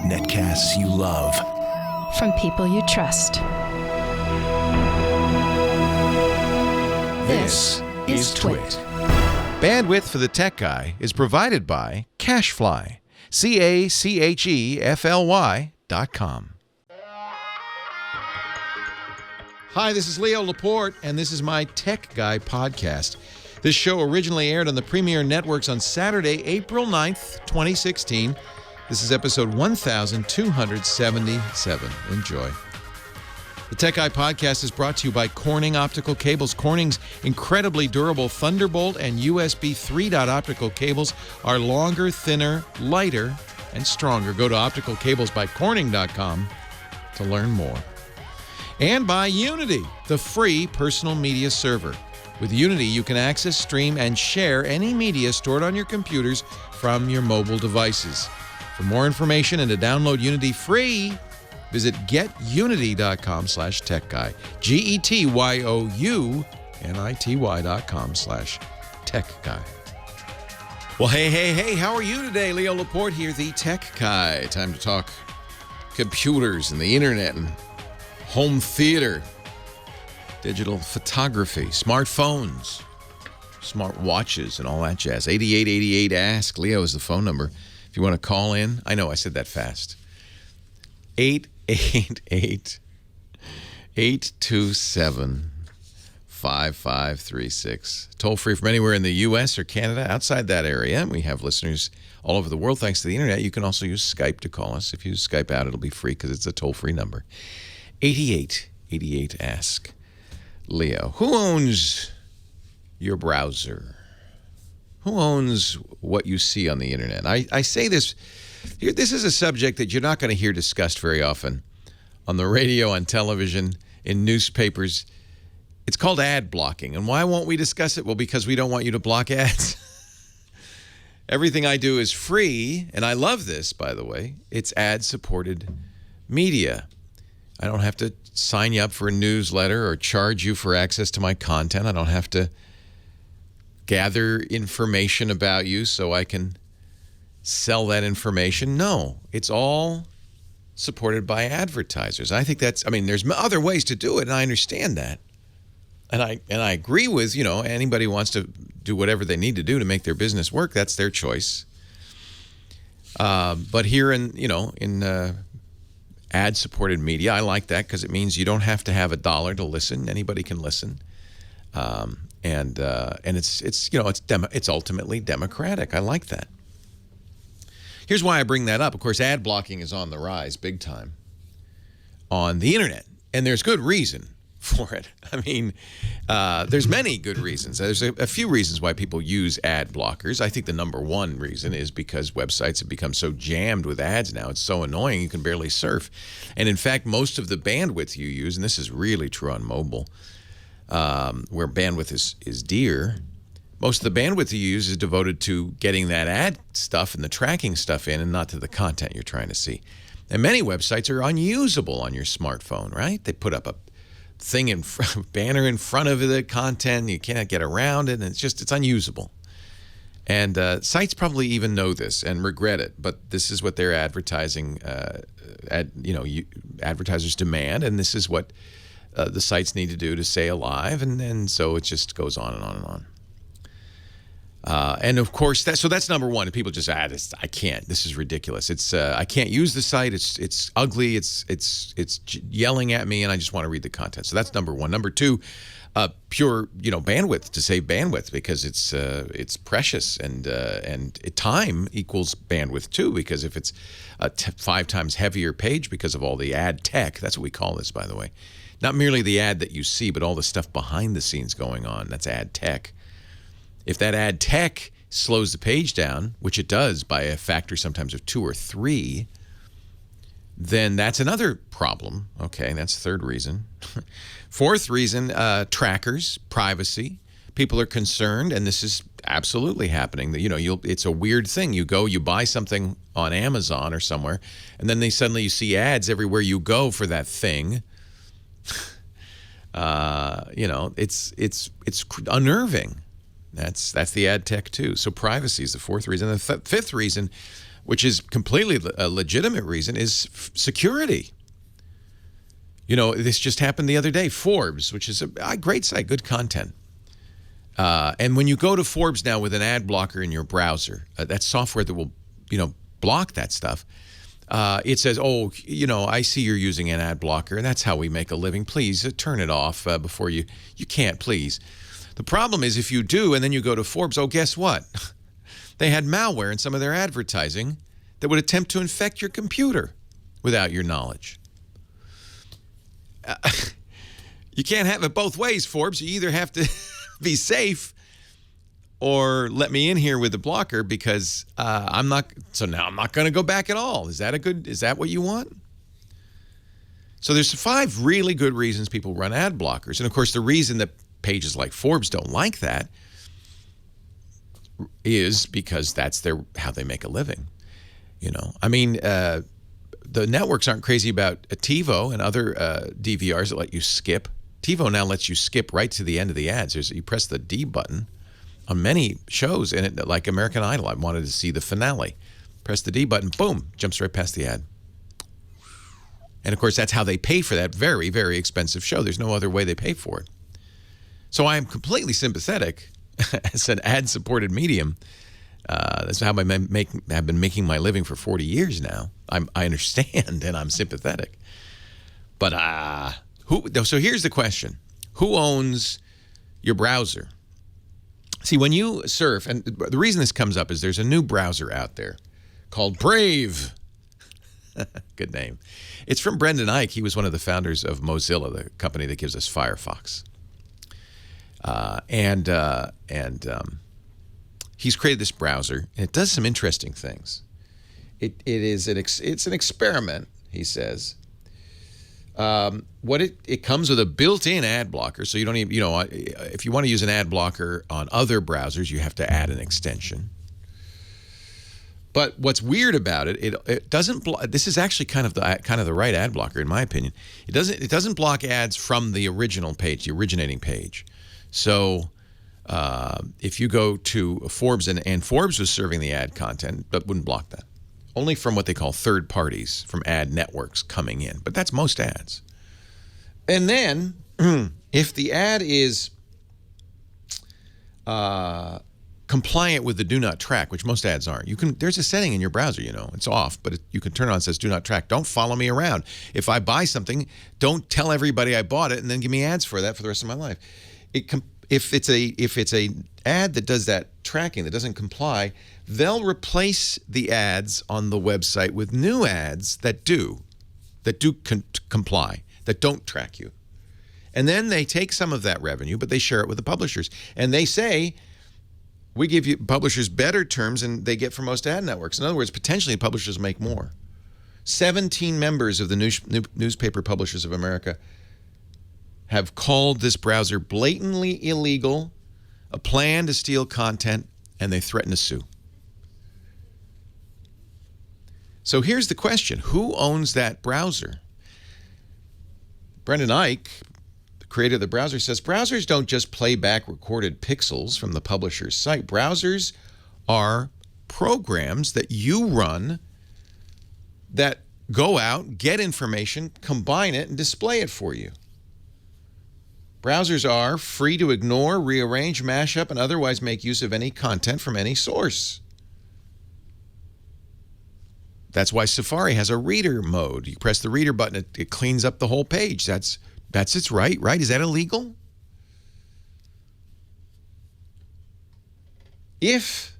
Netcasts you love. From people you trust. This is Twit. Bandwidth for the Tech Guy is provided by CacheFly. CacheFly.com. Hi, this is Leo Laporte, and this is my Tech Guy podcast. This show originally aired on the Premier Networks on Saturday, April 9th, 2016. This is episode 1277. Enjoy. The Tech Guy podcast is brought to you by Corning Optical Cables. Corning's incredibly durable Thunderbolt and USB 3.0 optical cables are longer, thinner, lighter, and stronger. Go to opticalcablesbycorning.com to learn more. And by Unity, the free personal media server. With Unity, you can access, stream, and share any media stored on your computers from your mobile devices. For more information and to download Unity free, visit getunity.com/techguy. GETYOUNITY.com/techguy. Well, hey, how are you today? Leo Laporte here, the Tech Guy. Time to talk computers and the internet and home theater, digital photography, smartphones, smart watches, and all that jazz. 8888-ASK. Leo is the phone number. If you want to call in, I know I said that fast. 888-827-5536. Toll free from anywhere in the U.S. or Canada, outside that area. We have listeners all over the world thanks to the internet. You can also use Skype to call us. If you use Skype out, it'll be free because it's a toll-free number. 8888-ASK. Leo, who owns your browser? Who owns what you see on the internet? I say this, this is a subject that you're not going to hear discussed very often on the radio, on television, in newspapers. It's called ad blocking. And why won't we discuss it? Well, because we don't want you to block ads. Everything I do is free, and I love this, by the way. It's ad-supported media. I don't have to sign you up for a newsletter or charge you for access to my content. I don't have to gather information about you so I can sell that information. No, it's all supported by advertisers. I think that's, there's other ways to do it, and I understand that. And I agree with, anybody who wants to do whatever they need to do to make their business work, that's their choice. But here in ad-supported media, I like that because it means you don't have to have a dollar to listen. Anybody can listen, and it's ultimately democratic. I like that. Here's why I bring that up. Of course, ad blocking is on the rise, big time, on the internet, and there's good reason for it. There's many good reasons. There's a few reasons why people use ad blockers. I think the number one reason is because websites have become so jammed with ads now. It's so annoying you can barely surf. And in fact, most of the bandwidth you use, and this is really true on mobile, where bandwidth is dear, most of the bandwidth you use is devoted to getting that ad stuff and the tracking stuff in and not to the content you're trying to see. And many websites are unusable on your smartphone, right? They put up a thing banner in front of the content, you can't get around it, and it's unusable. And sites probably even know this and regret it, but this is what their advertising, advertisers demand, and this is what the sites need to do to stay alive, and so it just goes on and on and on. And of course, that's number one. And people just I can't. This is ridiculous. I can't use the site. It's ugly. It's yelling at me, and I just want to read the content. So that's number one. Number two, pure bandwidth, to save bandwidth, because it's precious, and time equals bandwidth too, because if it's a 5 times heavier page because of all the ad tech, that's what we call this, by the way. Not merely the ad that you see, but all the stuff behind the scenes going on. That's ad tech. If that ad tech slows the page down, which it does by a factor sometimes of 2 or 3, then that's another problem. Okay, that's the third reason. Fourth reason, trackers, privacy. People are concerned, and this is absolutely happening. That it's a weird thing. You buy something on Amazon or somewhere, and then suddenly you see ads everywhere you go for that thing. It's unnerving. That's the ad tech too. So privacy is the fourth reason. The fifth reason, which is completely a legitimate reason, is security. You know, this just happened the other day. Forbes, which is a great site, good content. And when you go to Forbes now with an ad blocker in your browser, that software that will, block that stuff, it says, oh, I see you're using an ad blocker, and that's how we make a living. Please turn it off before you can't, please. The problem is if you do, and then you go to Forbes, oh, guess what? They had malware in some of their advertising that would attempt to infect your computer without your knowledge. You can't have it both ways, Forbes. You either have to be safe or let me in here with the blocker because I'm not going to go back at all. Is that what you want? So there's 5 really good reasons people run ad blockers. And of course, the reason that pages like Forbes don't like that is because that's how they make a living. I mean, the networks aren't crazy about TiVo and other DVRs that let you skip. TiVo now lets you skip right to the end of the ads. You press the D button on many shows, and like American Idol, I wanted to see the finale. Press the D button, boom, jumps right past the ad. And of course, that's how they pay for that very, very expensive show. There's no other way they pay for it. So I am completely sympathetic as an ad-supported medium. That's how I've been making my living for 40 years now. I understand, and I'm sympathetic. But so here's the question. Who owns your browser? See, when you surf, and the reason this comes up is there's a new browser out there called Brave. Good name. It's from Brendan Eich. He was one of the founders of Mozilla, the company that gives us Firefox. He's created this browser, and it does some interesting things. It's an experiment, he says. It comes with a built-in ad blocker, so you don't even, if you want to use an ad blocker on other browsers, you have to add an extension. But what's weird about it, it doesn't block. This is actually kind of the right ad blocker, in my opinion. It doesn't block ads from the original page, the originating page. So if you go to Forbes and Forbes was serving the ad content, but wouldn't block that. Only from what they call third parties, from ad networks coming in. But that's most ads. And then if the ad is compliant with the do not track, which most ads aren't, there's a setting in your browser, it's off, but you can turn it on. It says do not track. Don't follow me around. If I buy something, don't tell everybody I bought it and then give me ads for that for the rest of my life. If it's a ad that does that tracking, that doesn't comply, they'll replace the ads on the website with new ads that do comply, that don't track you. And then they take some of that revenue, but they share it with the publishers. And they say, we give you publishers better terms than they get from most ad networks. In other words, potentially publishers make more. 17 members of the Newspaper Publishers of America have called this browser blatantly illegal, a plan to steal content, and they threaten to sue. So here's the question. Who owns that browser? Brendan Eich, the creator of the browser, says browsers don't just play back recorded pixels from the publisher's site. Browsers are programs that you run that go out, get information, combine it, and display it for you. Browsers are free to ignore, rearrange, mash up, and otherwise make use of any content from any source. That's why Safari has a reader mode. You press the reader button, it cleans up the whole page. That's its right? Is that illegal? If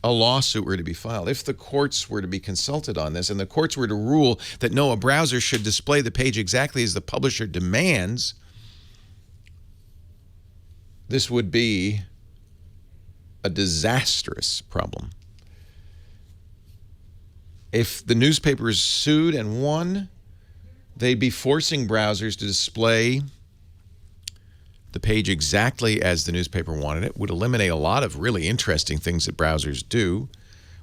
a lawsuit were to be filed, if the courts were to be consulted on this, and the courts were to rule that no, a browser should display the page exactly as the publisher demands, this would be a disastrous problem. If the newspapers sued and won, they'd be forcing browsers to display the page exactly as the newspaper wanted it, would eliminate a lot of really interesting things that browsers do,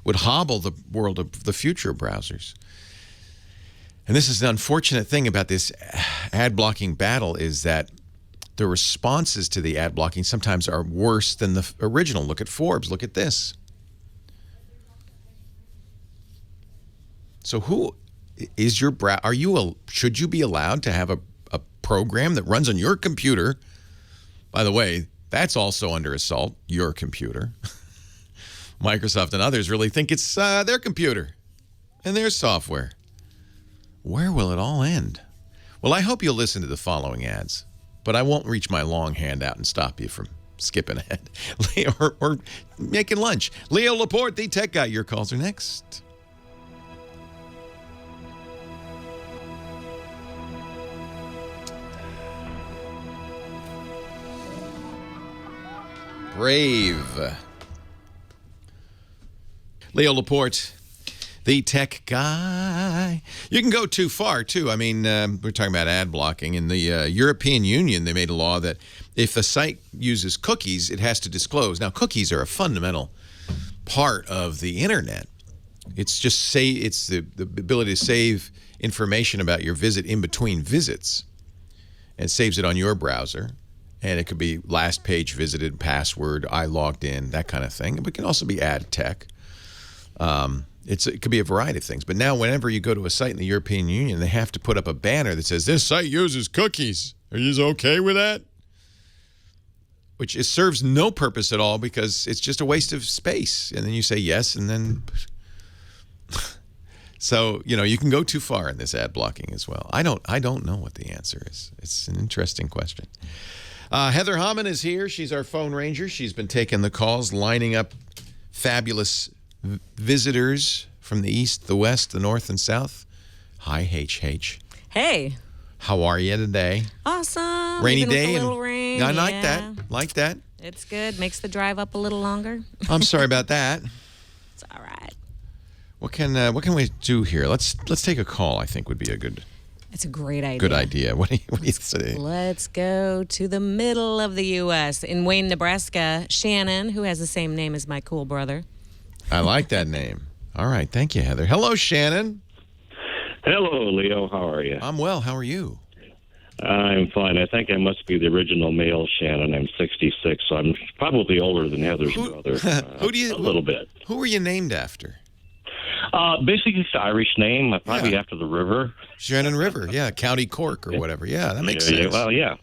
would hobble the world of the future of browsers. And this is the unfortunate thing about this ad blocking battle is that the responses to the ad blocking sometimes are worse than the original. Look at Forbes. Look at this. So who is your should you be allowed to have a program that runs on your computer? By the way, that's also under assault, your computer. Microsoft and others really think it's their computer and their software. Where will it all end? Well, I hope you'll listen to the following ads, but I won't reach my long hand out and stop you from skipping ahead or making lunch. Leo Laporte, the tech guy. Your calls are next. Brave. Leo Laporte, the tech guy. You can go too far, too. I mean, we're talking about ad blocking. In the European Union, they made a law that if a site uses cookies, it has to disclose. Now, cookies are a fundamental part of the internet. It's just it's the ability to save information about your visit in between visits, and saves it on your browser. And it could be last page visited, password, I logged in, that kind of thing. But it can also be ad tech. It could be a variety of things. But now whenever you go to a site in the European Union, they have to put up a banner that says, this site uses cookies. Are you okay with that? Which serves no purpose at all because it's just a waste of space. And then you say yes, and then... So, you can go too far in this ad blocking as well. I don't know what the answer is. It's an interesting question. Heather Hammond is here. She's our phone ranger. She's been taking the calls, lining up fabulous visitors from the east, the west, the north, and south. Hi, HH. Hey. How are you today? Awesome. Rainy Even day. with a little rain. I like that. Like that. It's good. Makes the drive up a little longer. I'm sorry about that. It's all right. What can we do here? Let's take a call. I think would be a good. It's a great idea. Good idea. What do you say? Let's go to the middle of the U.S. in Wayne, Nebraska. Shannon, who has the same name as my cool brother. I like that name. All right. Thank you, Heather. Hello, Shannon. Hello, Leo. How are you? I'm well. How are you? I'm fine. I think I must be the original male Shannon. I'm 66, so I'm probably older than Heather's brother. A little bit. Who were you named after? Basically, it's an Irish name, probably after the river. Shannon River, yeah, County Cork or whatever. Yeah, that makes sense. Well, yeah.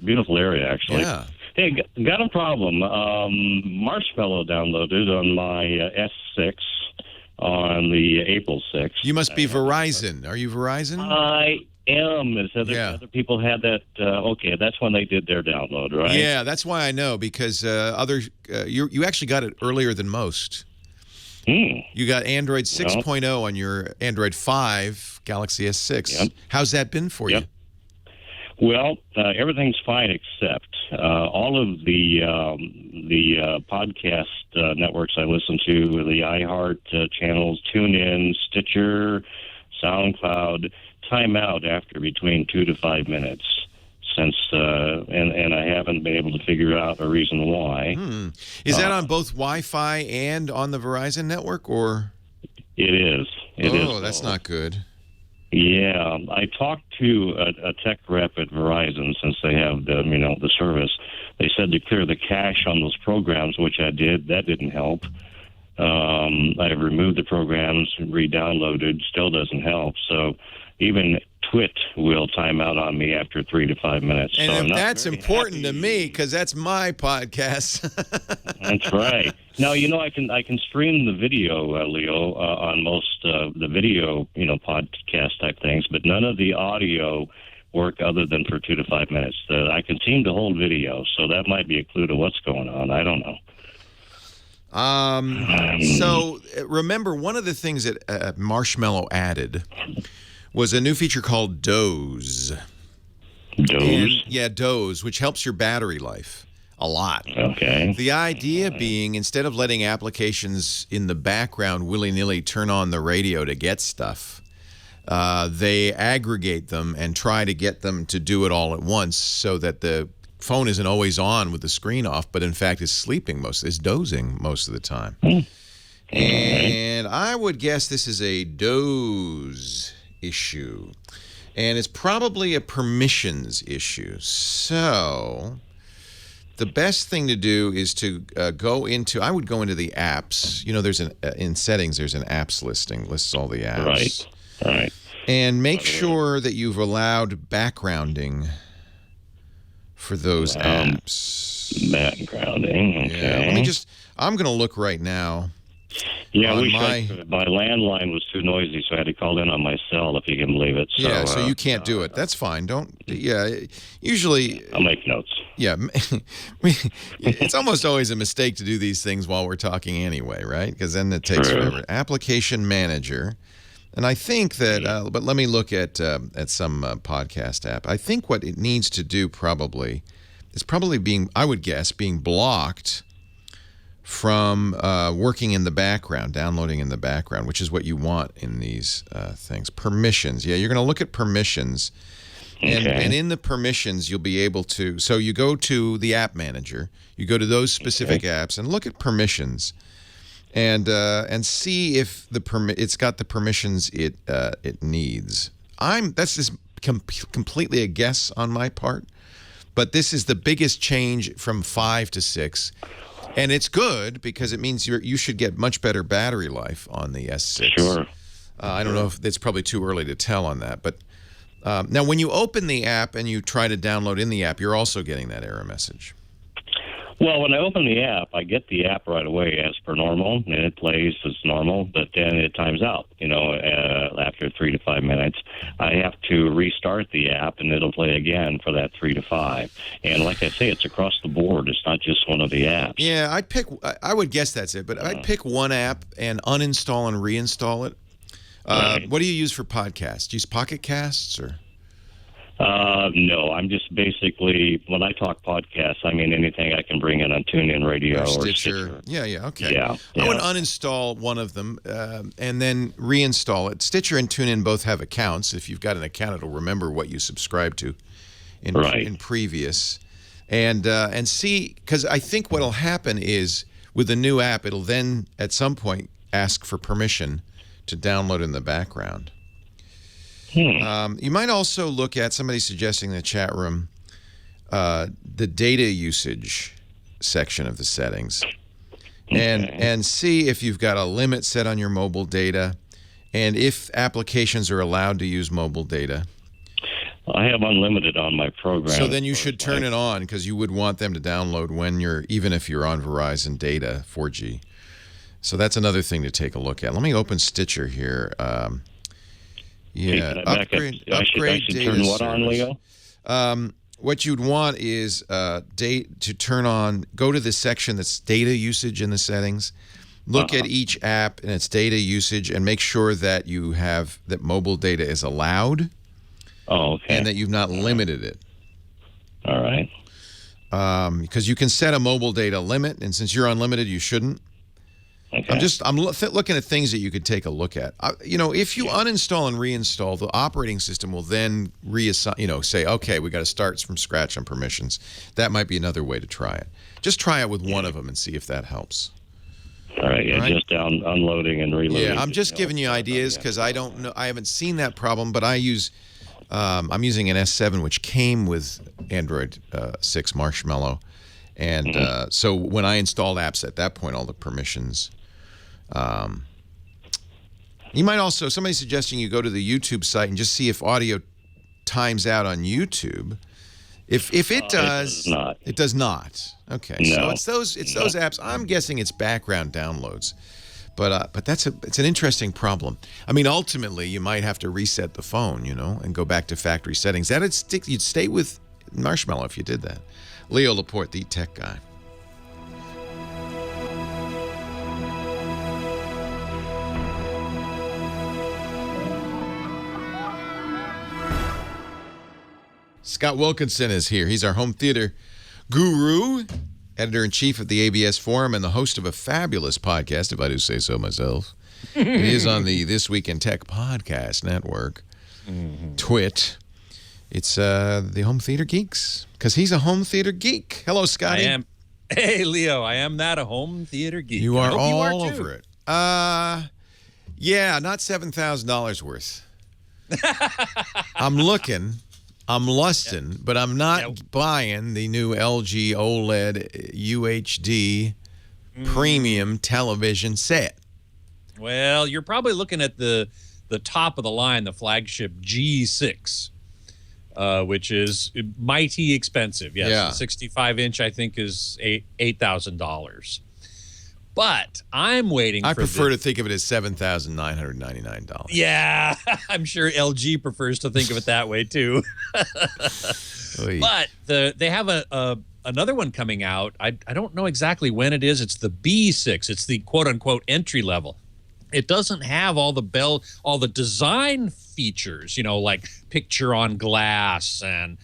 Beautiful area, actually. Yeah. Hey, got a problem. Marshmallow downloaded on my S6 on the April 6th. You must be Verizon. Are you Verizon? I am. Other people had that. Okay, that's when they did their download, right? Yeah, that's why I know, because you actually got it earlier than most. You got Android 6.0 on your Android 5 Galaxy S6. Yep. How's that been for you? Well, everything's fine except all of the podcast networks I listen to, the iHeart channels, TuneIn, Stitcher, SoundCloud, time out after between 2 to 5 minutes. Since and I haven't been able to figure out a reason why. Is that on both Wi-Fi and on the Verizon network, or? It is. Oh, that's not good. Yeah, I talked to a tech rep at Verizon since they have the service. They said to clear the cache on those programs, which I did. That didn't help. I removed the programs, re-downloaded, still doesn't help. So even Twit will time out on me after 3 to 5 minutes. And so that's important to me because that's my podcast. That's right. Now, I can stream the video, Leo, on most the video, podcast type things, but none of the audio work other than for 2 to 5 minutes. I can seem to hold video, so that might be a clue to what's going on. I don't know. So remember, one of the things that Marshmallow added was a new feature called Doze. Doze, which helps your battery life a lot. Okay. The idea being, instead of letting applications in the background willy-nilly turn on the radio to get stuff, they aggregate them and try to get them to do it all at once so that the phone isn't always on with the screen off, but in fact is dozing most of the time. And I would guess this is a Doze issue. And it's probably a permissions issue. So the best thing to do is to go into, I would go into the apps. You know, there's in settings, there's an apps listing, lists all the apps. Right. And make sure that you've allowed backgrounding for those apps. Backgrounding, okay. Yeah, I'm going to look right now. Yeah, my landline was too noisy, so I had to call in on my cell, if you can believe it. So, so you can't do it. That's fine. Usually... I'll make notes. Yeah. It's almost always a mistake to do these things while we're talking anyway, right? Because then it takes forever. Application Manager. And I think that, but let me look at some podcast app. I think what it needs to do probably is being blocked from working in the background, downloading in the background, which is what you want in these things. Permissions. Yeah, you're going to look at permissions. And in the permissions, you'll be able to, so you go to the app manager, you go to those specific apps and look at permissions and see if it's got the permissions it needs. That's just completely a guess on my part, but this is the biggest change from 5 to 6. And it's good because it means you should get much better battery life on the S6. Sure. I don't know if it's probably too early to tell on that. But now when you open the app and you try to download in the app, you're also getting that error message. Well, when I open the app, I get the app right away as per normal, and it plays as normal, but then it times out, after 3 to 5 minutes. I have to restart the app, and it'll play again for that 3 to 5. And like I say, it's across the board. It's not just one of the apps. Yeah, I would guess that's it, but I'd pick one app and uninstall and reinstall it. Right. What do you use for podcasts? Do you use Pocket Casts or? No, I'm just basically, when I talk podcasts, I mean anything I can bring in on TuneIn Radio or Stitcher. Yeah, okay. Yeah. I would uninstall one of them and then reinstall it. Stitcher and TuneIn both have accounts. If you've got an account, it'll remember what you subscribed to in previous. And see, because I think what'll happen is with the new app, it'll then at some point ask for permission to download in the background. You might also look at, somebody suggesting in the chat room, the data usage section of the settings. And see if you've got a limit set on your mobile data and if applications are allowed to use mobile data. I have unlimited on my program. So then you should turn it on because you would want them to download even if you're on Verizon data, 4G. So that's another thing to take a look at. Let me open Stitcher here. Upgrade data turn what on, Leo? What you'd want is to turn on, go to the section that's data usage in the settings, look at each app and its data usage, and make sure that you have that mobile data is allowed. Oh, okay. And that you've not limited it. All right. Because you can set a mobile data limit, and since you're unlimited, you shouldn't. Okay. I'm looking at things that you could take a look at. If you uninstall and reinstall, the operating system will then reassign. Say, okay, we got to start from scratch on permissions. That might be another way to try it. Just try it with one of them and see if that helps. All right. Yeah, just unloading and reloading. Yeah, I'm just giving you ideas because I don't know. I haven't seen that problem, but I'm using an S7 which came with Android 6 Marshmallow, and so when I installed apps at that point, all the permissions. You might also, somebody's suggesting you go to the YouTube site and just see if audio times out on YouTube. If it does, it does not. Okay, no. So it's those apps. I'm guessing it's background downloads, but it's an interesting problem. I mean, ultimately, you might have to reset the phone, and go back to factory settings. You'd stay with Marshmallow if you did that. Leo Laporte, the tech guy. Scott Wilkinson is here. He's our home theater guru, editor-in-chief of the ABS Forum, and the host of a fabulous podcast, if I do say so myself. It is on the This Week in Tech podcast network, Twit. It's the Home Theater Geeks, because he's a home theater geek. Hello, Scotty. I am. Hey, Leo, I am not a home theater geek. You are all over it. Yeah, not $7,000 worth. I'm looking, I'm lusting, but I'm not buying the new LG OLED UHD premium television set. Well, you're probably looking at the top of the line, the flagship G6, which is mighty expensive. Yes, Yeah. 65-inch I think is $8,000. But I'm waiting I for prefer to think of it as $7,999. Yeah, I'm sure LG prefers to think of it that way too. Oy. But they have another one coming out. I don't know exactly when it is. It's the B6. It's the quote unquote entry level. It doesn't have all the design features, like picture on glass and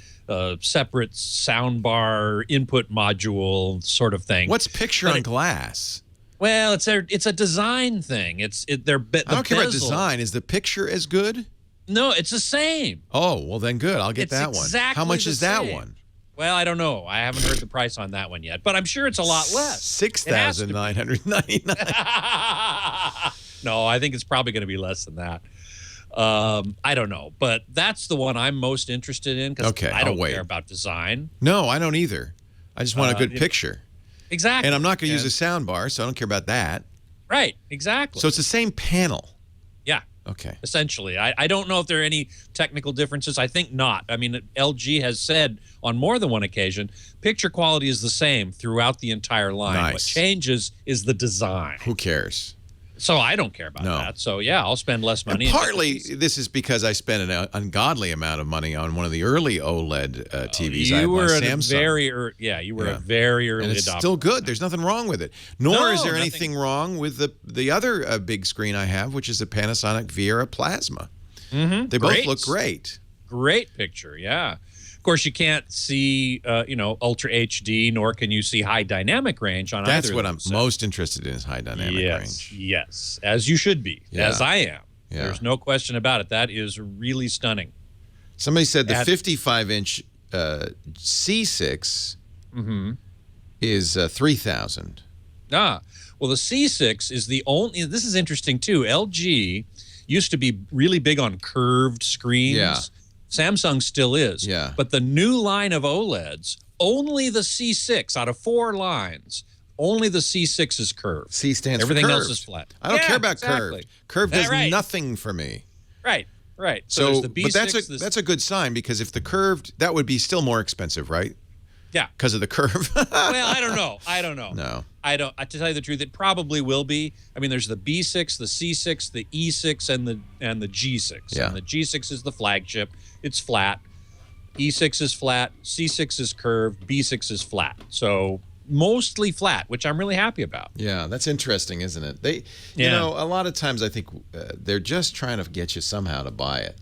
separate soundbar input module sort of thing. What's picture on glass? Well, it's a design thing. I don't care about design. Is the picture as good? No, it's the same. Oh, well then good. I'll get that one. Exactly How much the is that same. one? Well, I don't know. I haven't heard the price on that one yet, but I'm sure it's a lot less. $6,999. No, I think it's probably going to be less than that. I don't know, but that's the one I'm most interested in because I don't care about design. No, I don't either. I just want a good picture. Exactly. And I'm not going to use a sound bar, so I don't care about that. Right, exactly. So it's the same panel. Yeah. Okay. Essentially. I don't know if there are any technical differences. I think not. I mean, LG has said on more than one occasion, picture quality is the same throughout the entire line. Nice. What changes is the design. Who cares? So I don't care about that. So yeah, I'll spend less money. And partly this is because I spent an ungodly amount of money on one of the early OLED TVs. You were a very early and it's adopter. still good. There's nothing wrong with it. Nor is there anything wrong with the other big screen I have, which is a Panasonic Viera Plasma. Mm-hmm. They both look great. Great picture, yeah. Of course, you can't see, Ultra HD, nor can you see high dynamic range on either. That's what I'm most interested in is high dynamic range. Yes, as you should be, as I am. Yeah. There's no question about it. That is really stunning. Somebody said the 55-inch C6 is $3,000. Well, the C6 is the only. This is interesting too. LG used to be really big on curved screens. Yeah. Samsung still is. Yeah. But the new line of OLEDs, only the C6 out of 4 lines, only the C6 is curved. C stands Everything for else curved. is flat. I don't care about curved. Curved does nothing for me. Right. So there's the B6, but that's a good sign because if the curved, that would be still more expensive, right? Yeah. Because of the curve. Well, I don't know. No. To tell you the truth, it probably will be. I mean, there's the B6, the C6, the E6, and the G6. Yeah. And the G6 is the flagship. It's flat. E6 is flat. C6 is curved. B6 is flat. So mostly flat, which I'm really happy about. Yeah, that's interesting, isn't it? A lot of times I think they're just trying to get you somehow to buy it.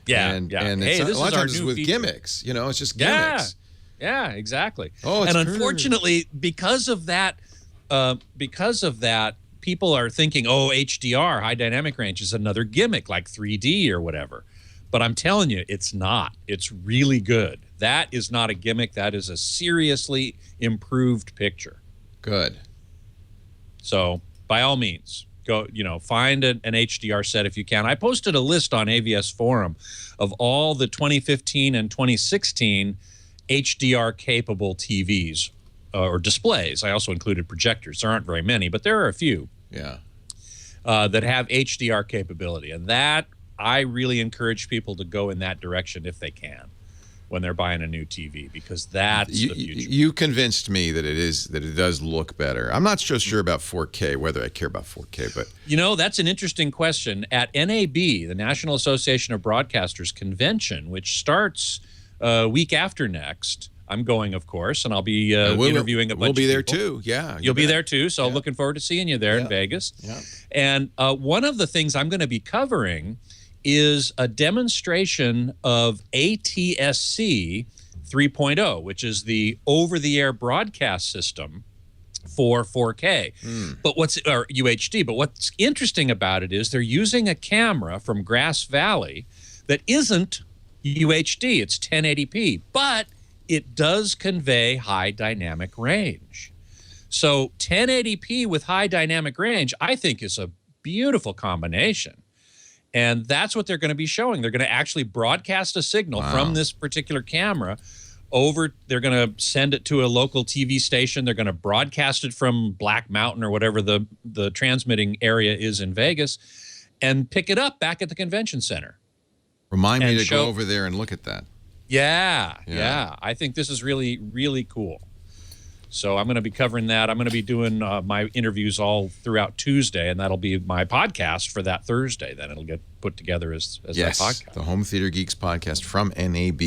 Yeah. And Hey, it's this a lot is of our times it's new with feature. gimmicks. It's just gimmicks. Yeah, exactly. Oh, it's and unfortunately, because of that, people are thinking, oh, HDR, high dynamic range, is another gimmick like 3D or whatever. But I'm telling you, it's not. It's really good. That is not a gimmick. That is a seriously improved picture. Good. So by all means, go, find an HDR set if you can. I posted a list on AVS Forum of all the 2015 and 2016 HDR capable TVs or displays. I also included projectors. There aren't very many, but there are a few. Yeah. That have HDR capability, and that I really encourage people to go in that direction if they can when they're buying a new TV, because that's the future. You convinced me that it does look better. I'm not so sure about 4K, whether I care about 4K, but that's an interesting question. At NAB, the National Association of Broadcasters convention, which starts week after next, I'm going, of course, and I'll be interviewing a bunch of people. We'll be there too. Yeah, you'll be there too. So looking forward to seeing you there in Vegas. Yeah. And one of the things I'm going to be covering is a demonstration of ATSC 3.0, which is the over-the-air broadcast system for 4K, or UHD. But what's interesting about it is they're using a camera from Grass Valley that isn't UHD. It's 1080p, but it does convey high dynamic range. So 1080p with high dynamic range, I think, is a beautiful combination. And that's what they're going to be showing. They're going to actually broadcast a signal from this particular camera over. They're going to send it to a local TV station. They're going to broadcast it from Black Mountain or whatever the transmitting area is in Vegas, and pick it up back at the convention center. Remind me to go over there and look at that. Yeah. I think this is really, really cool. So I'm going to be covering that. I'm going to be doing my interviews all throughout Tuesday, and that'll be my podcast for that Thursday. Then it'll get put together as that podcast. The Home Theater Geeks podcast from NAB.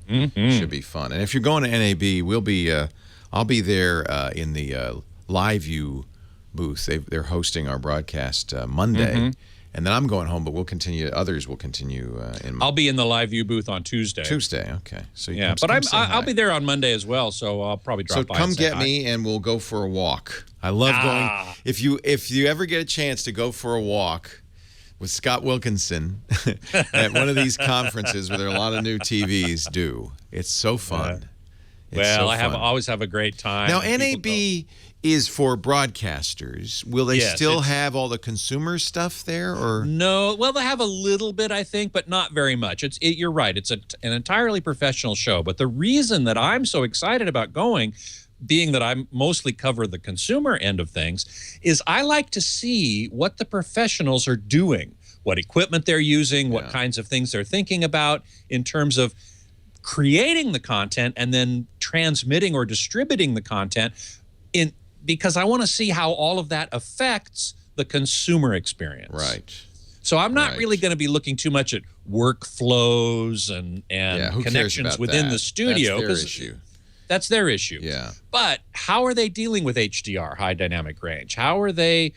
Should be fun. And if you're going to NAB, I'll be there in the Live View booth. They're hosting our broadcast Monday. And then I'm going home, but others will continue. I'll be in the Live View booth on Tuesday. Okay. So I'll be there on Monday as well, so I'll probably drop by. So come get me, and we'll go for a walk. I love going. If you ever get a chance to go for a walk with Scott Wilkinson at one of these conferences where there are a lot of new TVs, it's so fun. I always have a great time. Now NAB is for broadcasters. Will they still have all the consumer stuff there, or no? Well, they have a little bit, I think, but not very much. You're right. It's an entirely professional show. But the reason that I'm so excited about going, being that I mostly cover the consumer end of things, is I like to see what the professionals are doing, what equipment they're using, what kinds of things they're thinking about in terms of creating the content and then transmitting or distributing the content because I want to see how all of that affects the consumer experience. Right. So I'm not really going to be looking too much at workflows and connections within the studio. That's their issue. Yeah. But how are they dealing with HDR, high dynamic range? How are they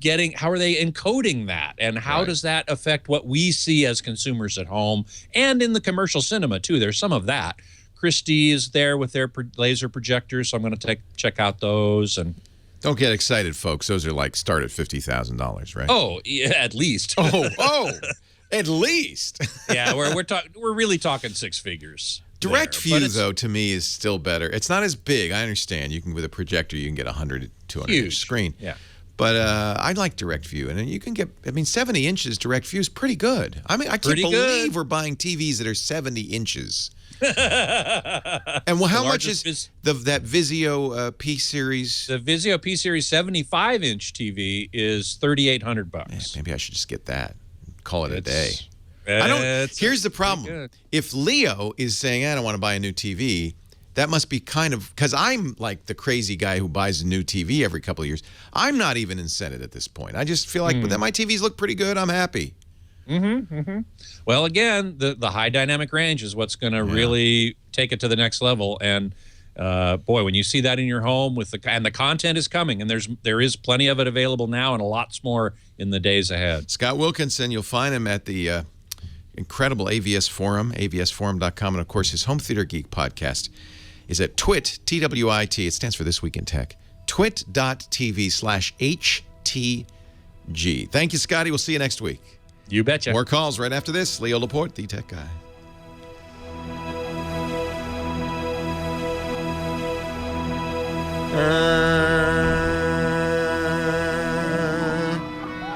encoding that? And how does that affect what we see as consumers at home and in the commercial cinema too? There's some of that. Christie is there with their laser projectors, so I'm going to check out those. And don't get excited, folks. Those are like start at $50,000, right? Oh, yeah, at least. At least. Yeah, we're really talking six figures. Direct view, though, to me is still better. It's not as big. I understand. with a projector, you can get 100, 200 inch screen. Yeah. But I like direct view, and you can get. 70 inches direct view is pretty good. I can't believe we're buying TVs that are 70 inches. And how much is that Vizio P series? The Vizio P series 75-inch TV is $3,800. Maybe I should just get that. Call it a day. Here's the problem. If Leo is saying, I don't want to buy a new TV, that must be kind of, because I'm like the crazy guy who buys a new TV every couple of years. I'm not even incented at this point. I just feel like my TVs look pretty good. I'm happy. Well, again, the high dynamic range is what's going to really take it to the next level. And boy, when you see that in your home and the content is coming, and there is plenty of it available now, and lots more in the days ahead. Scott Wilkinson, you'll find him at the incredible AVS Forum, avsforum.com, and of course his Home Theater Geek podcast is at TWIT, T-W-I-T. It stands for This Week in Tech. twit.tv/HTG. Thank you, Scotty. We'll see you next week. You betcha. More calls right after this. Leo Laporte, the Tech Guy.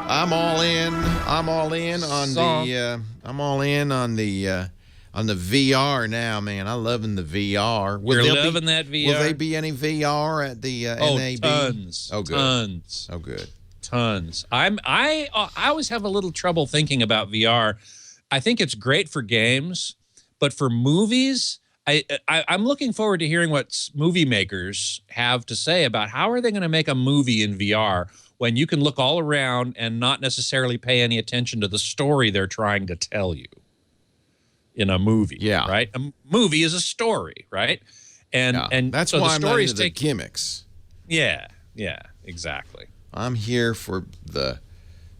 I'm all in on the VR now, man. I'm loving the VR. You're loving that VR? Will there be any VR at the NAB? Tons. Oh, good. Tons. Oh, good. Tons. I always have a little trouble thinking about VR. I think it's great for games, but for movies, I'm looking forward to hearing what movie makers have to say about how are they going to make a movie in VR when you can look all around and not necessarily pay any attention to the story they're trying to tell you in a movie. Yeah. Right? A movie is a story, right? And that's so why the I'm not stories into the gimmicks. Yeah, exactly. I'm here for the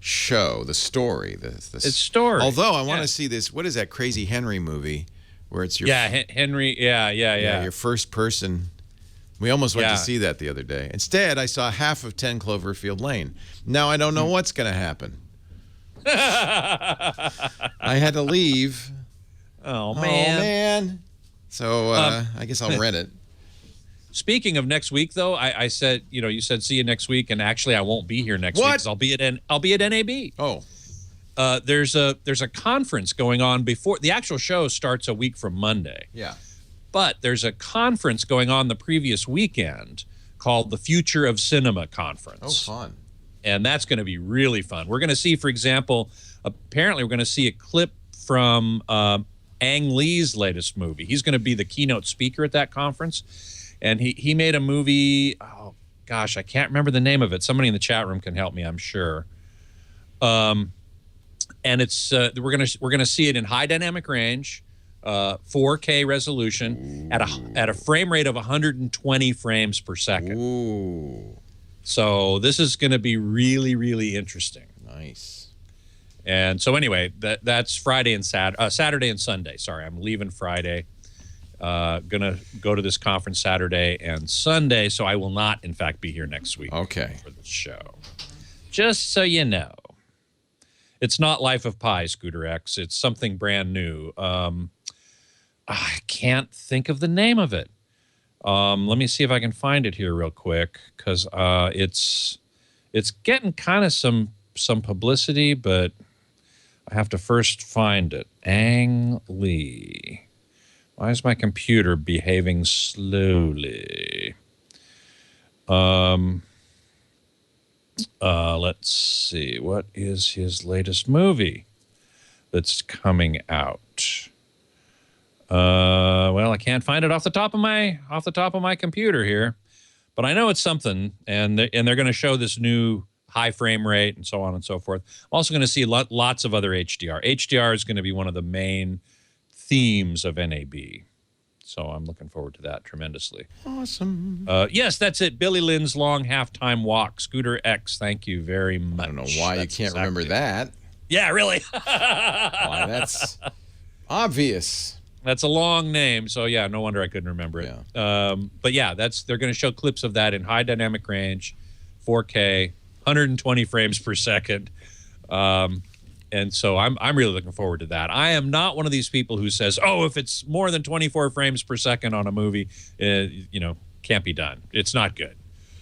show, the story. It's story. Although I want to see this, what is that Crazy Henry movie where it's your... Henry, yeah. Your first person. We almost went to see that the other day. Instead, I saw half of 10 Cloverfield Lane. Now I don't know what's going to happen. I had to leave. Oh, man. So I guess I'll rent it. Speaking of next week, though, I said, you said see you next week, and actually I won't be here next week because I'll be at NAB. Oh. there's a conference going on before the actual show starts a week from Monday. Yeah. But there's a conference going on the previous weekend called the Future of Cinema Conference. Oh, fun. And that's going to be really fun. We're going to see, for example, apparently we're going to see a clip from Ang Lee's latest movie. He's going to be the keynote speaker at that conference. And he made a movie, oh gosh, I can't remember the name of it. Somebody in the chat room can help me, I'm sure. And it's we're gonna see it in high dynamic range, 4K resolution at a frame rate of 120 frames per second. Ooh. So this is going to be really, really interesting. Nice. And so anyway, that's Friday and Saturday and Sunday. Sorry, I'm leaving Friday. Gonna go to this conference Saturday and Sunday, so I will not, in fact, be here next week. Okay. For the show. Just so you know, it's not Life of Pi, Scooter X. It's something brand new. I can't think of the name of it. Let me see if I can find it here real quick, because it's getting kind of some publicity, but I have to first find it. Ang Lee. Why is my computer behaving slowly? Let's see. What is his latest movie that's coming out? Well, I can't find it off the top of my computer here, but I know it's something, and they're going to show this new high frame rate and so on and so forth. I'm also going to see lots of other HDR. HDR is going to be one of the main themes of NAB. So I'm looking forward to that tremendously. Awesome. Yes, that's it. Billy Lynn's Long Halftime Walk. Scooter X, thank you very much. I don't know why you can't remember that. Yeah, really. Why, that's obvious. That's a long name, so yeah, no wonder I couldn't remember it. Yeah. But yeah, they're going to show clips of that in high dynamic range, 4K, 120 frames per second. And so I'm really looking forward to that. I am not one of these people who says, oh, if it's more than 24 frames per second on a movie, can't be done. It's not good.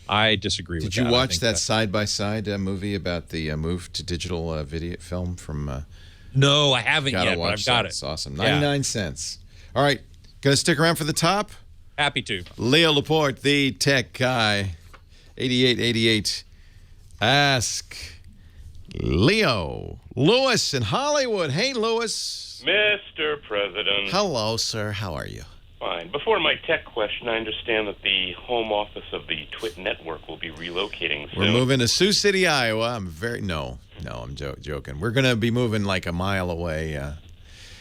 I disagree with that. Did you watch that side-by-side movie about the move to digital video film from... No, I haven't yet, but I've got it. It's awesome. 99 cents. All right. Going to stick around for the top? Happy to. Leo Laporte, the tech guy. 8888. Ask Leo. Lewis in Hollywood. Hey, Lewis. Mr. President. Hello, sir. How are you? Fine. Before my tech question, I understand that the home office of the Twit Network will be relocating soon. We're moving to Sioux City, Iowa. No, I'm joking. We're going to be moving like a mile away.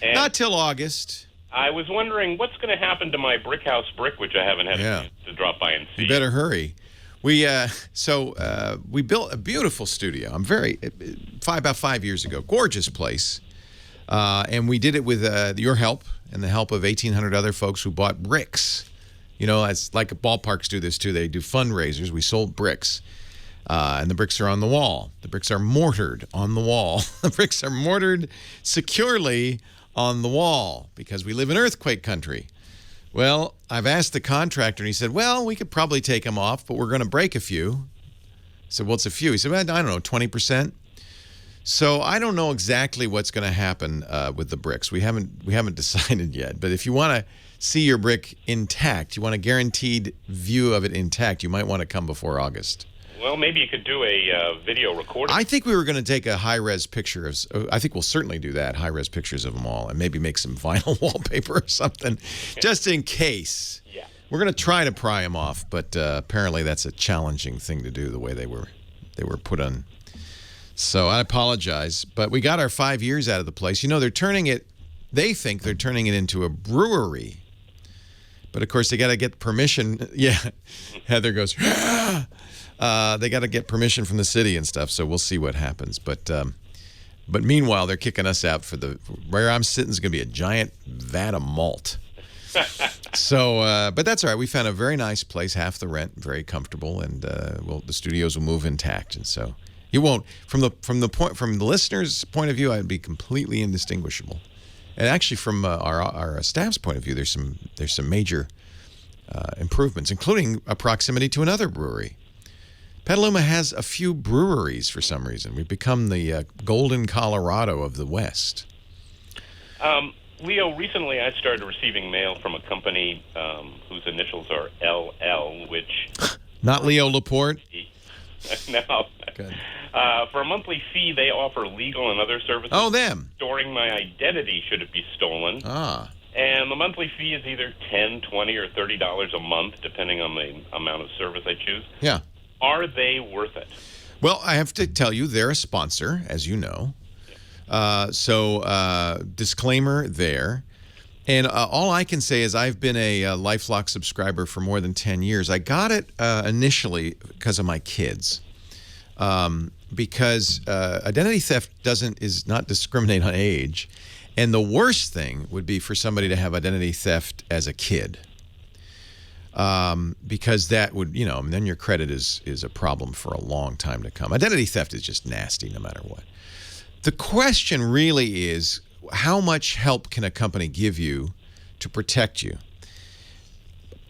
Not till August. I was wondering what's going to happen to my brick house brick, which I haven't had a chance to drop by and see. You better hurry. We built a beautiful studio. About 5 years ago. Gorgeous place. And we did it with your help and the help of 1,800 other folks who bought bricks. You know, it's like ballparks do this too. They do fundraisers. We sold bricks. And the bricks are on the wall. The bricks are mortared on the wall. The bricks are mortared securely on the wall because we live in earthquake country. Well, I've asked the contractor, and he said, well, we could probably take them off, but we're going to break a few. I said, what's a few? He said, well, I don't know, 20%. So I don't know exactly what's going to happen with the bricks. We haven't decided yet. But if you want to see your brick intact, you want a guaranteed view of it intact, you might want to come before August. Well, maybe you could do a video recording. I think we were going to take a high-res picture of... I think we'll certainly do that, high-res pictures of them all, and maybe make some vinyl wallpaper or something, just in case. Yeah. We're going to try to pry them off, but apparently that's a challenging thing to do, the way they were put on. So I apologize, but we got our 5 years out of the place. You know, they think they're turning it into a brewery. But, of course, they got to get permission. Yeah, Heather goes... they got to get permission from the city and stuff, so we'll see what happens. But meanwhile, they're kicking us out for where I'm sitting is going to be a giant vat of malt. So, but that's all right. We found a very nice place, half the rent, very comfortable, and the studios will move intact. And so you won't from the listener's point of view, I'd be completely indistinguishable. And actually, from our staff's point of view, there's some major improvements, including a proximity to another brewery. Petaluma has a few breweries for some reason. We've become the Golden Colorado of the West. Leo, recently I started receiving mail from a company whose initials are LL, which... Not Leo Laporte? No. Good. For a monthly fee, they offer legal and other services. Oh, them. Storing my identity should it be stolen. Ah. And the monthly fee is either $10, $20, or $30 a month, depending on the amount of service I choose. Yeah. Are they worth it? Well, I have to tell you, they're a sponsor, as you know. So disclaimer there. And all I can say is I've been a LifeLock subscriber for more than 10 years. I got it initially because of my kids. Because identity theft does not discriminate on age. And the worst thing would be for somebody to have identity theft as a kid. Because that would, then your credit is a problem for a long time to come. Identity theft is just nasty no matter what. The question really is, how much help can a company give you to protect you?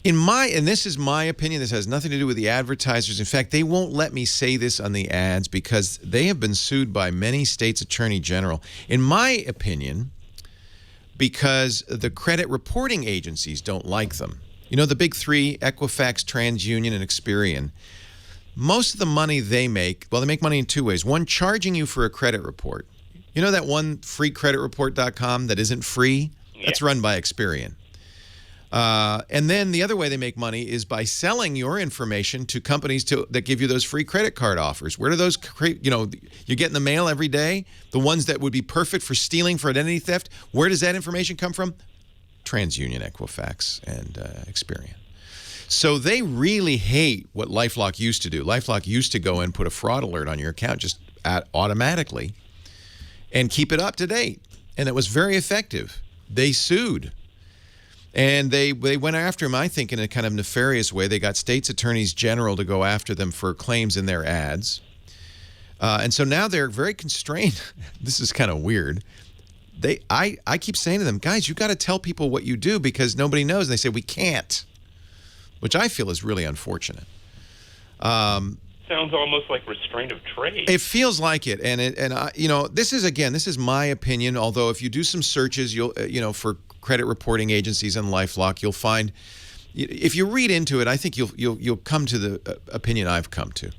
And this is my opinion, this has nothing to do with the advertisers. In fact, they won't let me say this on the ads because they have been sued by many states' attorney general. In my opinion, because the credit reporting agencies don't like them. The big three, Equifax, TransUnion, and Experian, most of the money they make, they make money in two ways. One, charging you for a credit report. You know that one, freecreditreport.com, that isn't free? Yeah. That's run by Experian. And then the other way they make money is by selling your information to companies that give you those free credit card offers. Where do those, you get in the mail every day, the ones that would be perfect for stealing, for identity theft, where does that information come from? TransUnion, Equifax, and Experian. So they really hate what LifeLock used to do. LifeLock used to go and put a fraud alert on your account just automatically and keep it up to date. And it was very effective. They sued. And they went after him, I think, in a kind of nefarious way. They got states' attorneys general to go after them for claims in their ads. And so now they're very constrained. This is kind of weird. I keep saying to them, guys, you got to tell people what you do because nobody knows. And they say, we can't, which I feel is really unfortunate. Sounds almost like restraint of trade. It feels like it. This is my opinion, although if you do some searches, you'll, for credit reporting agencies and LifeLock, you'll find, if you read into it, I think you'll come to the opinion I've come to.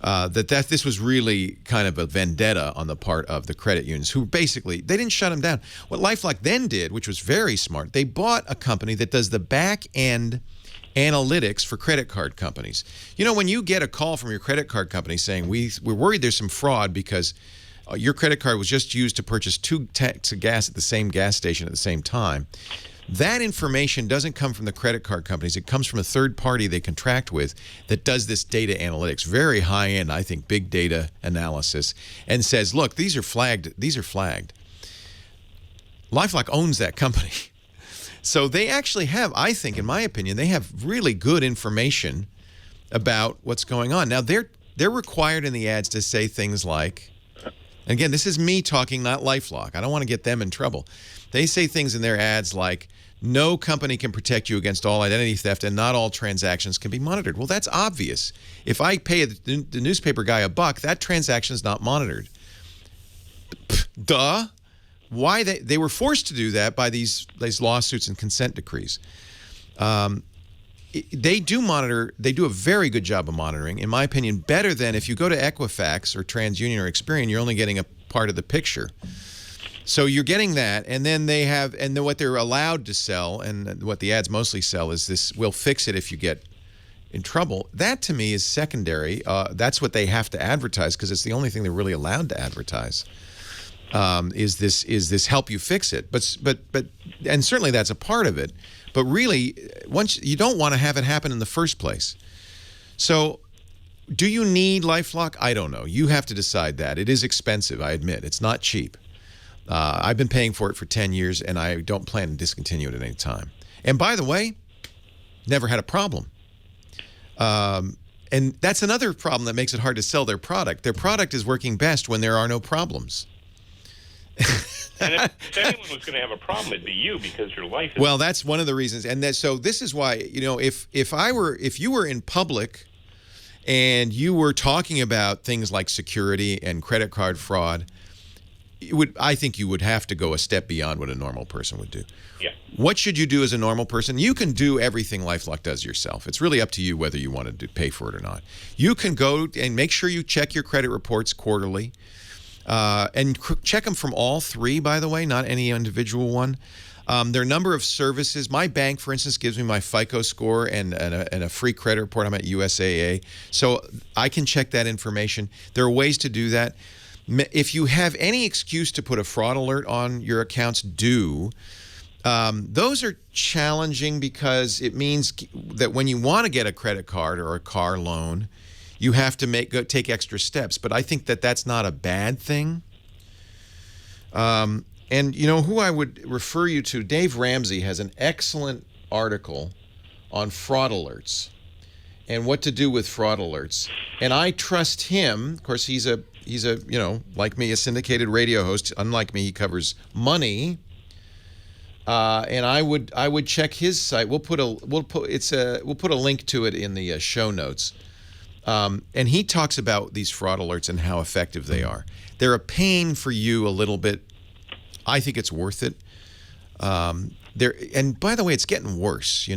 That this was really kind of a vendetta on the part of the credit unions who basically, they didn't shut them down. What LifeLock then did, which was very smart, they bought a company that does the back-end analytics for credit card companies. When you get a call from your credit card company saying, we're worried there's some fraud because your credit card was just used to purchase 2 tanks of gas at the same gas station at the same time, that information doesn't come from the credit card companies. It comes from a third party they contract with that does this data analytics, very high-end, I think, big data analysis, and says, look, these are flagged. LifeLock owns that company. So they actually have, I think, in my opinion, they have really good information about what's going on. Now, they're required in the ads to say things like, and again, this is me talking, not LifeLock. I don't want to get them in trouble. They say things in their ads like, no company can protect you against all identity theft and not all transactions can be monitored. Well, that's obvious. If I pay the newspaper guy $1, that transaction is not monitored. Duh. Why they were forced to do that by these lawsuits and consent decrees. They do monitor. They do a very good job of monitoring, in my opinion, better than if you go to Equifax or TransUnion or Experian, you're only getting a part of the picture. So you're getting that, and then they have, and then what they're allowed to sell, and what the ads mostly sell is this: we'll fix it if you get in trouble. That to me is secondary. That's what they have to advertise because it's the only thing they're really allowed to advertise. Is this help you fix it? But and certainly that's a part of it. But really, once you don't want to have it happen in the first place. So, do you need LifeLock? I don't know. You have to decide that. It is expensive. I admit it's not cheap. I've been paying for it for 10 years, and I don't plan to discontinue it at any time. And by the way, never had a problem. And that's another problem that makes it hard to sell their product. Their product is working best when there are no problems. And if anyone was going to have a problem, it'd be you because your life is... Well, that's one of the reasons. And so this is why, if you were in public and you were talking about things like security and credit card fraud, I think you would have to go a step beyond what a normal person would do. Yeah. What should you do as a normal person? You can do everything LifeLock does yourself. It's really up to you whether you want to pay for it or not. You can go and make sure you check your credit reports quarterly, and check them from all three, by the way, not any individual one. There are a number of services. My bank, for instance, gives me my FICO score and a free credit report. I'm at USAA, so I can check that information. There are ways to do that. If you have any excuse to put a fraud alert on your accounts, do. Those are challenging because it means that when you want to get a credit card or a car loan, you have to take extra steps. But I think that that's not a bad thing. And you know who I would refer you to? Dave Ramsey has an excellent article on fraud alerts and what to do with fraud alerts. And I trust him. Of course, he's a like me, a syndicated radio host. Unlike me, he covers money. And I would check his site. We'll put a link to it in the show notes. And he talks about these fraud alerts and how effective they are. They're a pain for you a little bit. I think it's worth it. And by the way, it's getting worse.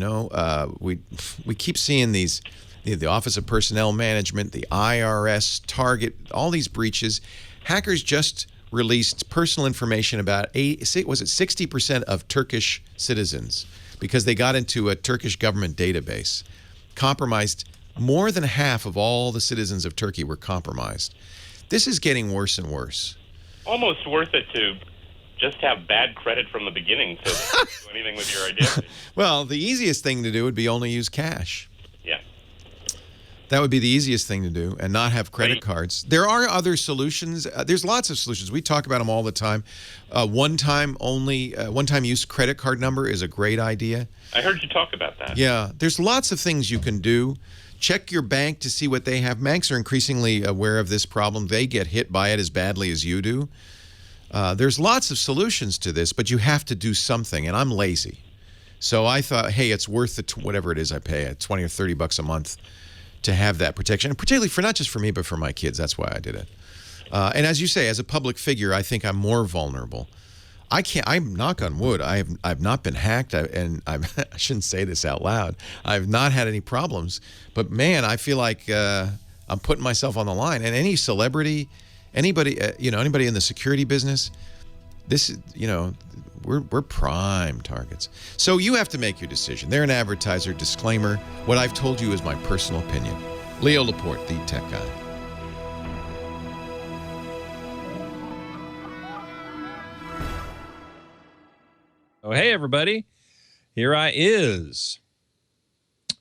We keep seeing these. The Office of Personnel Management, the IRS, Target, all these breaches. Hackers just released personal information about 60% of Turkish citizens because they got into a Turkish government database. Compromised more than half of all the citizens of Turkey were compromised. This is getting worse and worse. Almost worth it to just have bad credit from the beginning to do anything with your identity. Well, the easiest thing to do would be only use cash. Yeah. That would be the easiest thing to do, and not have credit cards. There are other solutions. There's lots of solutions. We talk about them all the time. One-time use credit card number is a great idea. I heard you talk about that. Yeah, there's lots of things you can do. Check your bank to see what they have. Banks are increasingly aware of this problem. They get hit by it as badly as you do. There's lots of solutions to this, but you have to do something, and I'm lazy. So I thought, hey, it's worth whatever it is I pay, $20 or $30 a month, to have that protection, and particularly for not just for me, but for my kids. That's why I did it. And as you say, as a public figure, I think I'm more vulnerable. I'm knock on wood. I've not been hacked, and I shouldn't say this out loud. I've not had any problems, but man, I feel like I'm putting myself on the line. And any celebrity, anybody in the security business, this is, we're prime targets. So you have to make your decision. They're an advertiser. Disclaimer: what I've told you is my personal opinion. Leo Laporte, the tech guy. Oh, hey, everybody. Here I is.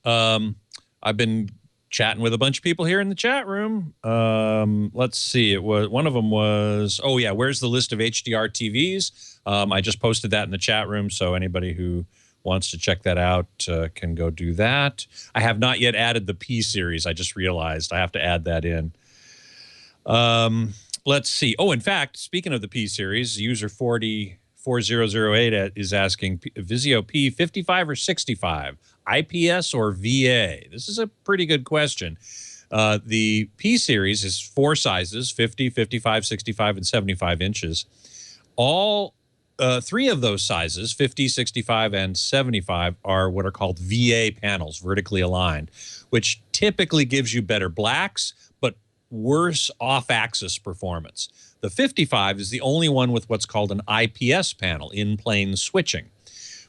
I've been chatting with a bunch of people here in the chat room. Let's see. One of them was, where's the list of HDR TVs? I just posted that in the chat room, so anybody who wants to check that out can go do that. I have not yet added the P series. I just realized I have to add that in. Let's see. Oh, in fact, speaking of the P series, user 4008 is asking, Vizio P 55 or 65, IPS or VA? This is a pretty good question. The P series is 4 sizes, 50, 55, 65, and 75 inches. All 3 of those sizes, 50, 65, and 75, are what are called VA panels, vertically aligned, which typically gives you better blacks, but worse off-axis performance. The 55 is the only one with what's called an IPS panel, in-plane switching,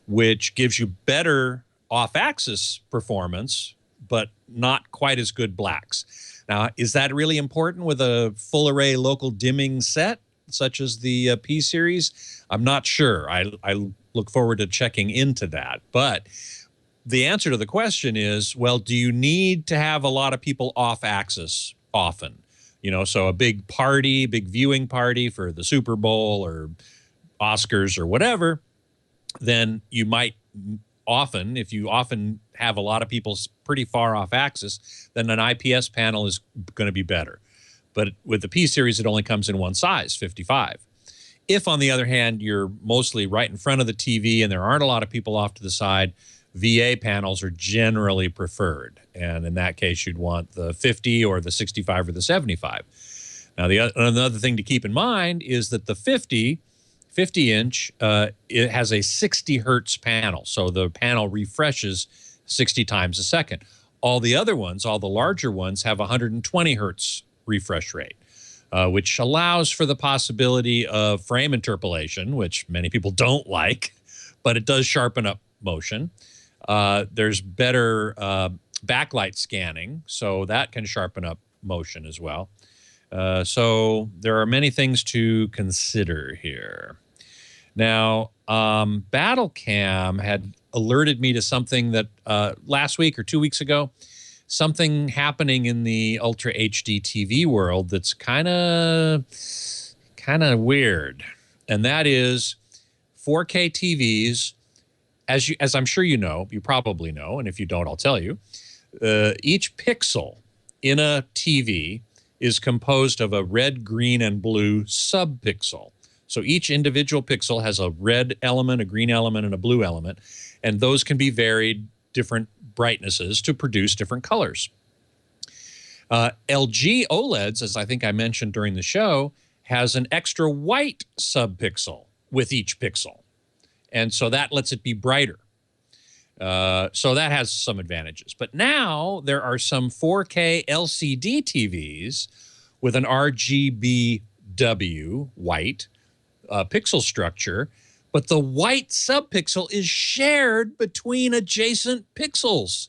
which gives you better off-axis performance, but not quite as good blacks. Now, is that really important with a full array local dimming set, such as the P series? I'm not sure. I look forward to checking into that. But the answer to the question is, well, do you need to have a lot of people off-axis often? So a big party, big viewing party for the Super Bowl or Oscars or whatever, then you might often, if you often have a lot of people pretty far off axis, then an IPS panel is going to be better. But with the P series, it only comes in one size, 55. If, on the other hand, you're mostly right in front of the TV and there aren't a lot of people off to the side, VA panels are generally preferred. And in that case, you'd want the 50 or the 65 or the 75. Now, another thing to keep in mind is that the 50-inch, it has a 60 hertz panel. So the panel refreshes 60 times a second. All the other ones, all the larger ones, have 120 hertz refresh rate, which allows for the possibility of frame interpolation, which many people don't like, but it does sharpen up motion. There's better backlight scanning, so that can sharpen up motion as well. So there are many things to consider here. Now, BattleCam had alerted me to something that last week or 2 weeks ago, something happening in the Ultra HD TV world that's kind of weird. And that is 4K TVs, as I'm sure you know, you probably know, and if you don't, I'll tell you, each pixel in a TV is composed of a red, green, and blue subpixel. So each individual pixel has a red element, a green element, and a blue element, and those can be varied different brightnesses to produce different colors. LG OLEDs, as I think I mentioned during the show, has an extra white subpixel with each pixel, and so that lets it be brighter. So that has some advantages. But now there are some 4K LCD TVs with an RGBW white pixel structure, but the white subpixel is shared between adjacent pixels.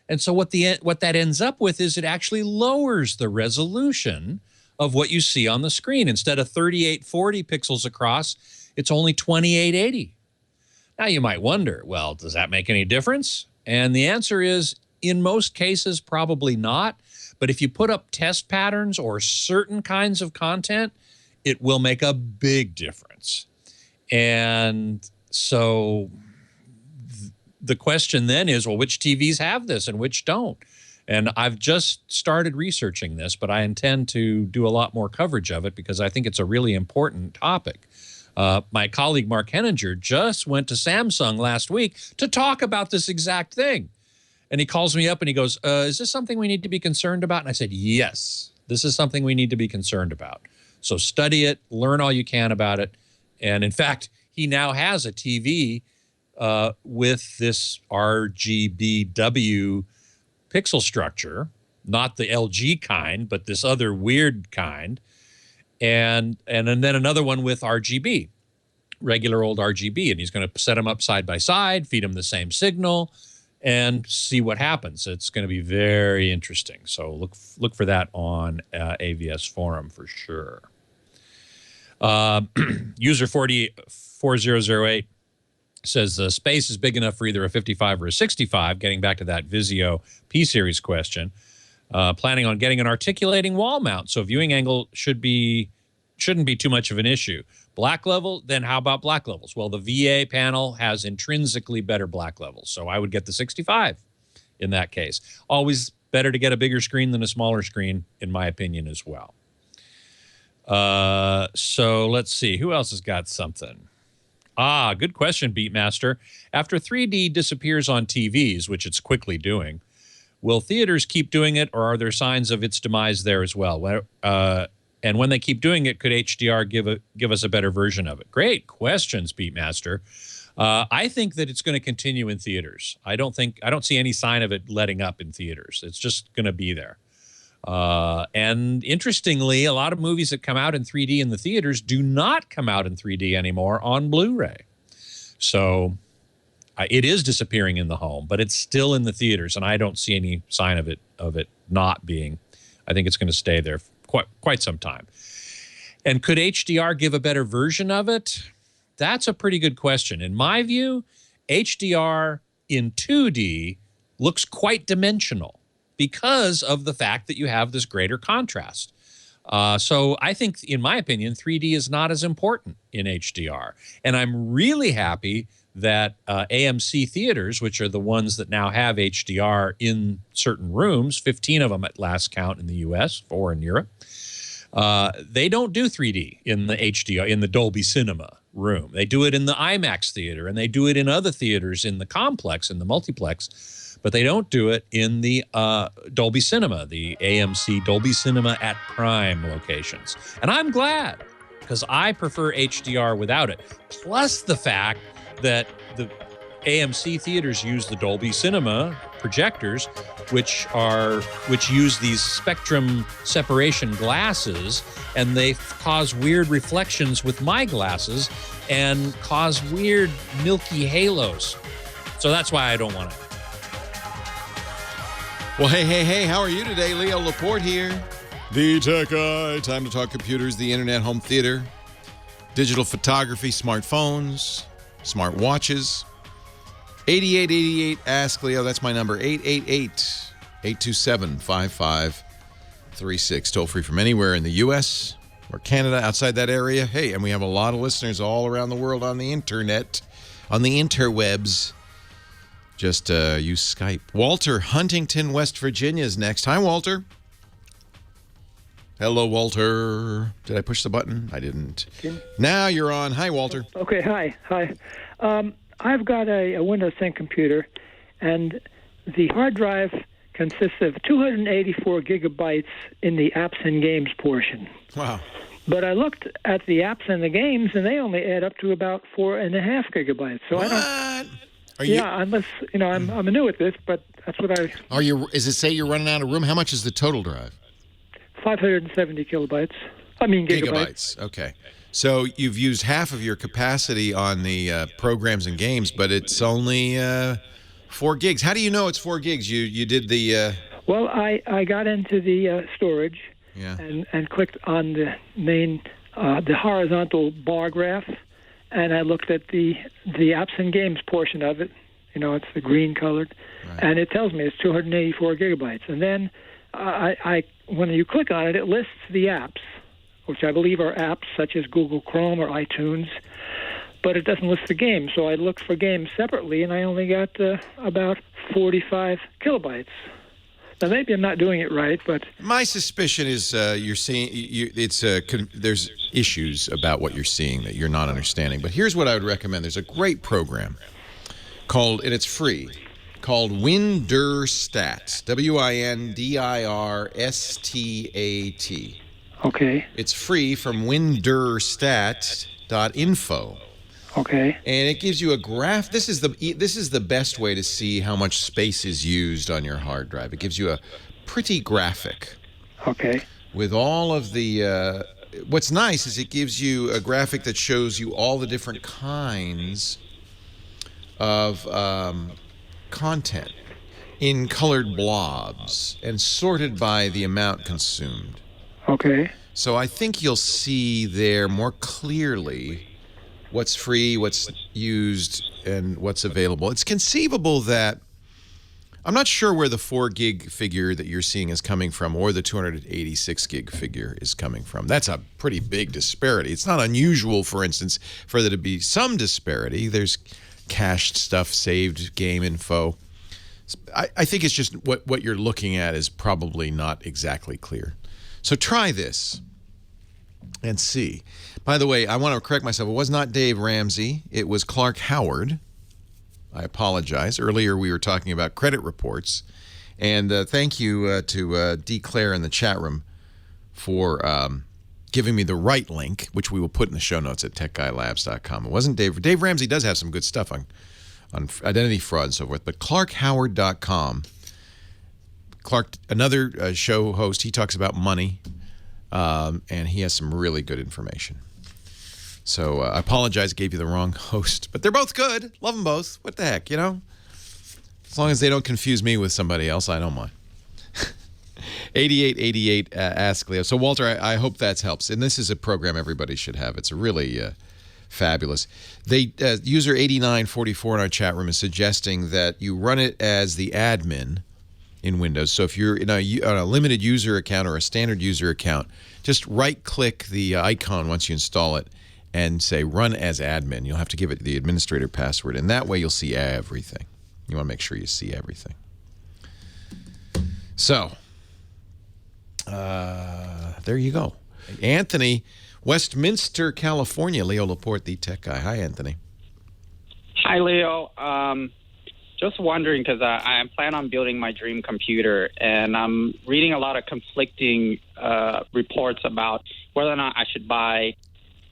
And so what that ends up with is it actually lowers the resolution of what you see on the screen. Instead of 3840 pixels across, it's only 2880. Now, you might wonder, well, does that make any difference? And the answer is, in most cases, probably not. But if you put up test patterns or certain kinds of content, it will make a big difference. And so the question then is, well, which TVs have this and which don't? And I've just started researching this, but I intend to do a lot more coverage of it because I think it's a really important topic. My colleague Mark Henninger just went to Samsung last week to talk about this exact thing. And he calls me up and he goes, is this something we need to be concerned about? And I said, yes, this is something we need to be concerned about. So study it, learn all you can about it. And in fact, he now has a TV with this RGBW pixel structure, not the LG kind, but this other weird kind. And then another one with RGB, regular old RGB. And he's going to set them up side by side, feed them the same signal, and see what happens. It's going to be very interesting. So look for that on AVS Forum for sure. User 4008 says the space is big enough for either a 55 or a 65, getting back to that Vizio P-Series question. Planning on getting an articulating wall mount, so viewing angle shouldn't be too much of an issue. Black level, then how about black levels? Well, the VA panel has intrinsically better black levels, so I would get the 65 in that case. Always better to get a bigger screen than a smaller screen, in my opinion, as well. So let's see. Who else has got something? Good question, Beatmaster. After 3D disappears on TVs, which it's quickly doing, will theaters keep doing it, or are there signs of its demise there as well? And when they keep doing it, could HDR give us a better version of it? Great questions, Beatmaster. I think that it's going to continue in theaters. I don't see any sign of it letting up in theaters. It's just going to be there. And interestingly, a lot of movies that come out in 3D in the theaters do not come out in 3D anymore on Blu-ray. So it is disappearing in the home, but it's still in the theaters, and I don't see any sign of it not being. I think it's going to stay there quite some time. And could HDR give a better version of it? That's a pretty good question. In my view, HDR in 2D looks quite dimensional because of the fact that you have this greater contrast. So I think, in my opinion, 3D is not as important in HDR. And I'm really happy that AMC theaters, which are the ones that now have HDR in certain rooms, 15 of them at last count in the US, 4 in Europe, They don't do 3D in the HDR, in the Dolby Cinema room. They do it in the IMAX theater, and they do it in other theaters in the complex, in the multiplex, but they don't do it in the Dolby Cinema, the AMC Dolby Cinema at Prime locations. And I'm glad, because I prefer HDR without it. Plus the fact that the AMC theaters use the Dolby Cinema projectors, which use these spectrum separation glasses, and they cause weird reflections with my glasses and cause weird milky halos. So that's why I don't want it. Well, hey, how are you today? Leo Laporte here. The Tech Guy. Time to talk computers, the internet, home theater, digital photography, smartphones, smart watches. 8888 Ask Leo. That's my number. 888-827-5536. Toll free from anywhere in the U.S. or Canada, outside that area. Hey, and we have a lot of listeners all around the world on the internet, on the interwebs. Just use Skype. Walter, Huntington, West Virginia is next. Hi, Walter. Hello, Walter. Did I push the button? I didn't. Now you're on. Hi, Walter. Okay, hi. I've got a Windows 10 computer, and the hard drive consists of 284 gigabytes in the apps and games portion. Wow. But I looked at the apps and the games, and they only add up to about 4.5 gigabytes. So what? I don't. Unless I'm new at this, but that's what I. Are you? Is it say you're running out of room? How much is the total drive? 570 gigabytes. I mean gigabytes. Okay. So you've used half of your capacity on the programs and games, but it's only 4 gigs. How do you know it's 4 gigs? You did the... Well, I got into the storage and clicked on the main, the horizontal bar graph, and I looked at the apps and games portion of it. It's the green colored, and it tells me it's 284 gigabytes. And then when you click on it, it lists the apps, which I believe are apps such as Google Chrome or iTunes, but it doesn't list the games. So I looked for games separately, and I only got about 45 kilobytes. Now, maybe I'm not doing it right, but... My suspicion is you're seeing... there's issues about what you're seeing that you're not understanding. But here's what I would recommend. There's a great program called, and it's free, called Windirstat. WINDIRSTAT. Okay. It's free from windirstat.info. Okay. And it gives you a graph. This is the best way to see how much space is used on your hard drive. It gives you a pretty graphic. Okay. With all of the what's nice is it gives you a graphic that shows you all the different kinds of content in colored blobs and sorted by the amount consumed. Okay. So I think you'll see there more clearly what's free, what's used, and what's available. It's conceivable that I'm not sure where the 4 gig figure that you're seeing is coming from or the 286 gig figure is coming from. That's a pretty big disparity. It's not unusual, for instance, for there to be some disparity. There's cached stuff, saved game info. I think it's just what you're looking at is probably not exactly clear. So try this and see. By the way, I want to correct myself. It was not Dave Ramsey. It was Clark Howard. I apologize. Earlier we were talking about credit reports. And thank you to D. Claire in the chat room for giving me the right link, which we will put in the show notes at techguylabs.com. It wasn't Dave. Dave Ramsey does have some good stuff on identity fraud and so forth. But clarkhoward.com. Clark, another show host, he talks about money, and he has some really good information. So I apologize, I gave you the wrong host, but they're both good. Love them both. What the heck, As long as they don't confuse me with somebody else, I don't mind. 8888 Ask Leo. So Walter, I hope that helps. And this is a program everybody should have. It's really fabulous. User 8944 in our chat room is suggesting that you run it as the admin in Windows. So if you're on a limited user account or a standard user account, just right-click the icon once you install it and say run as admin. You'll have to give it the administrator password, and that way you'll see everything. You want to make sure you see everything. So, there you go. Anthony, Westminster, California. Leo Laporte, the tech guy. Hi, Anthony. Hi, Leo. Just wondering, because I plan on building my dream computer, and I'm reading a lot of conflicting reports about whether or not I should buy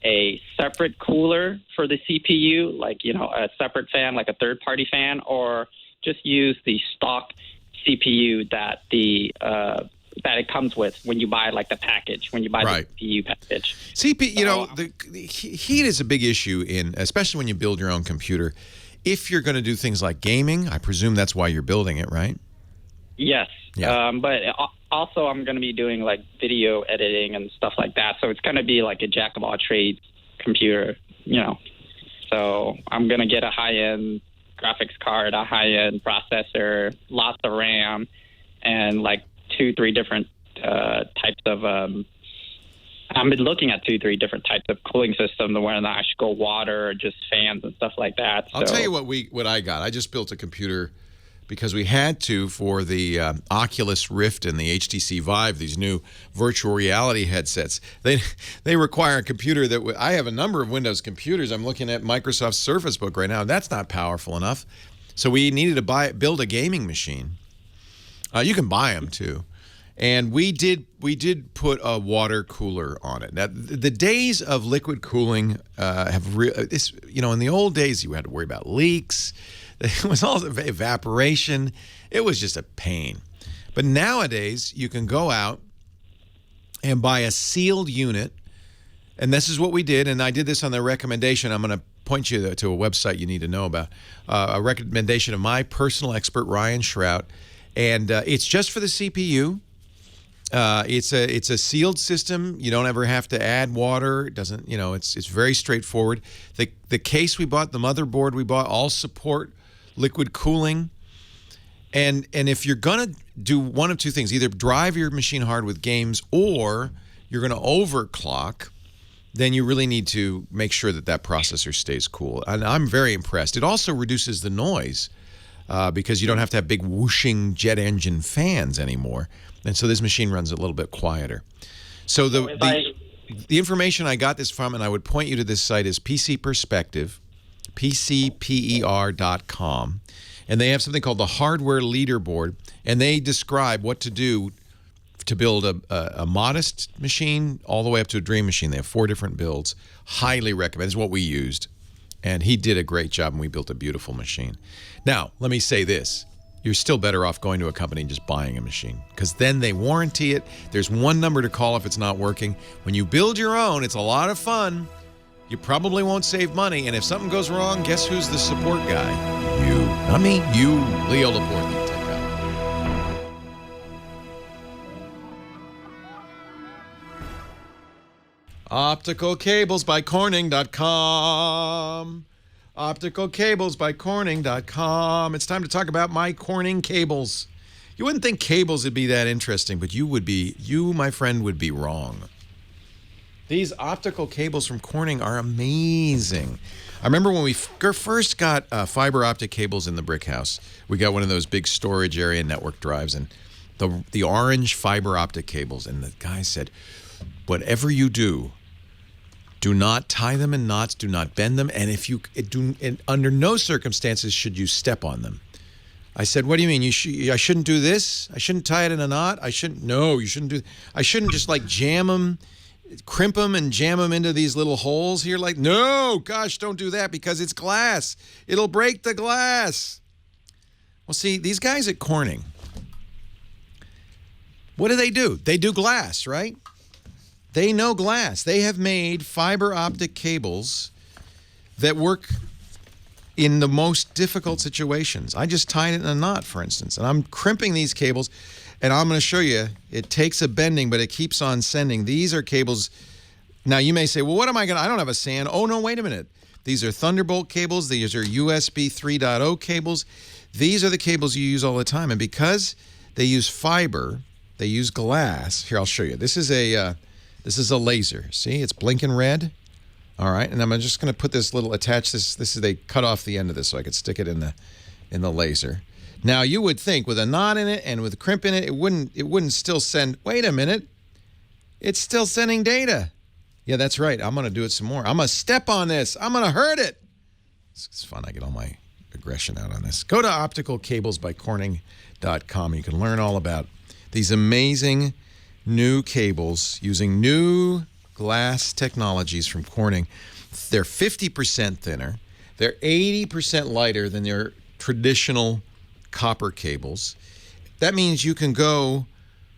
a separate cooler for the CPU, like, a separate fan, like a third-party fan, or just use the stock CPU that it comes with when you buy, like, the package, when you buy the CPU package. CPU, the heat is a big issue especially when you build your own computer. If you're going to do things like gaming, I presume that's why you're building it, right? Yes. Yeah. But also I'm going to be doing like video editing and stuff like that. So it's going to be like a jack of all trades computer, So I'm going to get a high-end graphics card, a high-end processor, lots of RAM, and like 2-3 different types of I've been looking at 2-3 different types of cooling systems, whether or not I should go water or just fans and stuff like that. I'll tell you what I got. I just built a computer because we had to for the Oculus Rift and the HTC Vive, these new virtual reality headsets. They require a computer that I have a number of Windows computers. I'm looking at Microsoft's Surface Book right now. That's not powerful enough. So we needed to build a gaming machine. You can buy them too. And we did put a water cooler on it. Now, the days of liquid cooling in the old days, you had to worry about leaks. It was all evaporation. It was just a pain. But nowadays, you can go out and buy a sealed unit. And this is what we did. And I did this on the recommendation. I'm going to point you to a website you need to know about. A recommendation of my personal expert, Ryan Shrout. And it's just for the CPU. It's a sealed system. You don't ever have to add water. It doesn't, it's very straightforward. The case we bought, the motherboard we bought, all support liquid cooling. And if you're going to do one of two things, either drive your machine hard with games or you're going to overclock, then you really need to make sure that processor stays cool. And I'm very impressed. It also reduces the noise because you don't have to have big whooshing jet engine fans anymore. And so this machine runs a little bit quieter. So the information I got this from, and I would point you to this site, is PC Perspective, PCPER.com. And they have something called the Hardware Leaderboard, and they describe what to do to build a modest machine all the way up to a dream machine. They have 4 different builds. Highly recommend. It's what we used. And he did a great job, and we built a beautiful machine. Now, let me say this. You're still better off going to a company and just buying a machine, because then they warranty it. There's one number to call if it's not working. When you build your own, it's a lot of fun. You probably won't save money, and if something goes wrong, guess who's the support guy? You. Not me. You, Leo Laporte, the tech guy. Optical cables by Corning.com. Optical cables by Corning.com. It's time to talk about my Corning cables. You wouldn't think cables would be that interesting, but you, my friend, would be wrong. These optical cables from Corning are amazing. I remember when we first got fiber optic cables in the brick house. We got one of those big storage area network drives, and the orange fiber optic cables. And the guy said, whatever you do not tie them in knots. Do not bend them. And under no circumstances should you step on them. I said, what do you mean? I shouldn't do this? I shouldn't tie it in a knot? No, you shouldn't do. I shouldn't just like jam them, crimp them and jam them into these little holes here. Like, no, gosh, don't do that because it's glass. It'll break the glass. Well, see, these guys at Corning, what do? They do glass, right? They know glass. They have made fiber optic cables that work in the most difficult situations. I just tied it in a knot, for instance, and I'm crimping these cables, and I'm going to show you. It takes a bending, but it keeps on sending. These are cables. Now, you may say, well, what am I going to? I don't have a SAN. Oh, no, wait a minute. These are Thunderbolt cables. These are USB 3.0 cables. These are the cables you use all the time, and because they use fiber, they use glass. Here, I'll show you. This is a laser. See, it's blinking red. All right, and I'm just going to put this little they cut off the end of this so I could stick it in the laser. Now you would think with a knot in it and with a crimp in it, it wouldn't still send. Wait a minute, It's still sending data. Yeah, that's right. I'm going to do it some more. I'm going to step on this. I'm going to hurt it. It's fun. I get all my aggression out on this. Go to opticalcablesbycorning.com. You can learn all about these amazing new cables using new glass technologies from Corning. They're 50% thinner. They're 80% lighter than their traditional copper cables. That means you can go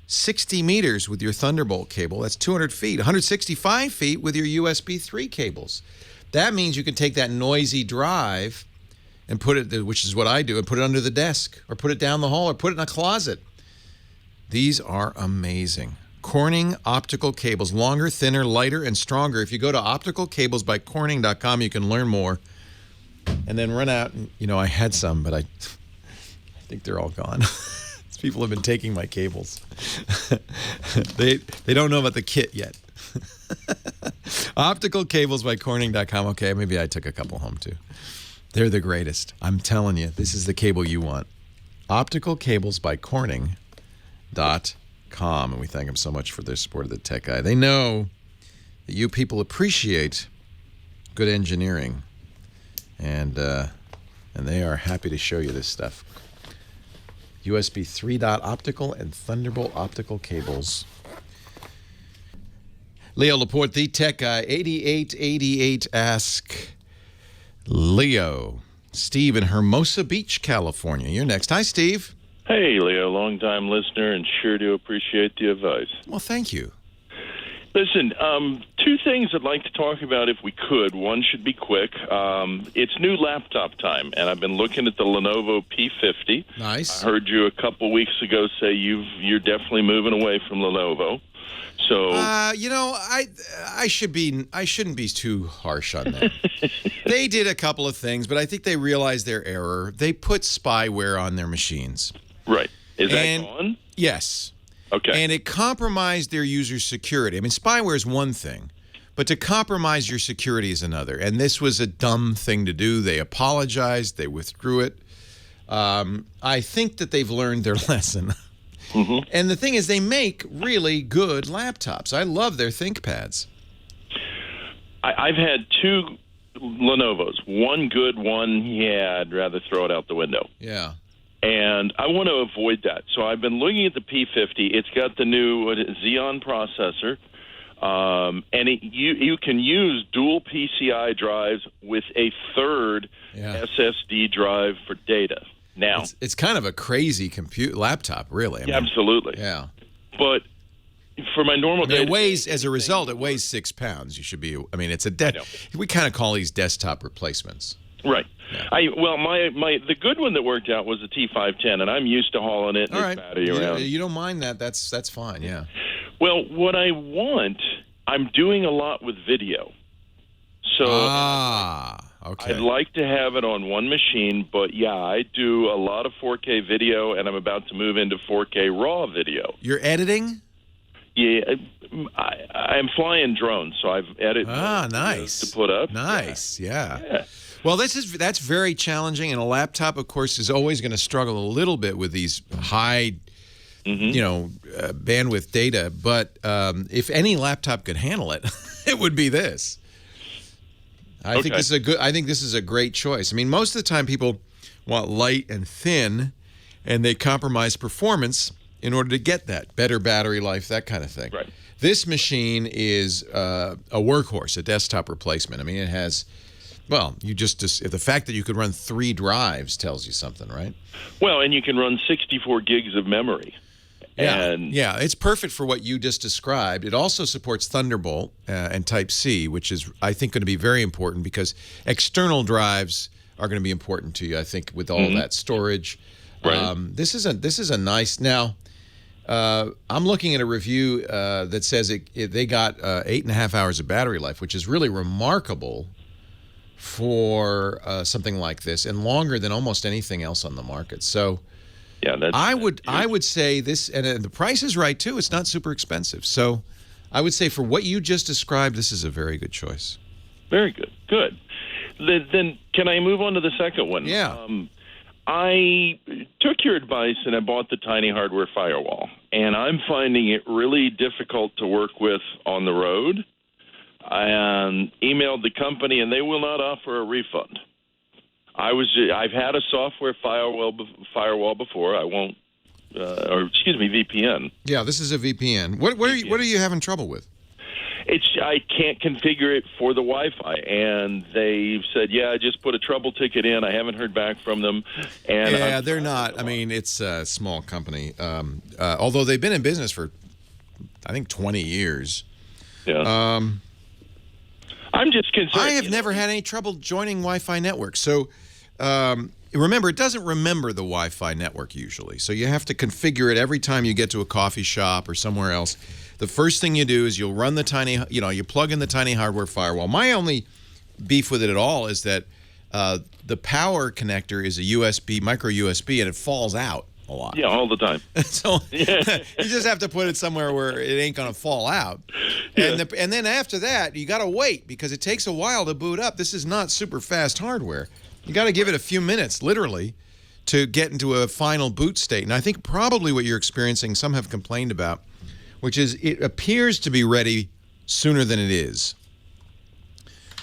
60 meters with your Thunderbolt cable. That's 200 feet. 165 feet with your USB 3 cables. That means you can take that noisy drive and put it, which is what I do, and put it under the desk or put it down the hall or put it in a closet. These are amazing. Corning optical cables, longer, thinner, lighter, and stronger. If you go to opticalcablesbycorning.com, you can learn more. And then run out, and, I had some, but I think they're all gone. People have been taking my cables. They don't know about the kit yet. Opticalcablesbycorning.com. Okay, maybe I took a couple home too. They're the greatest. I'm telling you, this is the cable you want. Opticalcablesbycorning.com. And we thank them so much for their support of the Tech Guy. They know that you people appreciate good engineering. And they are happy to show you this stuff. USB 3 dot optical and Thunderbolt optical cables. Leo Laporte, the Tech Guy, 8888 Ask Leo. Steve in Hermosa Beach, California. You're next. Hi, Steve. Hey, Leo, long-time listener and sure do appreciate the advice. Well, thank you. Listen, two things I'd like to talk about if we could. One should be quick. It's new laptop time, and I've been looking at the Lenovo P50. Nice. I heard you a couple weeks ago say you're definitely moving away from Lenovo. So I shouldn't be too harsh on them. They did a couple of things, but I think they realized their error. They put spyware on their machines. Right. Is that gone? Yes. Okay. And it compromised their user security. I mean, spyware is one thing, but to compromise your security is another. And this was a dumb thing to do. They apologized. They withdrew it. I think that they've learned their lesson. Mm-hmm. And the thing is, they make really good laptops. I love their ThinkPads. I've had two Lenovos. One good, one, I'd rather throw it out the window. Yeah. And I want to avoid that. So I've been looking at the P50. It's got the new Xeon processor. And you can use dual PCI drives with a third SSD drive for data. Now, it's kind of a crazy laptop, really. I mean, absolutely. Yeah. But for my normal day, it weighs, as a result, it weighs 6 pounds. You should be, I mean, it's we kind of call these desktop replacements. Right. Yeah. The good one that worked out was the T510, and I'm used to hauling it and battery around. You don't mind that? That's fine. Yeah. Well, what I want, I'm doing a lot with video, so okay. I'd like to have it on one machine. But I do a lot of 4K video, and I'm about to move into 4K RAW video. You're editing? Yeah, I'm flying drones, so I've edited. Nice. To put up. Nice. Yeah. Well, that's very challenging, and a laptop, of course, is always going to struggle a little bit with these high, bandwidth data. But if any laptop could handle it, it would be this. I think this is a great choice. I mean, most of the time, people want light and thin, and they compromise performance in order to get that better battery life, that kind of thing. Right. This machine is a workhorse, a desktop replacement. I mean, it has. Well, the fact that you could run 3 drives tells you something, right? Well, and you can run 64 gigs of memory. Yeah, it's perfect for what you just described. It also supports Thunderbolt and Type-C, which is, I think, going to be very important because external drives are going to be important to you, I think, with all that storage. Right. This is a nice. Now, I'm looking at a review that says they got 8.5 hours of battery life, which is really remarkable for something like this, and longer than almost anything else on the market. So, I would say this, and the price is right too. It's not super expensive. So, I would say for what you just described, this is a very good choice. Very good. Good. Then can I move on to the second one? Yeah. I took your advice and I bought the Tiny Hardware Firewall. and I'm finding it really difficult to work with on the road. I emailed the company, and they will not offer a refund. I've had a software firewall before. I won't, or excuse me, VPN. Yeah, this is a VPN. What are you having trouble with? I can't configure it for the Wi-Fi, and they've said, yeah, I just put a trouble ticket in. I haven't heard back from them. And yeah, they're not. I mean, it's a small company, although they've been in business for, I think, 20 years. Yeah. I'm just concerned. I have never had any trouble joining Wi-Fi networks. So remember, it doesn't remember the Wi-Fi network usually. So you have to configure it every time you get to a coffee shop or somewhere else. The first thing you do is you'll run the tiny, you plug in the tiny hardware firewall. My only beef with it at all is that the power connector is a USB, micro USB, and it falls out a lot. Yeah, all the time. So you just have to put it somewhere where it ain't going to fall out. And, and then after that, you got to wait because it takes a while to boot up. This is not super fast hardware. You got to give it a few minutes, literally, to get into a final boot state. And I think probably what you're experiencing, some have complained about, which is it appears to be ready sooner than it is.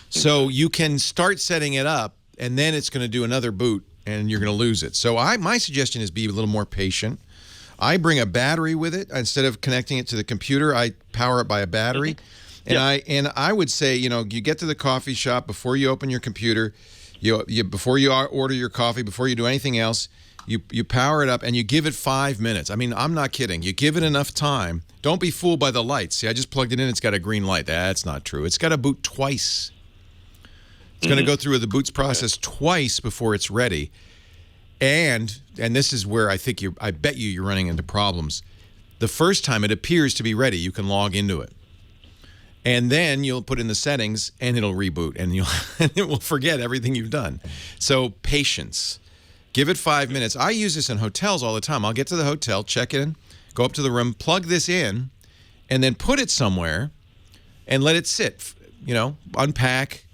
So you can start setting it up, and then it's going to do another boot, and you're going to lose it. So my suggestion is be a little more patient. I bring a battery with it. Instead of connecting it to the computer, I power it by a battery. And I would say, you get to the coffee shop before you open your computer, before you order your coffee, before you do anything else, you power it up and you give it 5 minutes. I mean, I'm not kidding. You give it enough time. Don't be fooled by the lights. See, I just plugged it in. It's got a green light. That's not true. It's got to boot twice. It's going to go through the boots process twice before it's ready. And this is where I bet you're running into problems. The first time it appears to be ready, you can log into it. And then you'll put in the settings and it'll reboot and it will forget everything you've done. So patience. Give it 5 minutes. I use this in hotels all the time. I'll get to the hotel, check in, go up to the room, plug this in, and then put it somewhere and let it sit, unpack,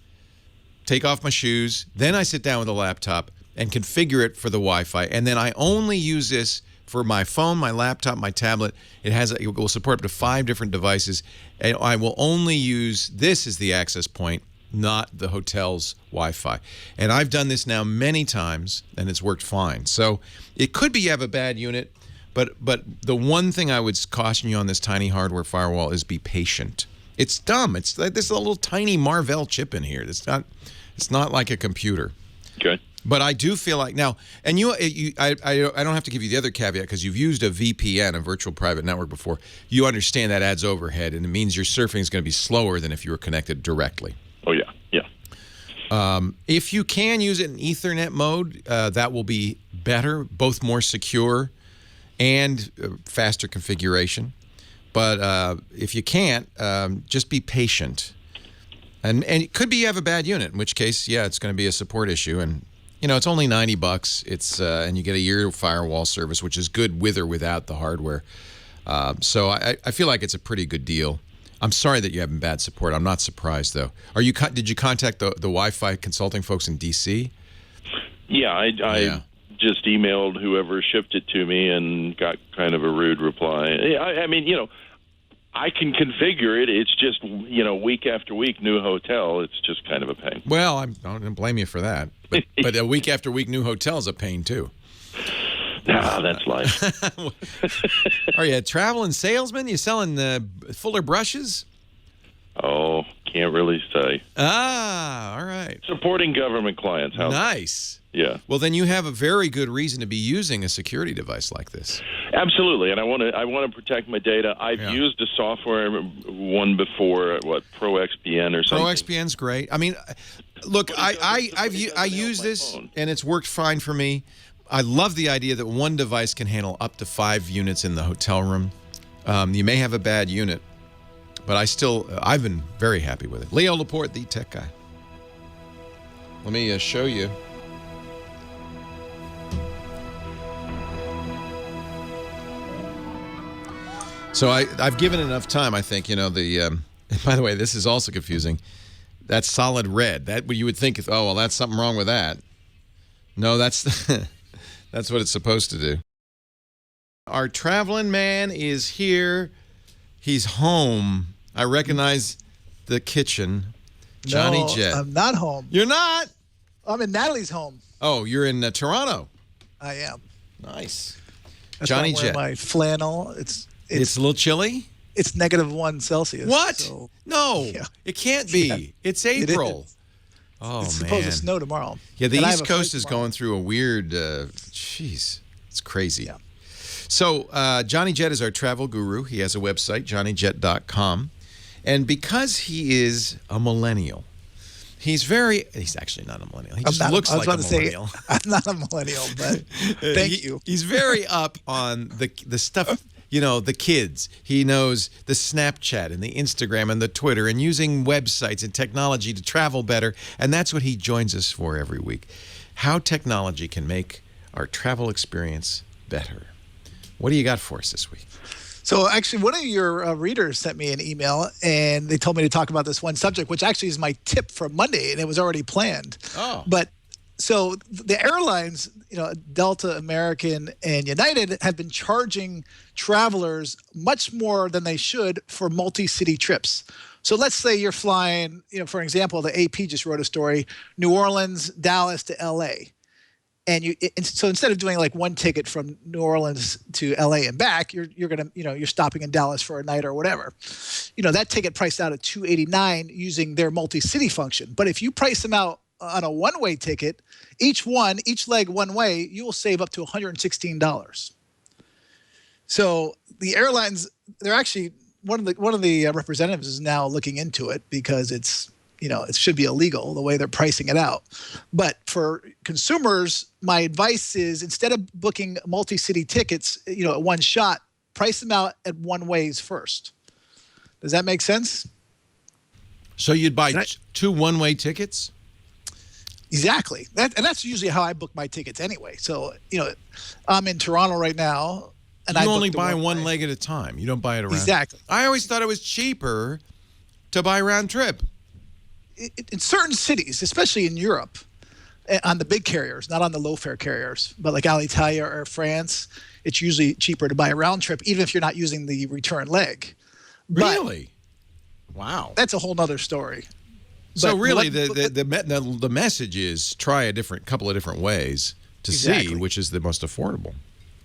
take off my shoes. Then I sit down with a laptop and configure it for the Wi-Fi. And then I only use this for my phone, my laptop, my tablet. It will support up to 5 different devices. And I will only use this as the access point, not the hotel's Wi-Fi. And I've done this now many times, and it's worked fine. So it could be you have a bad unit, but the one thing I would caution you on this tiny hardware firewall is be patient. It's dumb. It's like there's a little tiny Marvell chip in here. It's not like a computer. Okay. But I do feel like now, and I don't have to give you the other caveat because you've used a VPN, a virtual private network, before. You understand that adds overhead, and it means your surfing is going to be slower than if you were connected directly. Oh, yeah. If you can use it in Ethernet mode, that will be better, both more secure and faster configuration. But if you can't, just be patient. And it could be you have a bad unit, in which case, yeah, it's going to be a support issue. And, it's only $90. It's and you get a year firewall service, which is good with or without the hardware. So I feel like it's a pretty good deal. I'm sorry that you're having bad support. I'm not surprised, though. Did you contact the Wi-Fi consulting folks in D.C.? Yeah, I just emailed whoever shipped it to me and got kind of a rude reply. I mean, I can configure it. It's just, week after week, new hotel. It's just kind of a pain. Well, I don't blame you for that. But a week after week, new hotel is a pain, too. That's life. Are you a traveling salesman? You selling Fuller brushes? Oh, can't really say. Ah, all right. Supporting government clients. Nice. Yeah. Well, then you have a very good reason to be using a security device like this. Absolutely, and I want to protect my data. I've used a software one before, ProXPN or something. ProXPN's great. I mean, look, I use this and it's worked fine for me. I love the idea that one device can handle up to 5 units in the hotel room. You may have a bad unit, but I've been very happy with it. Leo Laporte, the tech guy. Let me show you. So I've given enough time, I think, by the way, this is also confusing. That's solid red. That you would think, that's something wrong with that. No, that's what it's supposed to do. Our traveling man is here. He's home. I recognize the kitchen. Johnny Jet. I'm not home. You're not? I'm in Natalie's home. Oh, you're in Toronto. I am. Nice. That's Johnny why I'm wearing Jet. my flannel. It's a little chilly? It's -1 Celsius. What? So, no, yeah. It can't be. Yeah. It's April. It's It's supposed to snow tomorrow. Yeah, the And I East have a Coast flight is tomorrow. going through a weird, it's crazy. Yeah. So Johnny Jet is our travel guru. He has a website, johnnyjet.com. And because he is a millennial, he's actually not a millennial. He just looks like a millennial. I'm not a millennial, but thank you. He's very up on the stuff, the kids. He knows the Snapchat and the Instagram and the Twitter and using websites and technology to travel better. And that's what he joins us for every week. How technology can make our travel experience better. What do you got for us this week? So actually, one of your readers sent me an email, and they told me to talk about this one subject, which actually is my tip for Monday, and it was already planned. Oh. But so the airlines, Delta, American, and United have been charging travelers much more than they should for multi-city trips. So let's say you're flying, for example, the AP just wrote a story, New Orleans, Dallas to LA. And so instead of doing like one ticket from New Orleans to LA and back, you're gonna, you're stopping in Dallas for a night or whatever. That ticket priced out at $289 using their multi-city function. But if you price them out on a one-way ticket, each leg one way, you will save up to $116. So the airlines, they're actually one of the representatives is now looking into it because it's it should be illegal the way they're pricing it out. But for consumers, my advice is instead of booking multi-city tickets, at one shot, price them out at one ways first. Does that make sense? So you'd buy 2 one-way tickets? Exactly. And that's usually how I book my tickets anyway. So, I'm in Toronto right now. And you I only booked buy one one way. leg at a time. You don't buy it around. Exactly. I always thought it was cheaper to buy round trip. In certain cities, especially in Europe, on the big carriers, not on the low-fare carriers, but like Alitalia or France, it's usually cheaper to buy a round trip, even if you're not using the return leg. Really? Wow. That's a whole nother story. So really, the message is try a couple of different ways to see which is the most affordable.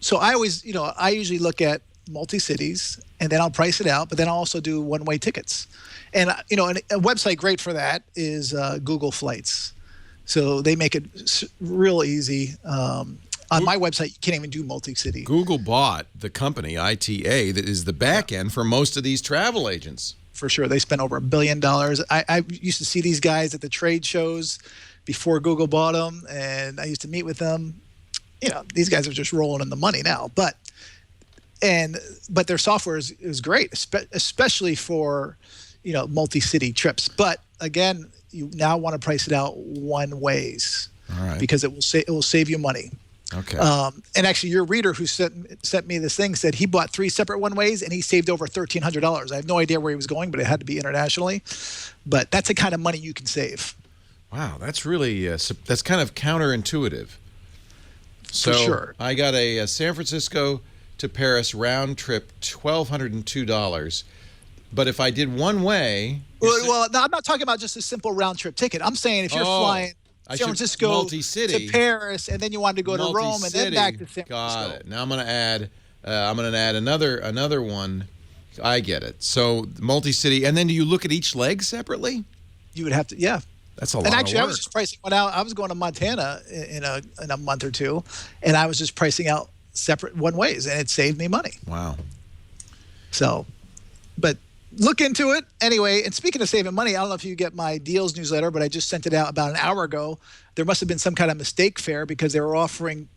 So I always, I usually look at multi-cities, and then I'll price it out, but then I'll also do one-way tickets. And, a website great for that is Google Flights. So they make it real easy. On my website, you can't even do multi-city. Google bought the company, ITA, that is the back end for most of these travel agents. For sure. They spent over $1 billion. I used to see these guys at the trade shows before Google bought them, and I used to meet with them. These guys are just rolling in the money now. But their software is great, especially for multi-city trips. But again, you now want to price it out one ways, all right, because it will save you money. Okay. And actually, your reader who sent me this thing said he bought 3 separate one ways and he saved over $1,300. I have no idea where he was going, but it had to be internationally. But that's the kind of money you can save. Wow, that's really that's kind of counterintuitive. So for sure. I got a San Francisco to Paris round trip, $1,202. But if I did one way, well, no, I'm not talking about just a simple round trip ticket. I'm saying if you're flying San Francisco to Paris, and then you wanted to go to Rome and then back to San Francisco. Got it. Now I'm going to add another one. I get it. So multi-city, and then do you look at each leg separately? You would have to, yeah. That's a lot of work. And actually, I was just pricing one out. I was going to Montana in a month or two, and I was just pricing out separate one ways, and it saved me money. Wow. So, but look into it anyway. And speaking of saving money, I don't know if you get my deals newsletter, but I just sent it out about an hour ago. There must have been some kind of mistake fare because they were offering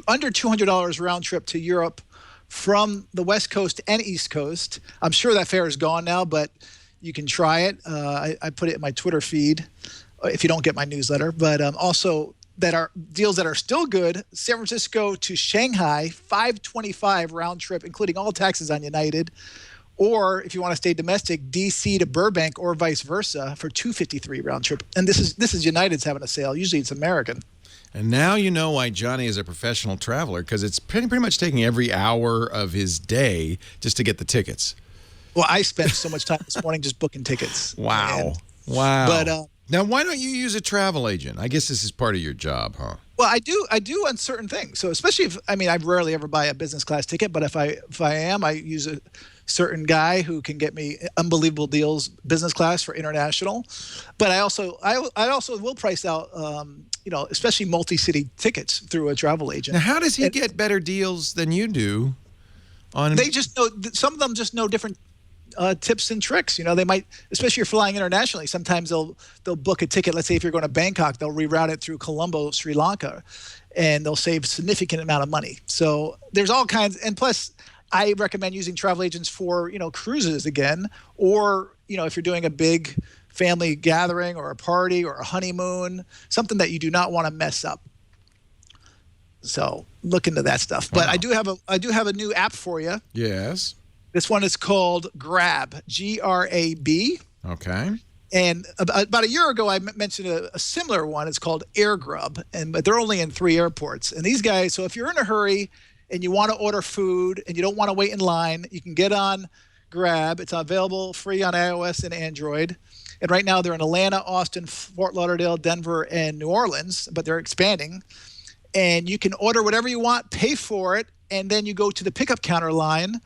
under $200 round trip to Europe from the West Coast and East Coast. I'm sure that fare is gone now, but you can try it. I put it in my Twitter feed if you don't get my newsletter. But also that are deals that are still good. San Francisco to Shanghai, $525 round trip, including all taxes on United. Or if you want to stay domestic, DC to Burbank or vice versa for $253 round trip. And this is United's having a sale. Usually it's American. And now you know why Johnny is a professional traveler, because it's pretty much taking every hour of his day just to get the tickets. Well, I spent so much time this morning just booking tickets. Wow. And, wow. But now, why don't you use a travel agent? I guess this is part of your job, huh? well, I do on certain things. So especially if I rarely ever buy a business class ticket, but if I am, I use a certain guy who can get me unbelievable deals, business class for international. But I also will price out especially multi-city tickets through a travel agent. Now, how does he get better deals than you do? They just know, some of them just know different tips and tricks. They might, especially if you're flying internationally, sometimes they'll book a ticket. Let's say if you're going to Bangkok, they'll reroute it through Colombo, Sri Lanka, and they'll save a significant amount of money. So there's all kinds, and plus I recommend using travel agents for, cruises again, or, if you're doing a big family gathering or a party or a honeymoon, something that you do not want to mess up. So look into that stuff. But Wow. I do have a new app for you. Yes. This one is called Grab, Grab. Okay. And about a year ago, I mentioned a similar one. It's called AirGrub, but they're only in 3 airports. And these guys, so if you're in a hurry and you want to order food and you don't want to wait in line, you can get on Grab. It's available free on iOS and Android. And right now they're in Atlanta, Austin, Fort Lauderdale, Denver, and New Orleans, but they're expanding. And you can order whatever you want, pay for it, and then you go to the pickup counter line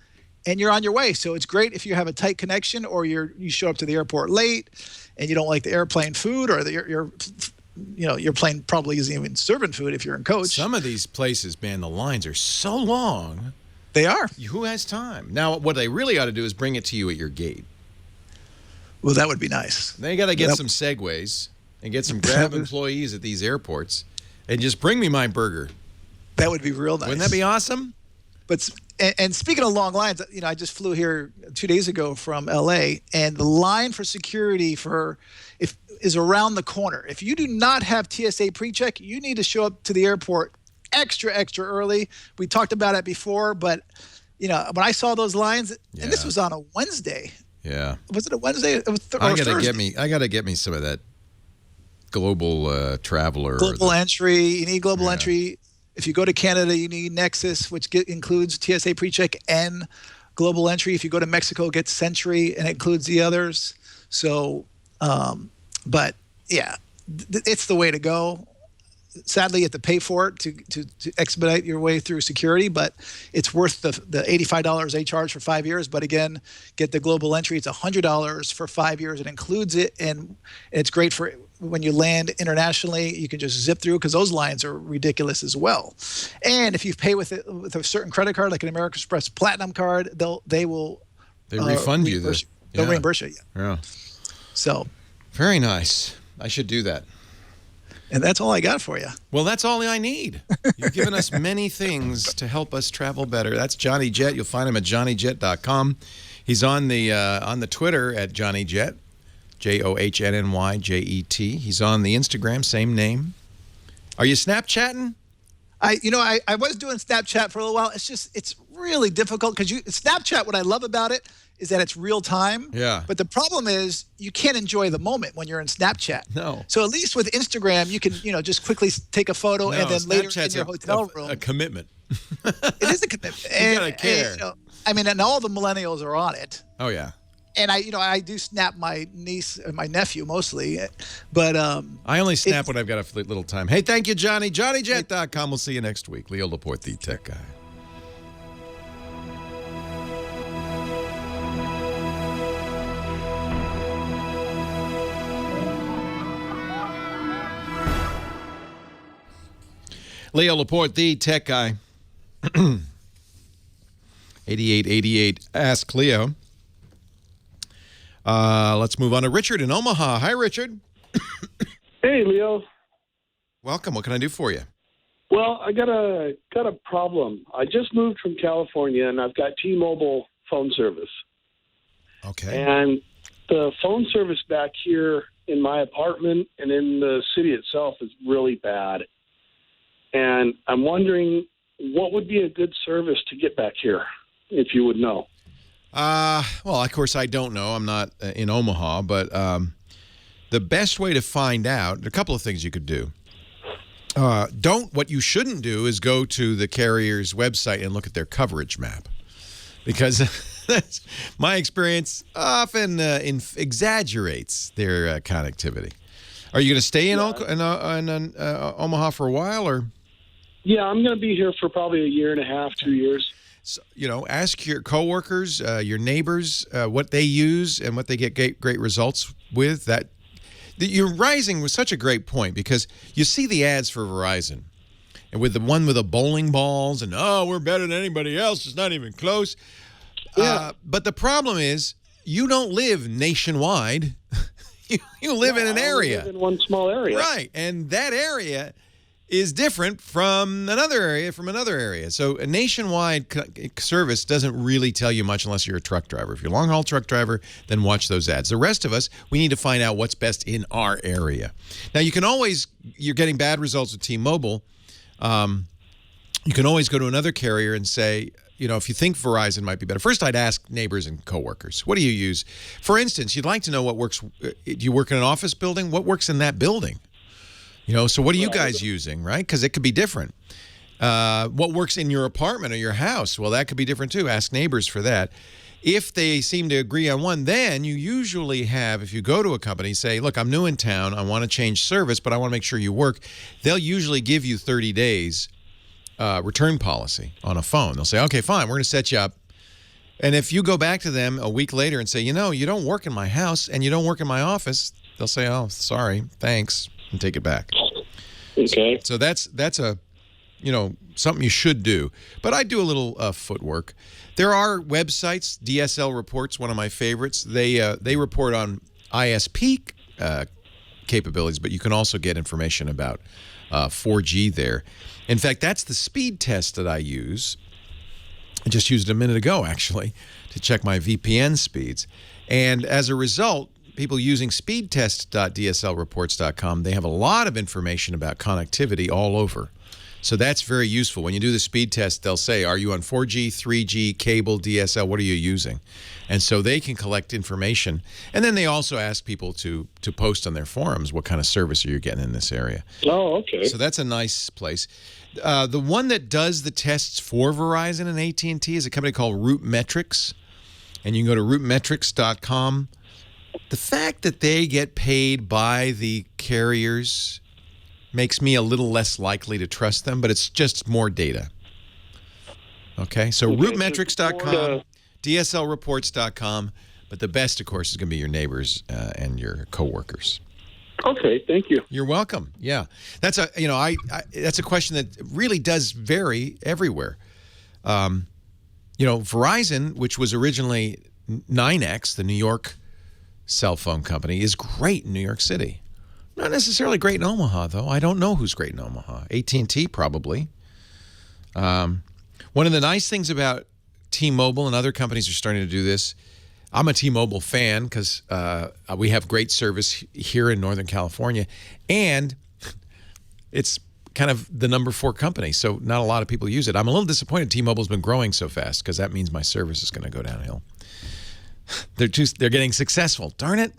and you're on your way. So it's great if you have a tight connection or you show up to the airport late and you don't like the airplane food, or your plane probably isn't even serving food if you're in coach. Some of these places, man, the lines are so long. They are. Who has time? Now, what they really ought to do is bring it to you at your gate. Well, that would be nice. They got to get some Segways and get some Grab employees at these airports and just bring me my burger. That would be real nice. Wouldn't that be awesome? But and speaking of long lines, I just flew here 2 days ago from LA, and the line for security is around the corner. If you do not have TSA pre-check, you need to show up to the airport extra early. We talked about it before, but when I saw those lines, and this was on a Wednesday. Yeah. Was it a Wednesday? It was I gotta get me some of that global traveler. Global entry. You need global entry. If you go to Canada, you need Nexus, which includes TSA PreCheck and global entry. If you go to Mexico, get Century, and it includes the others. So, but yeah, it's the way to go. Sadly, you have to pay for it to expedite your way through security, but it's worth the $85 they charge for 5 years. But again, get the global entry. It's $100 for 5 years. It includes it, and it's great for when you land internationally. You can just zip through because those lines are ridiculous as well. And if you pay with a certain credit card, like an American Express Platinum card, they will refund you. They'll reimburse you. Yeah. So very nice. I should do that. And that's all I got for you. Well, that's all I need. You've given us many things to help us travel better. That's Johnny Jet. You'll find him at johnnyjet.com. He's on the Twitter at Johnny Jet, JOHNNYJET. He's on the Instagram, same name. Are you Snapchatting? I was doing Snapchat for a little while. It's really difficult because Snapchat, what I love about it is that it's real time. Yeah. But the problem is you can't enjoy the moment when you're in Snapchat. No. So at least with Instagram, you can, just quickly take a photo and then later in your hotel room. A commitment. It is a commitment. You gotta care. And all the millennials are on it. Oh yeah. And I do snap my niece and my nephew mostly, but I only snap when I've got a little time. Hey, thank you, Johnny. JohnnyJet.com. We'll see you next week. Leo Laporte, the tech guy. Leo Laporte, the tech guy. 8888. Ask Leo. Let's move on to Richard in Omaha. Hi, Richard. Hey, Leo. Welcome. What can I do for you? Well, I got a problem. I just moved from California, and I've got T-Mobile phone service. Okay. And the phone service back here in my apartment and in the city itself is really bad. And I'm wondering what would be a good service to get back here, if you would know. Well, of course, I don't know. I'm not in Omaha, but the best way to find out, a couple of things you could do. What you shouldn't do is go to the carrier's website and look at their coverage map, because that's my experience often exaggerates their connectivity. Are you going to stay in Omaha for a while, or? Yeah, I'm going to be here for probably a year and a half, 2 years. So, ask your coworkers, your neighbors, what they use and what they get great results with. Your Rising was such a great point, because you see the ads for Verizon, and with the one with the bowling balls and, we're better than anybody else. It's not even close. Yeah. But the problem is you don't live nationwide. you live in an area. I live in one small area. Right. And that area is different from another area. So a nationwide service doesn't really tell you much unless you're a truck driver. If you're a long-haul truck driver, then watch those ads. The rest of us, we need to find out what's best in our area. Now, you're getting bad results with T-Mobile. You can always go to another carrier and say, if you think Verizon might be better. First, I'd ask neighbors and coworkers, what do you use? For instance, you'd like to know what works. Do you work in an office building? What works in that building? So what are you guys using, right? Because it could be different. What works in your apartment or your house? Well, that could be different too. Ask neighbors for that. If they seem to agree on one, then you usually have, if you go to a company, say, look, I'm new in town. I want to change service, but I want to make sure you work. They'll usually give you 30 days return policy on a phone. They'll say, okay, fine, we're going to set you up. And if you go back to them a week later and say, you don't work in my house and you don't work in my office, they'll say, oh, sorry, thanks, and take it back. Okay. So that's a, something you should do. But I do a little footwork. There are websites, DSL Reports, one of my favorites. They report on ISP capabilities, but you can also get information about 4G there. In fact, that's the speed test that I use. I just used it a minute ago, actually, to check my VPN speeds. And as a result, people using speedtest.dslreports.com, they have a lot of information about connectivity all over. So that's very useful. When you do the speed test, they'll say, are you on 4G, 3G, cable, DSL? What are you using? And so they can collect information. And then they also ask people to post on their forums, what kind of service are you getting in this area? Oh, okay. So that's a nice place. The one that does the tests for Verizon and AT&T is a company called RouteMetrics. And you can go to routemetrics.com. The fact that they get paid by the carriers makes me a little less likely to trust them, but it's just more data. Okay, so routemetrics.com, dslreports.com, but the best, of course, is going to be your neighbors and your coworkers. Okay, thank you. You're welcome. Yeah, that's a that's a question that really does vary everywhere. Verizon, which was originally 9X, the New York cell phone company, is great in New York City. Not necessarily great in Omaha, though. I don't know who's great in Omaha. AT&T, probably. One of the nice things about T-Mobile, and other companies are starting to do this, I'm a T-Mobile fan because we have great service here in Northern California, and it's kind of the number 4 company, so not a lot of people use it. I'm a little disappointed T-Mobile's been growing so fast, because that means my service is going to go downhill. They're getting successful. Darn it.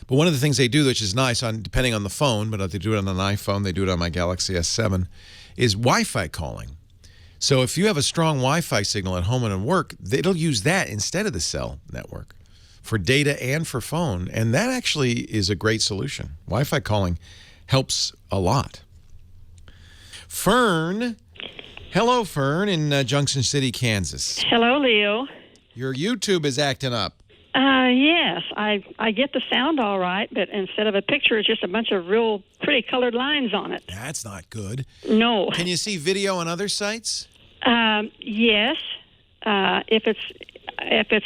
But one of the things they do, which is nice, depending on the phone, but if they do it on an iPhone, they do it on my Galaxy S7, is Wi-Fi calling. So if you have a strong Wi-Fi signal at home and at work, it'll use that instead of the cell network for data and for phone. And that actually is a great solution. Wi-Fi calling helps a lot. Fern. Hello, Fern, in Junction City, Kansas. Hello, Leo. Your YouTube is acting up. Yes, I get the sound all right, but instead of a picture, it's just a bunch of real pretty colored lines on it. That's not good. No. Can you see video on other sites? Yes. If it's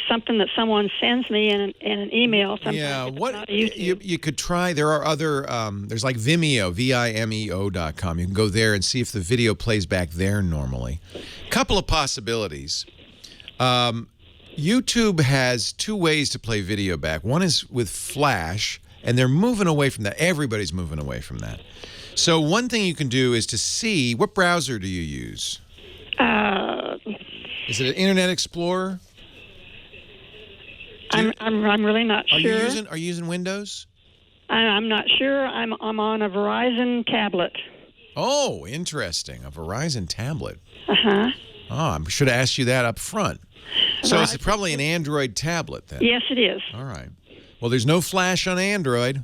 something that someone sends me in an email, sometimes not you could try. There are other. There's like Vimeo, Vimeo.com. You can go there and see if the video plays back there normally. Couple of possibilities. YouTube has 2 ways to play video back. One is with Flash, and they're moving away from that. Everybody's moving away from that. So one thing you can do is to see, what browser do you use? Is it an Internet Explorer? I'm really not sure. Are you using Windows? I'm not sure. I'm on a Verizon tablet. Oh, interesting. A Verizon tablet. Uh-huh. Oh, I should have asked you that up front. So Right. it's probably an Android tablet then. Yes, it is. All right. Well, there's no flash on Android.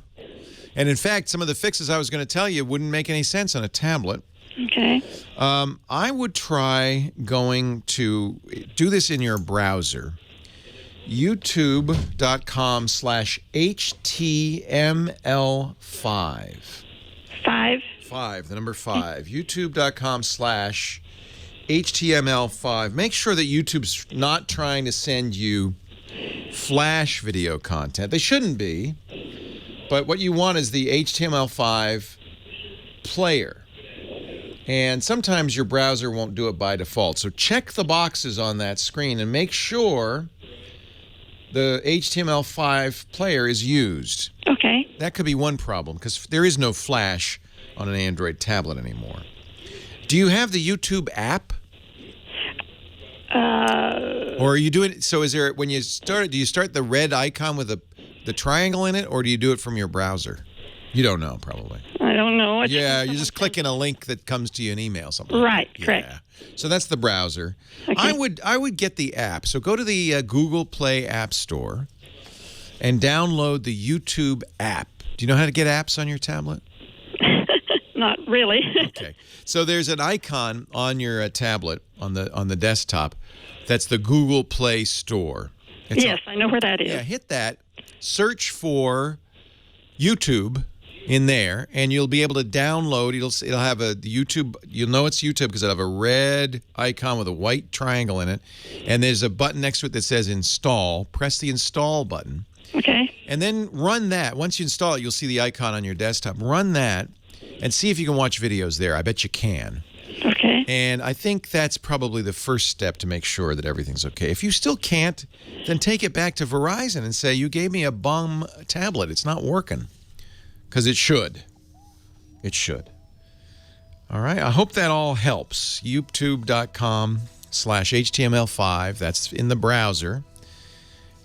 And in fact, some of the fixes I was going to tell you wouldn't make any sense on a tablet. Okay. I would try going to do this in your browser. YouTube.com/HTML5. 5, the number 5. YouTube.com/HTML5. Make sure that YouTube's not trying to send you Flash video content. They shouldn't be. But what you want is the HTML5 player. And sometimes your browser won't do it by default. So check the boxes on that screen and make sure the HTML5 player is used. Okay. That could be one problem because there is no Flash on an Android tablet anymore. Do you have the YouTube app? Or are you doing, so is there, when you start it, do you start the red icon with the triangle in it, or do you do it from your browser? You don't know, probably. I don't know. Yeah, you're just clicking a link that comes to you in email, something. Right, like that. correct. Yeah. So that's the browser. Okay. I would get the app. So go to the Google Play App Store and download the YouTube app. Do you know how to get apps on your tablet? Not really. Okay. So there's an icon on your tablet on the desktop. That's the Google Play Store. Yes, I know where that is. Yeah, hit that. Search for YouTube in there, and you'll be able to download. It'll have a YouTube. You'll know it's YouTube because it'll have a red icon with a white triangle in it, and there's a button next to it that says Install. Press the Install button. Okay. And then run that. Once you install it, you'll see the icon on your desktop. Run that, and see if you can watch videos there. I bet you can. Okay. And I think that's probably the first step to make sure that everything's okay. If you still can't, then take it back to Verizon and say, you gave me a bum tablet. It's not working. Because it should. It should. All right. I hope that all helps. YouTube.com/HTML5. That's in the browser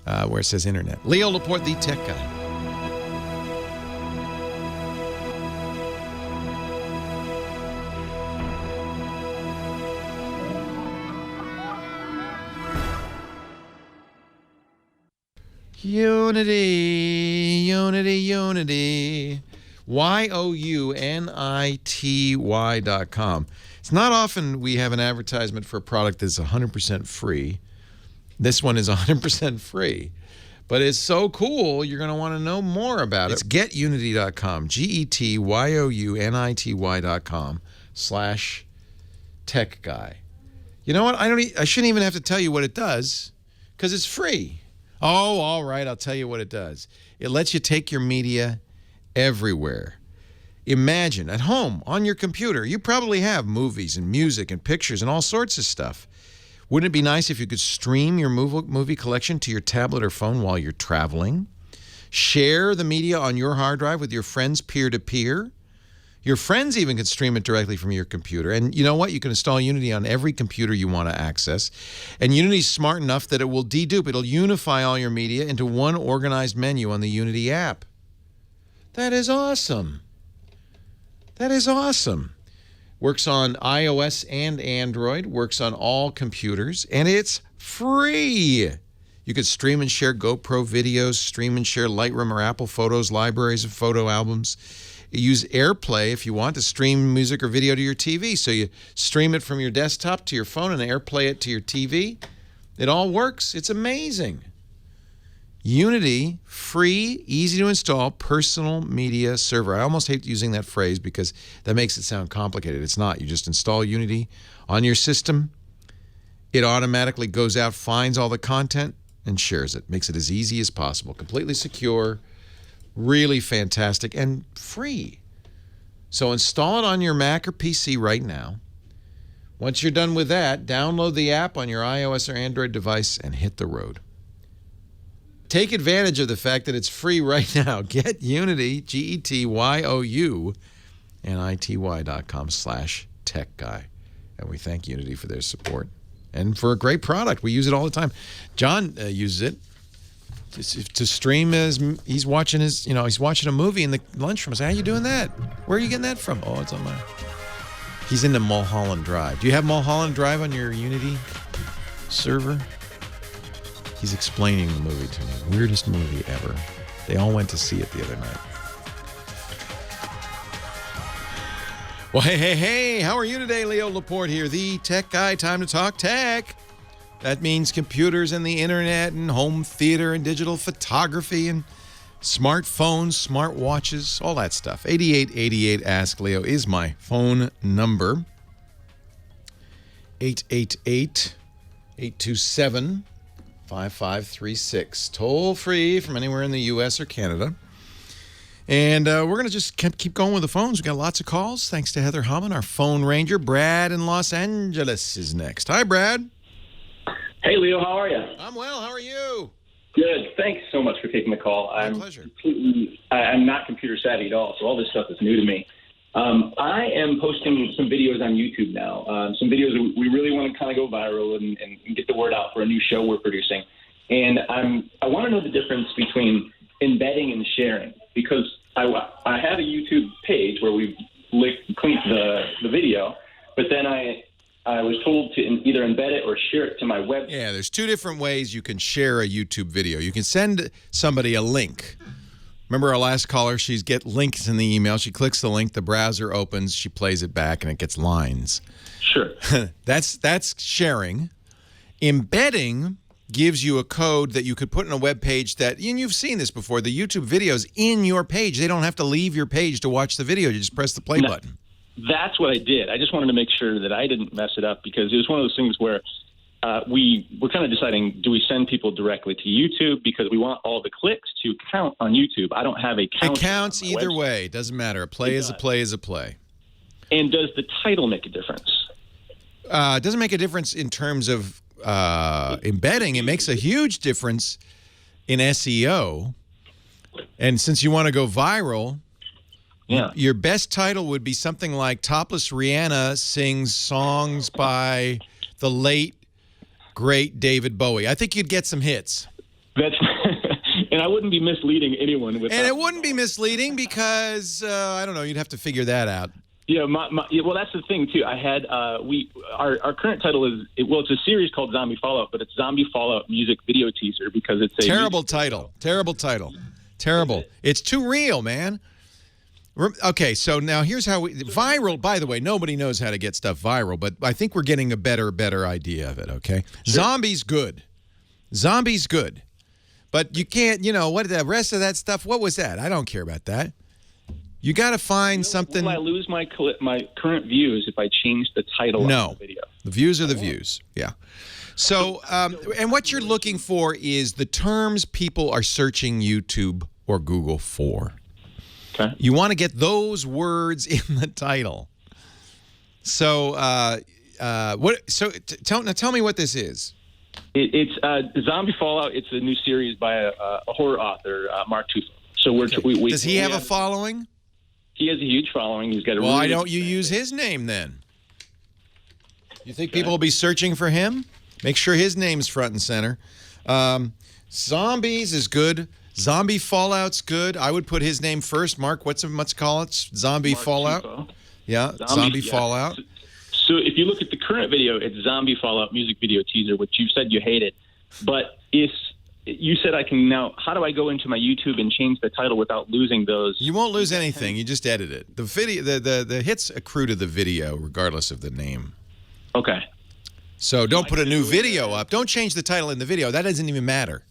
where it says Internet. Leo Laporte, the tech guy. Unity. YOUNITY.com. It's not often we have an advertisement for a product that's 100% free. This one is 100% free. But it's so cool, you're going to want to know more about it. It's getunity.com. GETYOUNITY.com/tech guy. You know what? I shouldn't even have to tell you what it does because it's free. Oh, all right. I'll tell you what it does. It lets you take your media everywhere. Imagine at home on your computer, you probably have movies and music and pictures and all sorts of stuff. Wouldn't it be nice if you could stream your movie collection to your tablet or phone while you're traveling? Share the media on your hard drive with your friends peer-to-peer. Your friends even can stream it directly from your computer. And you know what? You can install Unity on every computer you want to access. And Unity's smart enough that it will dedupe. It'll unify all your media into one organized menu on the Unity app. That is awesome. That is awesome. Works on iOS and Android. Works on all computers. And it's free. You could stream and share GoPro videos, stream and share Lightroom or Apple Photos, libraries of photo albums. Use AirPlay if you want to stream music or video to your TV. So you stream it from your desktop to your phone and AirPlay it to your TV. It all works. It's amazing. Unity, free, easy to install, personal media server. I almost hate using that phrase because that makes it sound complicated. It's not. You just install Unity on your system. It automatically goes out, finds all the content, and shares it. Makes it as easy as possible. Completely secure. Really fantastic and free. So install it on your Mac or PC right now. Once you're done with that, download the app on your iOS or Android device and hit the road. Take advantage of the fact that it's free right now. Get Unity, GETYOUNITY.com/tech guy. And we thank Unity for their support and for a great product. We use it all the time. John uses it to stream as he's watching he's watching a movie in the lunchroom. I say, how you doing that? Where are you getting that from? Oh, it's on my. He's into Mulholland Drive. Do you have Mulholland Drive on your Unity server? He's explaining the movie to me. Weirdest movie ever. They all went to see it the other night. Well, hey, how are you today? Leo Laporte here, the tech guy. Time to talk tech. That means computers and the internet and home theater and digital photography and smartphones, smart watches, all that stuff. 8888 Ask Leo is my phone number. 888-827-5536. Toll free from anywhere in the U.S. or Canada. And we're going to just keep going with the phones. We've got lots of calls. Thanks to Heather Hammond, our phone ranger. Brad in Los Angeles is next. Hi, Brad. Hey, Leo. How are you? I'm well. How are you? Good. Thanks so much for taking the call. My pleasure. I'm not computer savvy at all, so all this stuff is new to me. I am posting some videos on YouTube now. Some videos that we really want to kind of go viral and get the word out for a new show we're producing. And I want to know the difference between embedding and sharing, because I have a YouTube page where we've cleaned the video, but then I was told to either embed it or share it to my website. Yeah, there's two different ways you can share a YouTube video. You can send somebody a link. Remember our last caller? She's get links in the email. She clicks the link, the browser opens, she plays it back, and it gets lines. Sure. That's sharing. Embedding gives you a code that you could put in a web page that, and you've seen this before, the YouTube videos in your page. They don't have to leave your page to watch the video. You just press the play button. That's what I did. I just wanted to make sure that I didn't mess it up, because it was one of those things where we were kind of deciding, do we send people directly to YouTube because we want all the clicks to count on YouTube? I don't have a count. It counts either way. It doesn't matter. A play is a play is a play. And does the title make a difference? It doesn't make a difference in terms of embedding. It makes a huge difference in SEO. And since you want to go viral, your best title would be something like Topless Rihanna Sings Songs by the Late, Great David Bowie. I think you'd get some hits. And I wouldn't be misleading anyone with that. And it wouldn't be misleading because, I don't know, you'd have to figure that out. Yeah, well, that's the thing too. I had our current title is it's a series called Zombie Fallout, but it's Zombie Fallout music video teaser because it's a terrible title. It's too real, man. Okay, so now here's how viral. By the way, nobody knows how to get stuff viral, but I think we're getting a better idea of it. Okay, sure. Zombies good, but you can't. What the rest of that stuff? What was that? I don't care about that. You got to find something. Will I lose my current views if I change the title of the video? The views are the views. Yeah. So, and what you're looking for is the terms people are searching YouTube or Google for. Okay. You want to get those words in the title. So, tell me what this is. It's Zombie Fallout. It's a new series by a horror author, Mark Tufo. So does he have a following? He has a huge following. He's got a. Why don't you use his name then? You think people will be searching for him? Make sure his name's front and center. Zombies is good. Zombie Fallout's good. I would put his name first. Mark, let's call it Zombie Mark Fallout. Tufo. Yeah, Zombie Fallout. So if you look at the current video, it's Zombie Fallout music video teaser, which you said you hated. But you said I can now, how do I go into my YouTube and change the title without losing those? You won't lose anything. You just edit it. The video, the hits accrue to the video regardless of the name. Okay. So don't put a new video up. Don't change the title in the video. That doesn't even matter.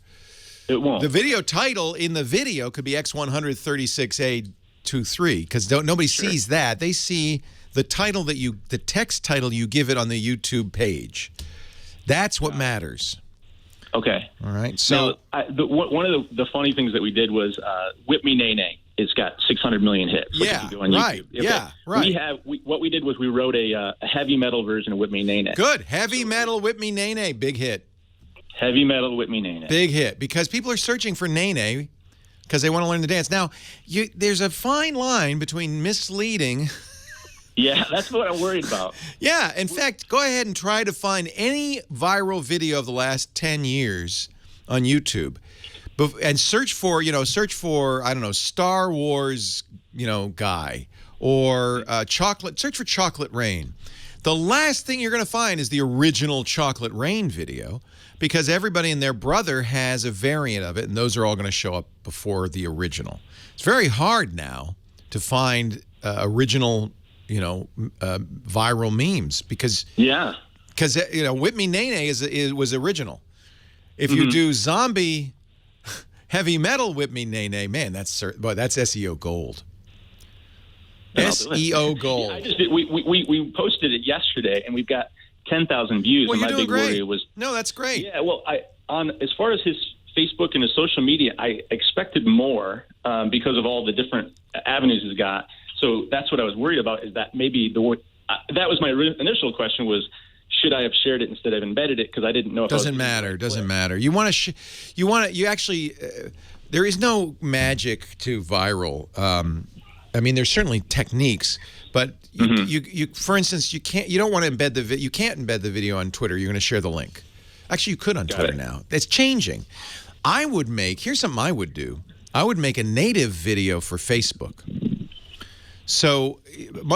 It won't. The video title in the video could be X136A23 because nobody sees that. They see the title the text title you give it on the YouTube page. That's what matters. Okay. All right. So one of the funny things that we did was Whip Me Nay Nay. It's got 600 million hits. Yeah, on right. YouTube. Okay. Yeah, right. What we did was we wrote a heavy metal version of Whip Me Nay Nay. Good. Heavy metal Whip Me Nay Nay. Big hit. Heavy metal Whip Me Nay Nay. Big hit because people are searching for Nay Nay because they want to learn the dance. Now, there's a fine line between misleading. Yeah, that's what I'm worried about. Yeah, in fact, go ahead and try to find any viral video of the last 10 years on YouTube. And search for I don't know, Star Wars, guy, or chocolate. Search for Chocolate Rain. The last thing you're going to find is the original Chocolate Rain video, because everybody and their brother has a variant of it, and those are all going to show up before the original. It's very hard now to find original, viral memes because Whip Me Nay Nay was original. If you do zombie heavy metal Whip Me Nay Nay, man, that's SEO gold. SEO gold. Yeah, we posted it yesterday, and we've got 10,000 views. Well, and you're my doing big great. worry was that's great. Yeah, well, as far as his Facebook and his social media, I expected more because of all the different avenues he's got. So that's what I was worried about. Is that maybe that was my initial question was, should I have shared it instead of embedded it? Because I didn't know. Doesn't matter. Doesn't matter. You want to. There is no magic to viral. I mean, there's certainly techniques, but you for instance, you don't want to embed you can't embed the video on Twitter. You're going to share the link. Actually, you could on Twitter now. It's changing. Here's something I would do. I would make a native video for Facebook. So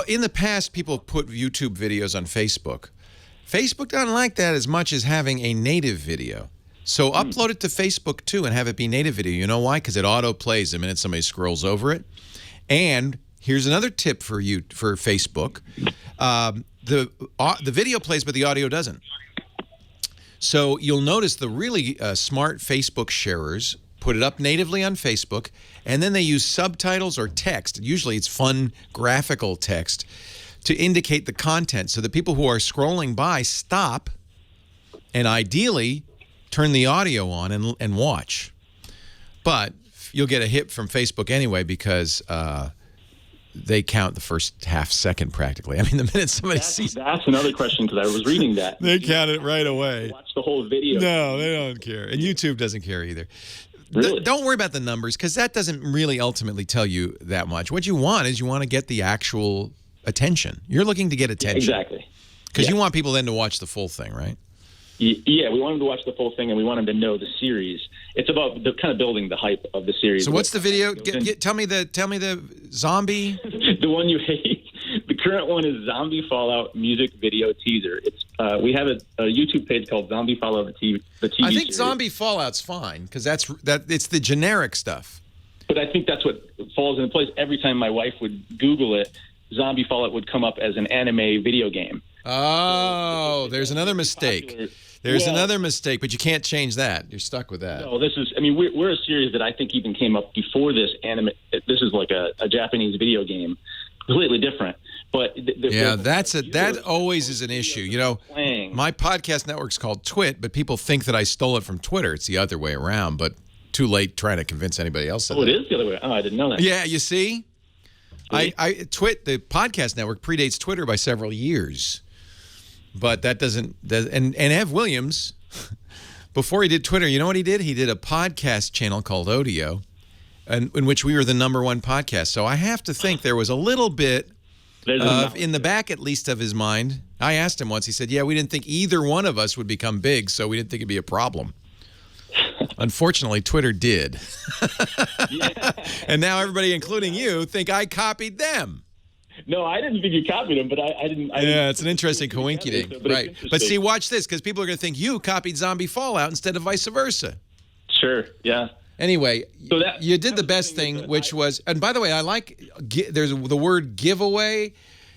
in the past, people put YouTube videos on Facebook. Facebook doesn't like that as much as having a native video. So upload it to Facebook too and have it be native video. You know why? Because it auto plays the minute somebody scrolls over it. And here's another tip for Facebook. The video plays, but the audio doesn't. So you'll notice the really smart Facebook sharers put it up natively on Facebook, and then they use subtitles or text. Usually it's fun graphical text to indicate the content so that people who are scrolling by stop and ideally turn the audio on and watch. But you'll get a hit from Facebook anyway because they count the first half second practically. I mean, the minute somebody sees... That's another question because I was reading that. They count it right away. Watch the whole video. No, they don't care. And YouTube doesn't care either. Really? Don't worry about the numbers because that doesn't really ultimately tell you that much. What you want is to get the actual attention. You're looking to get attention. Exactly. Because you want people then to watch the full thing, right? Yeah, we want them to watch the full thing, and we want them to know the series. It's about kind of building the hype of the series. So what's the video? Tell me the zombie. The one you hate. The current one is Zombie Fallout music video teaser. It's we have a YouTube page called Zombie Fallout the TV I think series. Zombie Fallout's fine because it's the generic stuff. But I think that's what falls into place. Every time my wife would Google it, Zombie Fallout would come up as an anime video game. Oh, there's another mistake. There's another mistake, but you can't change that. You're stuck with that. No, we're a series that I think even came up before this anime. This is like a Japanese video game, completely different. But that always is an issue. My podcast network's called Twit, but people think that I stole it from Twitter. It's the other way around, but too late trying to convince anybody else. Oh, it is the other way. Oh, I didn't know that. Yeah, you see? Twit, the podcast network, predates Twitter by several years. But that doesn't... And Ev Williams, before he did Twitter, you know what he did? He did a podcast channel called Odeo, in which we were the #1 podcast. So I have to think there was a little bit in the back, at least, of his mind. I asked him once. He said, we didn't think either one of us would become big, so we didn't think it'd be a problem. Unfortunately, Twitter did. And now everybody, including you, think I copied them. No, I didn't think you copied them, but I didn't. It's an interesting coincidence, right? But see, watch this, because people are going to think you copied Zombie Fallout instead of vice versa. Sure, yeah. Anyway, so you did the best thing, which was, and by the way, I like, there's the word giveaway.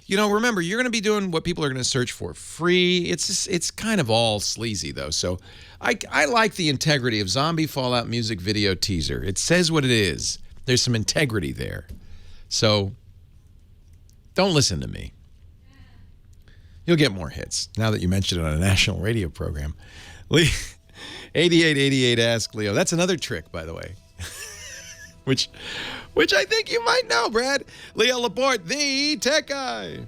Remember, you're going to be doing what people are going to search for. Free. It's kind of all sleazy, though. So I like the integrity of Zombie Fallout music video teaser. It says what it is. There's some integrity there. So don't listen to me. You'll get more hits now that you mentioned it on a national radio program. 8888 Ask Leo. That's another trick, by the way. which I think you might know, Brad. Leo Laporte, the tech guy.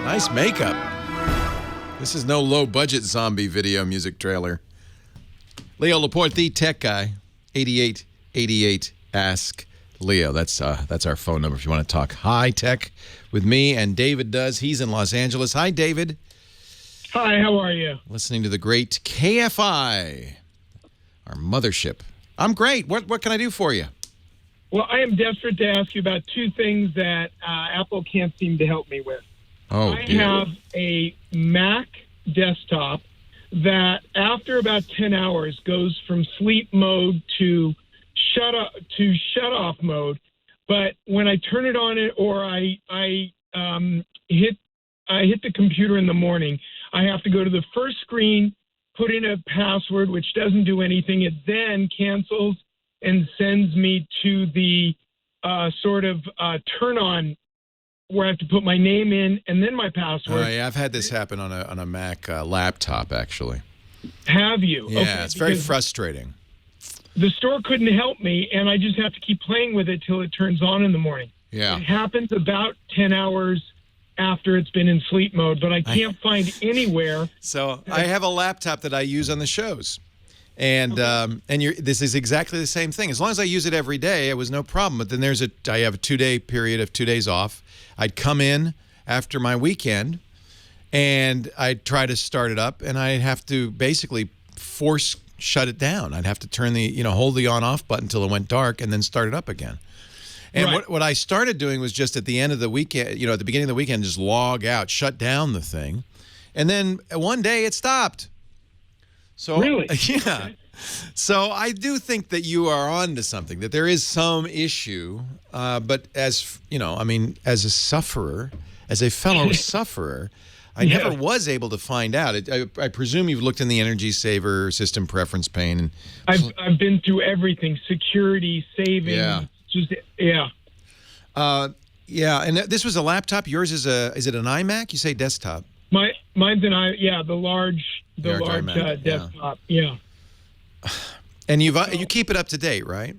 Nice makeup. This is no low-budget zombie video music trailer. Leo Laporte, the tech guy. 8888 Ask Leo, that's our phone number if you want to talk high tech with me, and David does. He's in Los Angeles. Hi, David. Hi, how are you? Listening to the great KFI, our mothership. I'm great. What can I do for you? Well, I am desperate to ask you about two things that Apple can't seem to help me with. I have a Mac desktop that after about 10 hours goes from sleep mode to shut off mode, but when I turn it on or I hit the computer in the morning, I have to go to the first screen, put in a password, which doesn't do anything. It then cancels and sends me to the turn on where I have to put my name in and then my password. Yeah, I've had this happen on a Mac laptop, actually. Have you? Yeah, okay, it's very frustrating. The store couldn't help me, and I just have to keep playing with it till it turns on in the morning. Yeah. It happens about 10 hours after it's been in sleep mode, but I can't find anywhere. So I have a laptop that I use on the shows. And this is exactly the same thing. As long as I use it every day, it was no problem. But then I have a 2-day period of 2 days off. I'd come in after my weekend, and I'd try to start it up, and I'd have to basically force shut it down. I'd have to turn hold the on-off button until it went dark, and then start it up again. And what I started doing was just at the end of the weekend, at the beginning of the weekend, just log out, shut down the thing, and then one day it stopped. So, really? Yeah. Okay. So I do think that you are on to something, that there is some issue. But as as a sufferer, as a fellow sufferer, I never was able to find out. I presume you've looked in the energy saver system preference pane. And I've been through everything: security, saving. Yeah. And this was a laptop. Yours is it an iMac? You say desktop. Mine's the large desktop. Yeah. And you keep it up to date, right?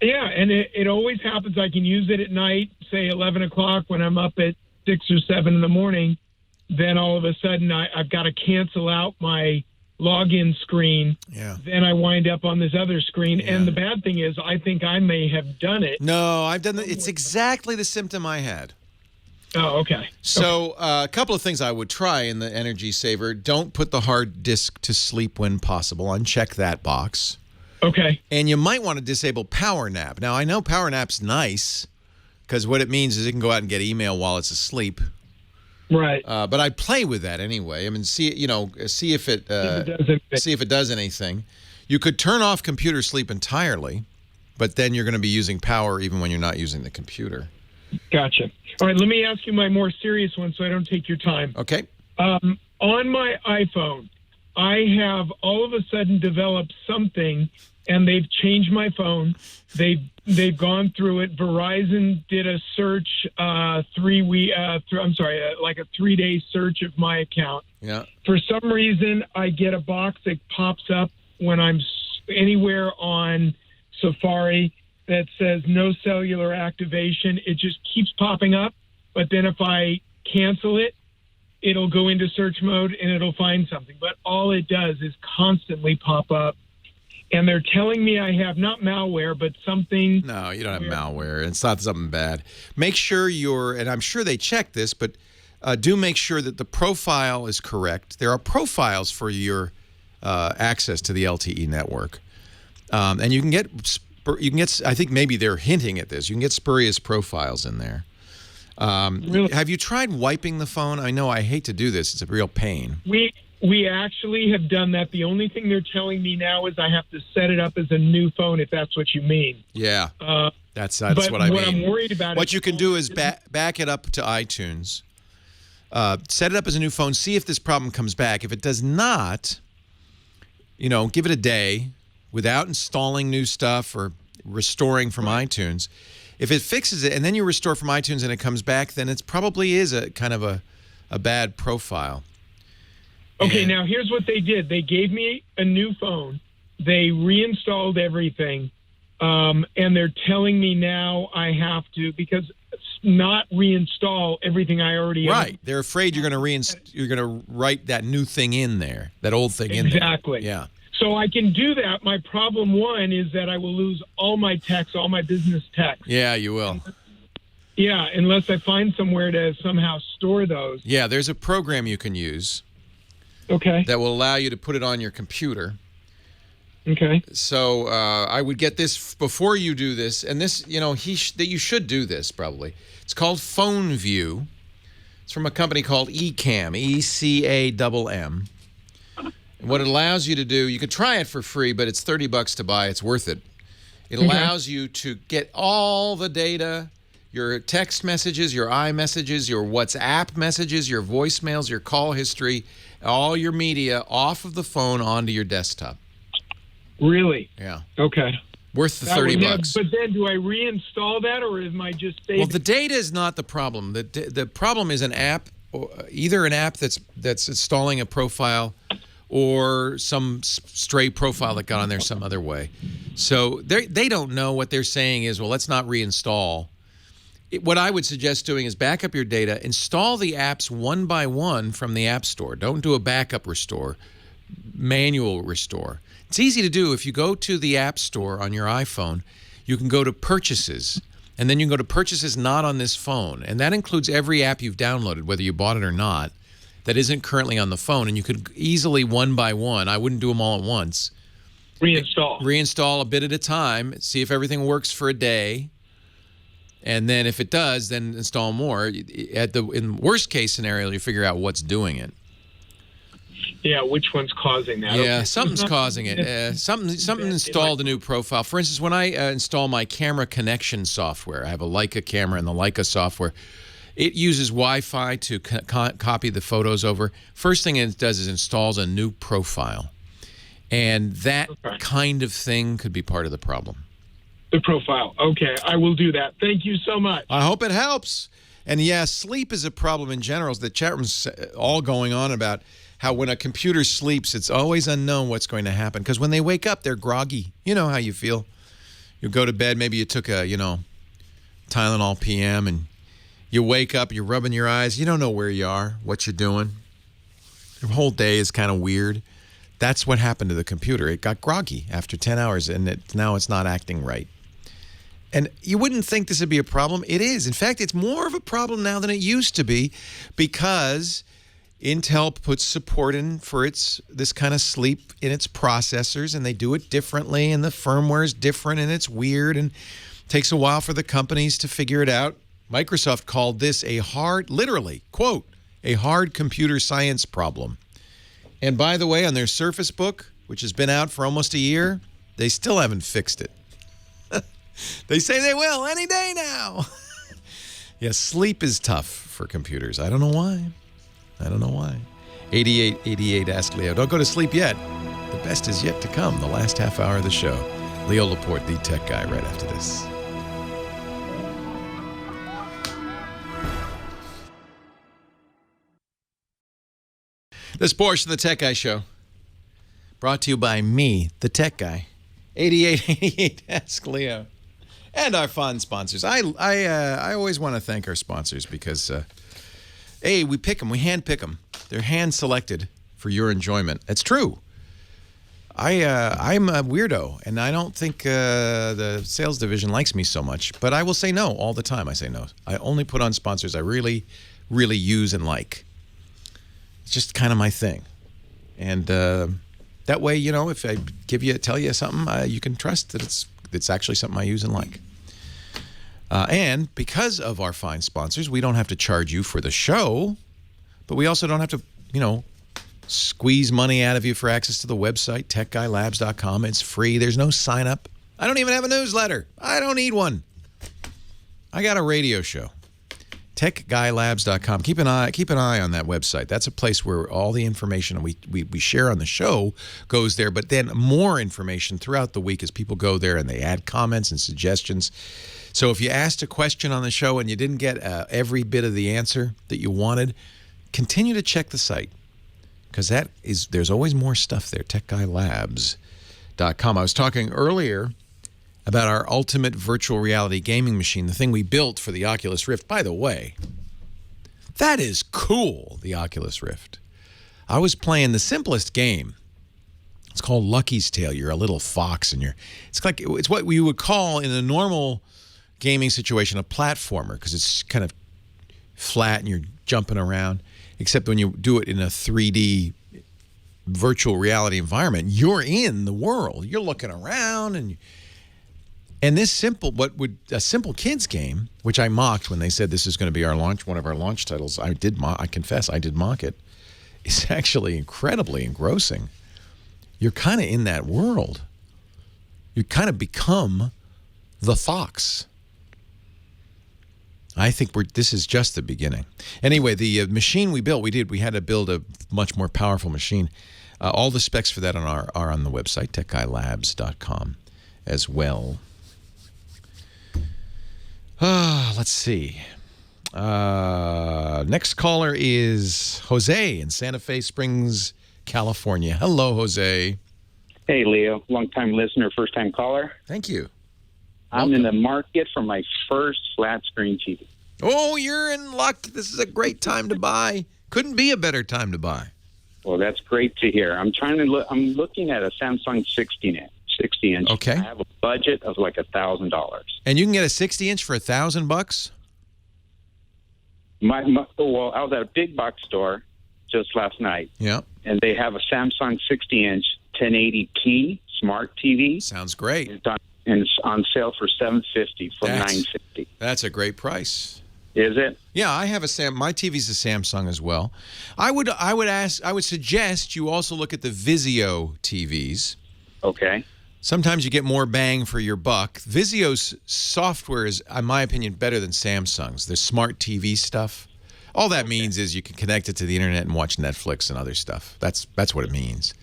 Yeah, and it always happens. I can use it at night, say 11 o'clock when I'm up at 6 or 7 in the morning. Then all of a sudden I've got to cancel out my login screen. Yeah. Then I wind up on this other screen. Yeah. And the bad thing is I think I may have done it. No, I've done it. It's exactly the symptom I had. Oh, okay. So a couple of things I would try in the energy saver. Don't put the hard disk to sleep when possible. Uncheck that box. Okay. And you might want to disable power nap. Now, I know power nap's nice because what it means is it can go out and get email while it's asleep. Right. But I play with that anyway. I mean, see if it does anything. You could turn off computer sleep entirely, but then you're going to be using power even when you're not using the computer. Gotcha. All right, let me ask you my more serious one so I don't take your time. Okay. On my iPhone, I have all of a sudden developed something, and they've changed my phone. They've gone through it. Verizon did a search, like a 3-day search of my account. Yeah. For some reason, I get a box that pops up when I'm anywhere on Safari that says no cellular activation. It just keeps popping up. But then if I cancel it, it'll go into search mode and it'll find something. But all it does is constantly pop up. And they're telling me I have not malware, but something. No, you don't have malware. It's not something bad. Make sure and I'm sure they check this, but do make sure that the profile is correct. There are profiles for your access to the LTE network. And you can get, I think maybe they're hinting at this. You can get spurious profiles in there. Really? Have you tried wiping the phone? I know I hate to do this. It's a real pain. We actually have done that. The only thing they're telling me now is I have to set it up as a new phone, if that's what you mean. Yeah, that's what I mean. What I'm worried about what you can do is back it up to iTunes, set it up as a new phone, see if this problem comes back. If it does not, give it a day without installing new stuff or restoring from iTunes. If it fixes it and then you restore from iTunes and it comes back, then it probably is a kind of a bad profile. Okay, now here's what they did. They gave me a new phone. They reinstalled everything, and they're telling me now I have to, because not reinstall everything I already own. Right. They're afraid you're going to write that new thing in there, that old thing in there. Exactly. Yeah. So I can do that. My problem one is that I will lose all my texts, all my business texts. Yeah, you will. Yeah, unless I find somewhere to somehow store those. Yeah, there's a program you can use. Okay. That will allow you to put it on your computer. Okay. So I would get this before you do this, and this, you know, that you should do this probably. It's called Phone View. It's from a company called Ecamm, ECAMM. And what it allows you to do, you can try it for free, but it's $30 to buy. It's worth it. It allows you to get all the data, your text messages, your iMessages, your WhatsApp messages, your voicemails, your call history, all your media off of the phone onto your desktop. Really? Yeah. Okay. Worth the $30. But then do I reinstall that, or am I just saving? Well, the data is not the problem. The problem is an app, either an app that's installing a profile or some stray profile that got on there some other way. So they don't know. What they're saying is, well, let's not reinstall. What I would suggest doing is back up your data, install the apps one by one from the App Store. Don't do a backup restore, manual restore. It's easy to do. If you go to the App Store on your iPhone, you can go to Purchases, and then you can go to Purchases not on this phone. And that includes every app you've downloaded, whether you bought it or not, that isn't currently on the phone. And you could easily, one by one, I wouldn't do them all at once. Reinstall a bit at a time, see if everything works for a day. And then if it does, then install more. In worst case scenario, you figure out what's doing it. Yeah, which one's causing that? Yeah, Okay. something's causing it. Something installed a new profile. For instance, when I install my camera connection software, I have a Leica camera and the Leica software. It uses Wi-Fi to copy the photos over. First thing it does is installs a new profile. And that kind of thing could be part of the problem. The profile. Okay, I will do that. Thank you so much. I hope it helps. And yeah, sleep is a problem in general. The chat room's all going on about how when a computer sleeps, it's always unknown what's going to happen. Because when they wake up, they're groggy. You know how you feel. You go to bed, maybe you took a, Tylenol PM, and you wake up, you're rubbing your eyes. You don't know where you are, what you're doing. Your whole day is kind of weird. That's what happened to the computer. It got groggy after 10 hours, and now it's not acting right. And you wouldn't think this would be a problem. It is. In fact, it's more of a problem now than it used to be, because Intel puts support in for this kind of sleep in its processors, and they do it differently, and the firmware is different, and it's weird, and it takes a while for the companies to figure it out. Microsoft called this literally, quote, a hard computer science problem. And by the way, on their Surface Book, which has been out for almost a year, they still haven't fixed it. They say they will any day now. Yeah, sleep is tough for computers. I don't know why. 8888 Ask Leo. Don't go to sleep yet. The best is yet to come, the last half hour of the show. Leo Laporte, the tech guy, right after this. This portion of the Tech Guy Show, brought to you by me, the Tech Guy. 8888 Ask Leo. And our fun sponsors. I always want to thank our sponsors because, we pick them. We hand pick them. They're hand selected for your enjoyment. It's true. I'm a weirdo, and I don't think the sales division likes me so much. But I will say no all the time. I say no. I only put on sponsors I really, really use and like. It's just kind of my thing. And that way, if I tell you something, you can trust that it's actually something I use and like. And because of our fine sponsors, we don't have to charge you for the show, but we also don't have to, squeeze money out of you for access to the website, techguylabs.com. It's free. There's no sign up. I don't even have a newsletter. I don't need one. I got a radio show. techguylabs.com. Keep an eye on that website. That's a place where all the information we share on the show goes there, but then more information throughout the week as people go there and they add comments and suggestions. So if you asked a question on the show and you didn't get every bit of the answer that you wanted, continue to check the site, because there's always more stuff there. techguylabs.com. I was talking earlier about our ultimate virtual reality gaming machine, the thing we built for the Oculus Rift. By the way, that is cool, the Oculus Rift. I was playing the simplest game It's called Lucky's Tale. You're a little fox, and it's what we would call in a normal gaming situation a platformer, because it's kind of flat and you're jumping around. Except when you do it in a 3D virtual reality environment, you're in the world. You're looking around, and this a simple kids game, which I mocked when they said this is going to be one of our launch titles. I confess I did mock it. It's actually incredibly engrossing. You're kind of in that world. You kind of become the fox. I think this is just the beginning. Anyway, the machine we built, we had to build a much more powerful machine. All the specs for that are on the website, techguylabs.com as well. Let's see. Next caller is Jose in Santa Fe Springs, California. Hello, Jose. Hey, Leo. Long-time listener, first-time caller. Thank you. I'm in the market for my first flat-screen TV. Oh, you're in luck. This is a great time to buy. Couldn't be a better time to buy. Well, that's great to hear. I'm looking at a Samsung 60 inch. Okay. I have a budget of like $1,000. And you can get a 60-inch for $1,000? Well, I was at a big box store just last night. Yeah. And they have a Samsung 60-inch 1080p smart TV. Sounds great. It's on sale for $750 from $950. That's a great price. Is it? Yeah, I have my TV's a Samsung as well. I would suggest you also look at the Vizio TVs. Okay. Sometimes you get more bang for your buck. Vizio's software is, in my opinion, better than Samsung's. Their smart TV stuff. All that means is you can connect it to the internet and watch Netflix and other stuff. That's what it means.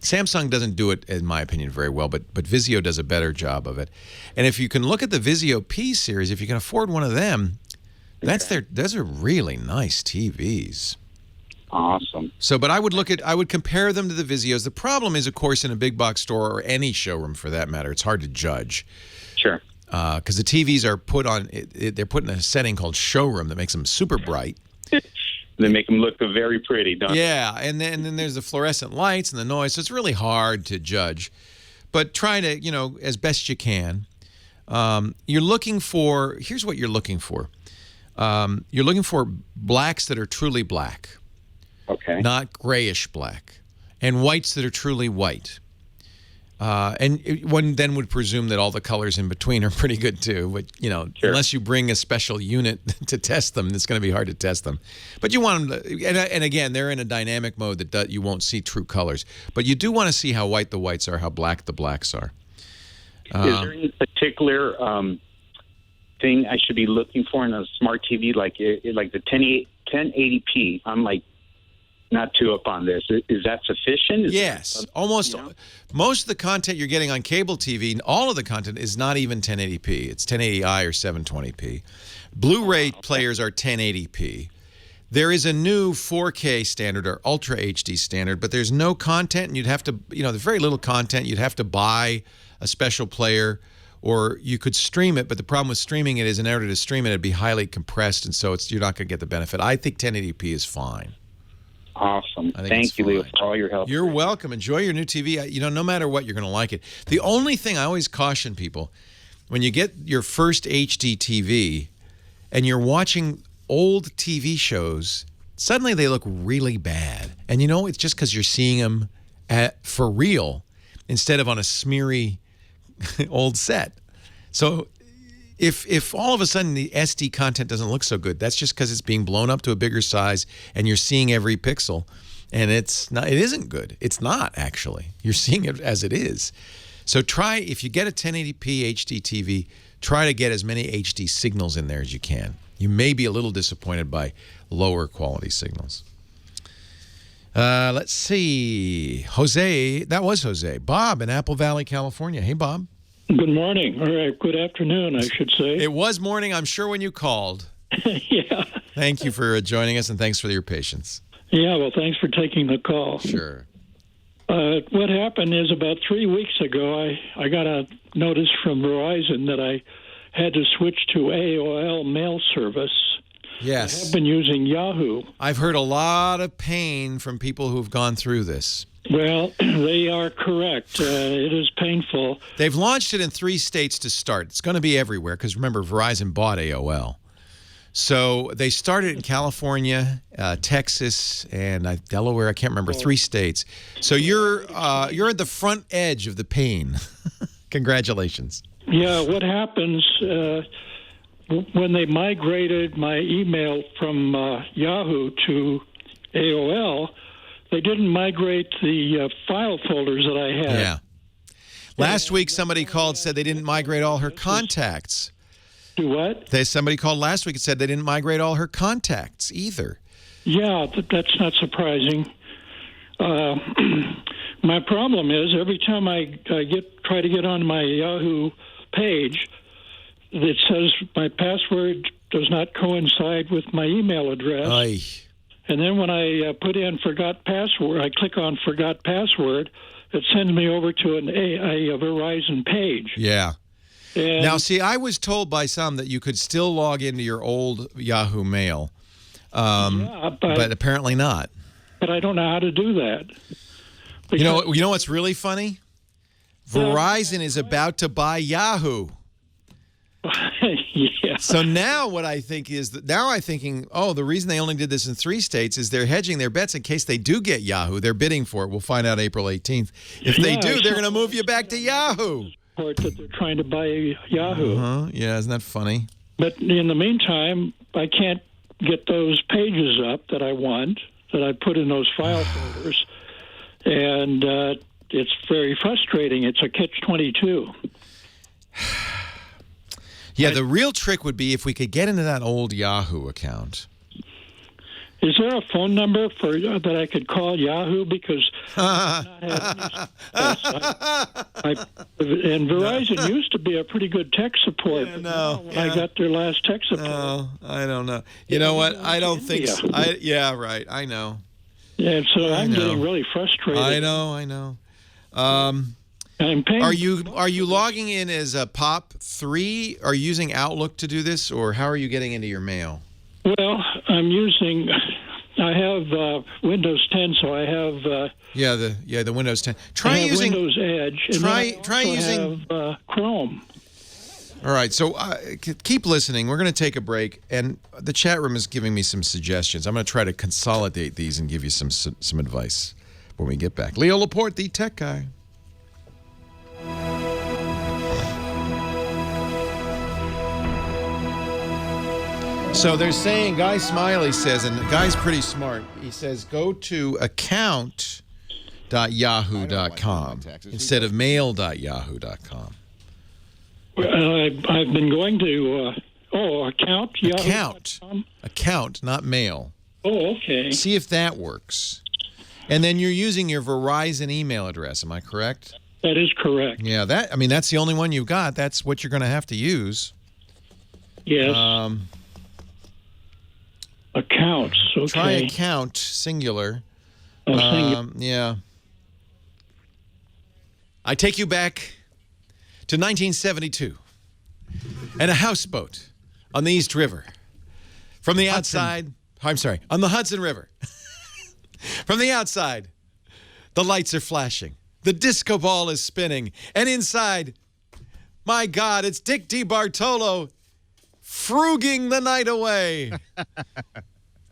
Samsung doesn't do it, in my opinion, very well, but Vizio does a better job of it. And if you can look at the Vizio P series, if you can afford one of them, those are really nice TVs. Awesome. So, but I would compare them to the Vizios. The problem is, of course, in a big box store or any showroom for that matter, it's hard to judge. Sure. Because the TVs are they're put in a setting called showroom that makes them super bright. They make them look very pretty, don't they? Yeah, and then there's the fluorescent lights and the noise, so it's really hard to judge. But try to, as best you can. You're looking for, here's what you're looking for. You're looking for blacks that are truly black. Okay. Not grayish black. And whites that are truly white. And one then would presume that all the colors in between are pretty good too. But, Sure. Unless you bring a special unit to test them, it's going to be hard to test them. But you want them to, and again, they're in a dynamic mode that you won't see true colors. But you do want to see how white the whites are, how black the blacks are. Is there any particular thing I should be looking for in a smart TV, like the 1080p? I'm like not too up on this. Is that sufficient? Yes, almost. Most of the content you're getting on cable TV, all of the content is not even 1080p. It's 1080i or 720p. Blu-ray players are 1080p. There is a new 4K standard or Ultra HD standard, but there's no content, and you'd have to, there's very little content. You'd have to buy a special player, or you could stream it. But the problem with streaming it is, in order to stream it, it'd be highly compressed, and so you're not going to get the benefit. I think 1080p is fine. Awesome. Thank you, Leo, for all your help. You're welcome. Enjoy your new TV. No matter what, you're going to like it. The only thing I always caution people, when you get your first HD TV and you're watching old TV shows, suddenly they look really bad. And it's just because you're seeing them for real instead of on a smeary old set. So if all of a sudden the SD content doesn't look so good, that's just because it's being blown up to a bigger size and you're seeing every pixel, and it isn't good. It's not, actually. You're seeing it as it is. So if you get a 1080p HD TV, try to get as many HD signals in there as you can. You may be a little disappointed by lower quality signals. Let's see. Jose, that was Jose. Bob in Apple Valley, California. Hey, Bob. Good morning. All right, good afternoon, I should say. It was morning, I'm sure, when you called. Yeah. Thank you for joining us, and thanks for your patience. Yeah, well, thanks for taking the call. Sure. What happened is about 3 weeks ago, I got a notice from Verizon that I had to switch to AOL mail service. Yes. I have been using Yahoo. I've heard a lot of pain from people who've gone through this. Well, they are correct. It is painful. They've launched it in 3 states to start. It's going to be everywhere because, remember, Verizon bought AOL. So they started in California, Texas, and Delaware. I can't remember, 3 states. So you're at the front edge of the pain. Congratulations. Yeah, what happens when they migrated my email from Yahoo to AOL, they didn't migrate the file folders that I had. Yeah. Last week, somebody called, said they didn't migrate all her contacts. Do what? Somebody called last week and said they didn't migrate all her contacts either. Yeah, that's not surprising. My problem is every time I try to get on my Yahoo page, it says my password does not coincide with my email address. Aye. And then when I put in forgot password, I click on forgot password, it sends me over to a Verizon page. Yeah. And now, see, I was told by some that you could still log into your old Yahoo Mail, but apparently not. But I don't know how to do that. You know what's really funny? Verizon is about to buy Yahoo. Yeah. So now what I think is that now I'm thinking, the reason they only did this in 3 states is they're hedging their bets in case they do get Yahoo. They're bidding for it. We'll find out April 18th. If they do, they're going to move you back to Yahoo. That they're trying to buy Yahoo. Yeah, isn't that funny? But in the meantime, I can't get those pages up that I want, that I put in those file folders. And it's very frustrating. It's a catch-22. Yeah, the real trick would be if we could get into that old Yahoo account. Is there a phone number that I could call Yahoo? Because and Verizon used to be a pretty good tech support. I got their last tech support. I don't know. You know what? I don't think so. Yeah, right. I know. Yeah, so I'm getting really frustrated. I know. I'm paying. Are you logging in as a POP3? Are you using Outlook to do this, or how are you getting into your mail? Well, I have Windows 10, so I have the Windows 10. Try using Windows Edge. And try using Chrome. All right, so keep listening. We're going to take a break, and the chat room is giving me some suggestions. I'm going to try to consolidate these and give you some advice when we get back. Leo Laporte, the tech guy. So they're saying, Guy Smiley says, and the guy's pretty smart, he says, go to account.yahoo.com instead of mail.yahoo.com. I've been going to, account? Account, not mail. Oh, okay. See if that works. And then you're using your Verizon email address, am I correct? That is correct. Yeah, that's the only one you've got. That's what you're going to have to use. Yes. Accounts, okay. Try account, singular. Singular. Yeah. I take you back to 1972 and a houseboat on the East River. From the outside, on the Hudson River. From the outside, the lights are flashing. The disco ball is spinning. And inside, my God, it's Dick DeBartolo fruging the night away.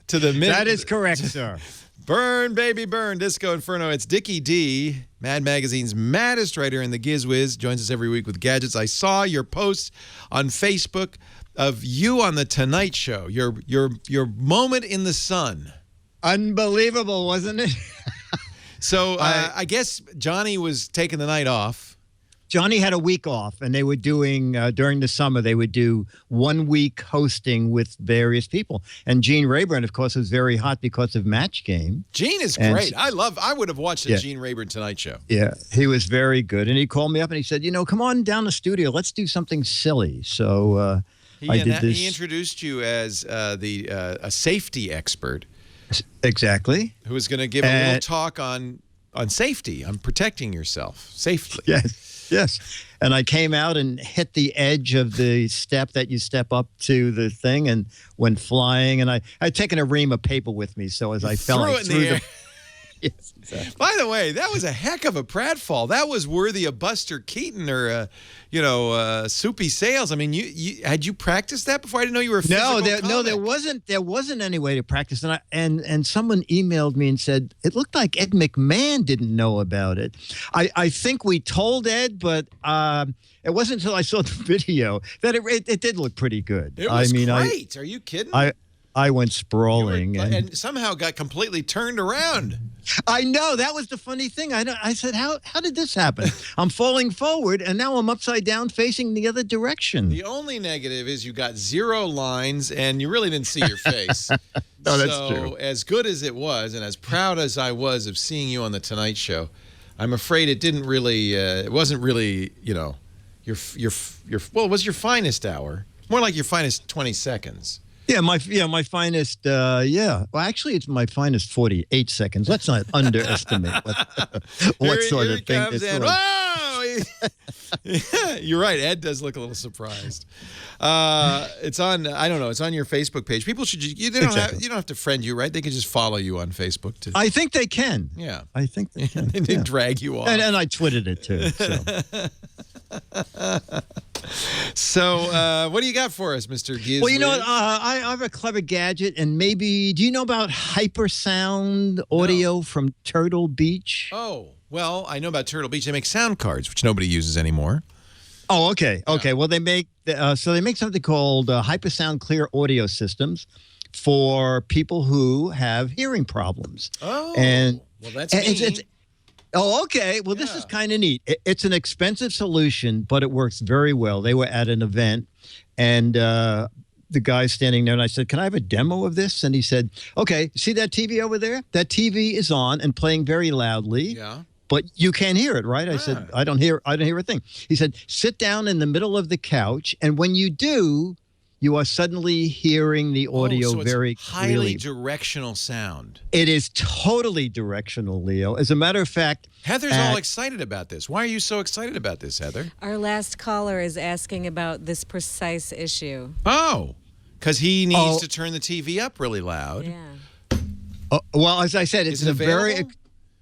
That is correct, sir. Burn, baby, burn. Disco Inferno. It's Dickie D, Mad Magazine's maddest writer in the Giz Wiz, joins us every week with gadgets. I saw your post on Facebook of you on the Tonight Show. Your moment in the sun. Unbelievable, wasn't it? So I guess Johnny was taking the night off. Johnny had a week off, and they were doing, during the summer, they would do 1 week hosting with various people. And Gene Rayburn, of course, was very hot because of Match Game. Gene is great. I would have watched the Gene Rayburn Tonight Show. Yeah, he was very good. And he called me up and he said, come on down to the studio. Let's do something silly. So I did this. He introduced you as a safety expert. Exactly. Who was going to give a little talk on on safety, on protecting yourself safely. Yes. And I came out and hit the edge of the step that you step up to the thing and went flying. And I'd taken a ream of paper with me, so as I fell, I threw the air. Yes, exactly. By the way, that was a heck of a pratfall. That was worthy of Buster Keaton or, Soupy Sales. I mean, you had you practiced that before? I didn't know you were. There wasn't any way to practice. And someone emailed me and said it looked like Ed McMahon didn't know about it. I think we told Ed, but it wasn't until I saw the video that it did look pretty good. It was great. Are you kidding? I went sprawling and somehow got completely turned around. I know. That was the funny thing. I said, how did this happen? I'm falling forward, and now I'm upside down facing the other direction. The only negative is you got 0 lines, and you really didn't see your face. No, that's true. So as good as it was, and as proud as I was of seeing you on The Tonight Show, I'm afraid it didn't really, it wasn't really, well, it was your finest hour. More like your finest 20 seconds. Yeah, my finest. Well, actually, it's my finest 48 seconds. Let's not underestimate what sort of thing this was. Whoa! You're right. Ed does look a little surprised. It's on. I don't know. It's on your Facebook page. People should. You don't have to friend you, right? They can just follow you on Facebook too. I think they can. Yeah, I think they can. And they drag you off. And I twittered it too. So, what do you got for us, Mr. Giz? Well, you know what? I have a clever gadget, and maybe, do you know about Hypersound audio from Turtle Beach? Oh, well, I know about Turtle Beach. They make sound cards, which nobody uses anymore. Oh, okay. Okay. Well, they make something called Hypersound Clear Audio Systems for people who have hearing problems. Oh, well, that's me. Oh, okay. Well, this is kind of neat. It's an expensive solution, but it works very well. They were at an event, and the guy's standing there, and I said, "Can I have a demo of this?" And he said, "Okay, see that TV over there? That TV is on and playing very loudly. Yeah. But you can't hear it, right?" I said, I don't hear a thing. He said, "Sit down in the middle of the couch, and when you do, you are suddenly hearing the audio so it's very highly clearly." Directional sound. It is totally directional, Leo. As a matter of fact, Heather's all excited about this. Why are you so excited about this, Heather? Our last caller is asking about this precise issue. Oh, because he needs to turn the TV up really loud. Yeah. Well, as I said, it's a very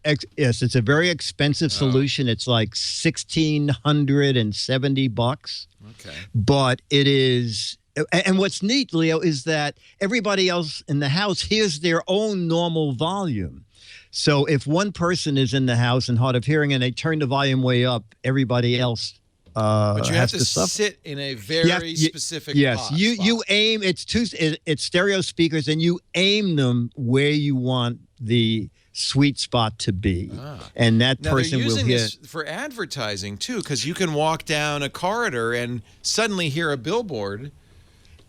it's a very expensive solution. It's like $1,670. Okay. But it is. And what's neat, Leo, is that everybody else in the house hears their own normal volume. So if one person is in the house and hard of hearing and they turn the volume way up, everybody else but you have to suffer. sit in a very specific spot. You aim. It's stereo speakers, and you aim them where you want the sweet spot to be, and that person will hear. This for advertising too, because you can walk down a corridor and suddenly hear a billboard.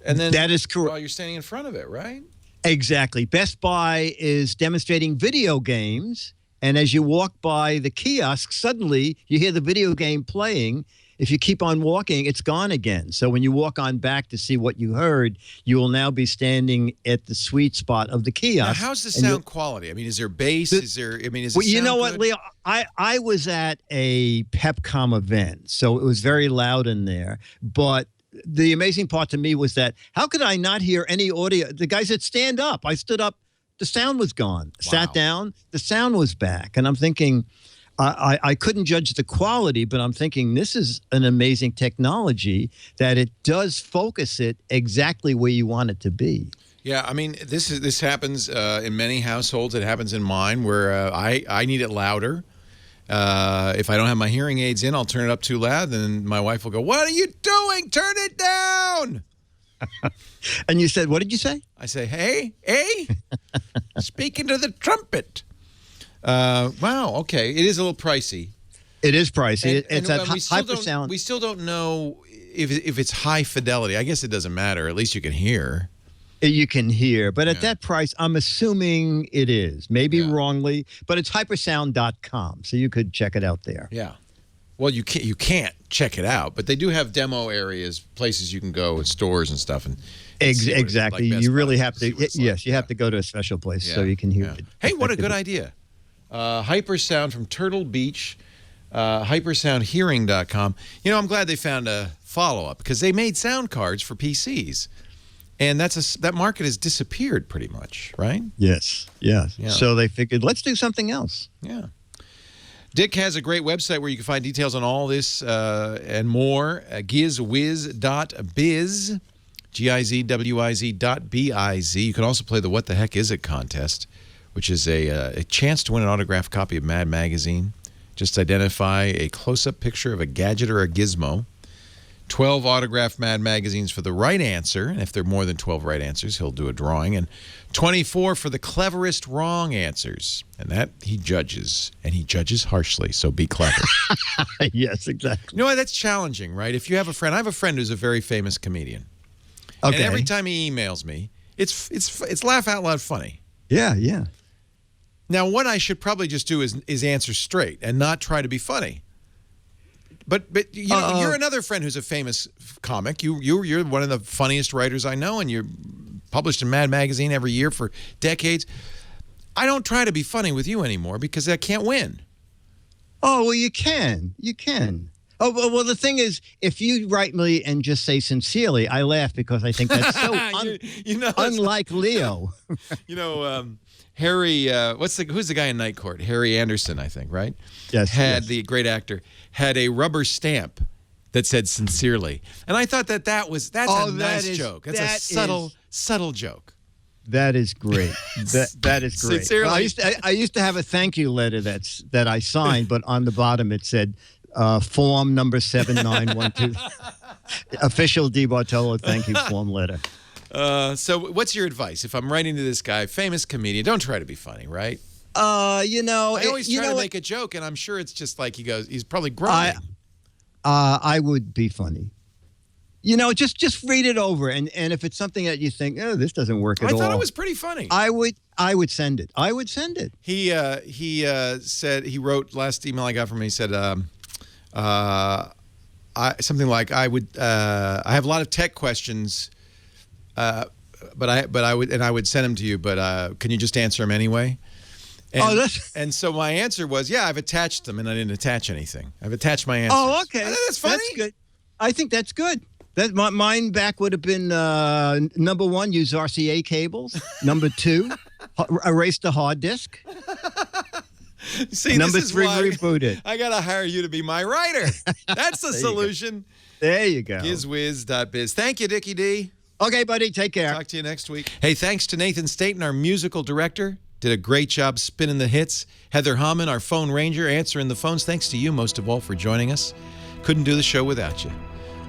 And then that is correct. While you're standing in front of it, right? Exactly. Best Buy is demonstrating video games, and as you walk by the kiosk, suddenly you hear the video game playing. If you keep on walking, it's gone again. So when you walk on back to see what you heard, you will now be standing at the sweet spot of the kiosk. Now, how's the sound quality? I mean, is there bass? Is it you know what, good? Leo? I was at a Pepcom event, so it was very loud in there, but the amazing part to me was that how could I not hear any audio? The guy said, "Stand up." I stood up. The sound was gone. Wow. Sat down. The sound was back. And I'm thinking, I couldn't judge the quality, but I'm thinking this is an amazing technology that it does focus it exactly where you want it to be. Yeah, I mean, this happens in many households. It happens in mine where I need it louder. If I don't have my hearing aids in, I'll turn it up too loud. Then my wife will go, "What are you doing? Turn it down." And you said, what did you say? I say, hey, speaking to the trumpet. Wow, okay. It is a little pricey. It is pricey. It's at Hypersound. We still don't know if it's high fidelity. I guess it doesn't matter. At least you can hear. You can hear. But at that price, I'm assuming it is. Maybe wrongly. But it's hypersound.com, so you could check it out there. Yeah. Well, you can't check it out, but they do have demo areas, places you can go, and stores and stuff. And exactly. Like you really have to. Yes, you have to go to a special place so you can hear it. Hey, what a good idea. Hypersound from Turtle Beach, hypersoundhearing.com. I'm glad they found a follow-up because they made sound cards for PCs. And that market has disappeared pretty much, right? Yes. Yeah. Yeah. So they figured, let's do something else. Yeah. Dick has a great website where you can find details on all this and more, gizwiz.biz, GIZWIZ.biz. You can also play the What the Heck Is It contest, which is a chance to win an autographed copy of Mad Magazine. Just identify a close-up picture of a gadget or a gizmo. 12 autographed Mad Magazines for the right answer. And if there are more than 12 right answers, he'll do a drawing. And 24 for the cleverest wrong answers. And that he judges. And he judges harshly, so be clever. Yes, exactly. You know what? That's challenging, right? If you have a friend, I have a friend who's a very famous comedian. Okay. And every time he emails me, it's laugh out loud funny. Yeah, yeah. Now, what I should probably just do is answer straight and not try to be funny. But you're another friend who's a famous comic. You're one of the funniest writers I know, and you're published in Mad Magazine every year for decades. I don't try to be funny with you anymore because I can't win. Oh, well, you can. You can. Oh, well, the thing is, if you write me and just say sincerely, I laugh because I think that's so unlike Leo. Harry, who's the guy in Night Court? Harry Anderson, I think, right? Yes. The great actor, had a rubber stamp that said sincerely. And I thought that's a nice joke. That's a subtle joke. That is great. That is great. Sincerely. Well, I used to have a thank you letter that I signed, but on the bottom it said, form number 7912. Official DeBartolo thank you form letter. So what's your advice? If I'm writing to this guy, famous comedian, don't try to be funny, right? I always try to make a joke, and I'm sure it's just like he's probably growing. I would be funny. Just read it over, and if it's something that you think, oh, this doesn't work at all. I thought it was pretty funty. I would send it. I would send it. He said, he wrote, last email I got from him, he said, something like, I have a lot of tech questions, but I would send them to you, but can you just answer them anyway? And so my answer was, yeah, I've attached them, and I didn't attach anything. I've attached my answers. Oh, okay. That's funny. That's good. I think that's good. Mine back would have been number 1, use RCA cables. Number 2, erase the hard disk. See, number this is 3, why reboot it. I got to hire you to be my writer. That's the solution. There you go. Gizwiz.biz. Thank you, Dickie D. Okay, buddy. Take care. Talk to you next week. Hey, thanks to Nathan Staten, our musical director. Did a great job spinning the hits. Heather Hammond, our phone ranger, answering the phones. Thanks to you, most of all, for joining us. Couldn't do the show without you.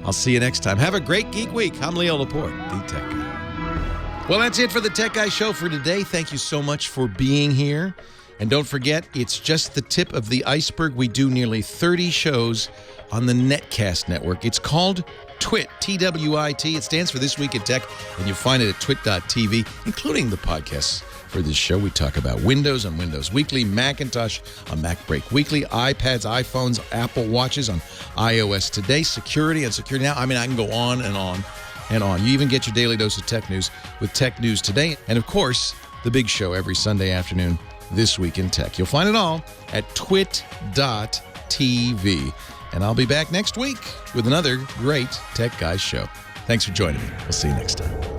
I'll see you next time. Have a great Geek Week. I'm Leo Laporte, the Tech Guy. Well, that's it for the Tech Guy Show for today. Thank you so much for being here. And don't forget, it's just the tip of the iceberg. We do nearly 30 shows on the Netcast network. It's called TWIT, T-W-I-T. It stands for This Week in Tech, and you'll find it at twit.tv, including the podcasts. For this show, we talk about Windows on Windows Weekly, Macintosh on Mac Break Weekly, iPads, iPhones, Apple Watches on iOS Today, security on Security Now. I mean, I can go on and on and on. You even get your daily dose of tech news with Tech News Today. And, of course, the big show every Sunday afternoon, This Week in Tech. You'll find it all at twit.tv. And I'll be back next week with another great Tech Guys show. Thanks for joining me. We'll see you next time.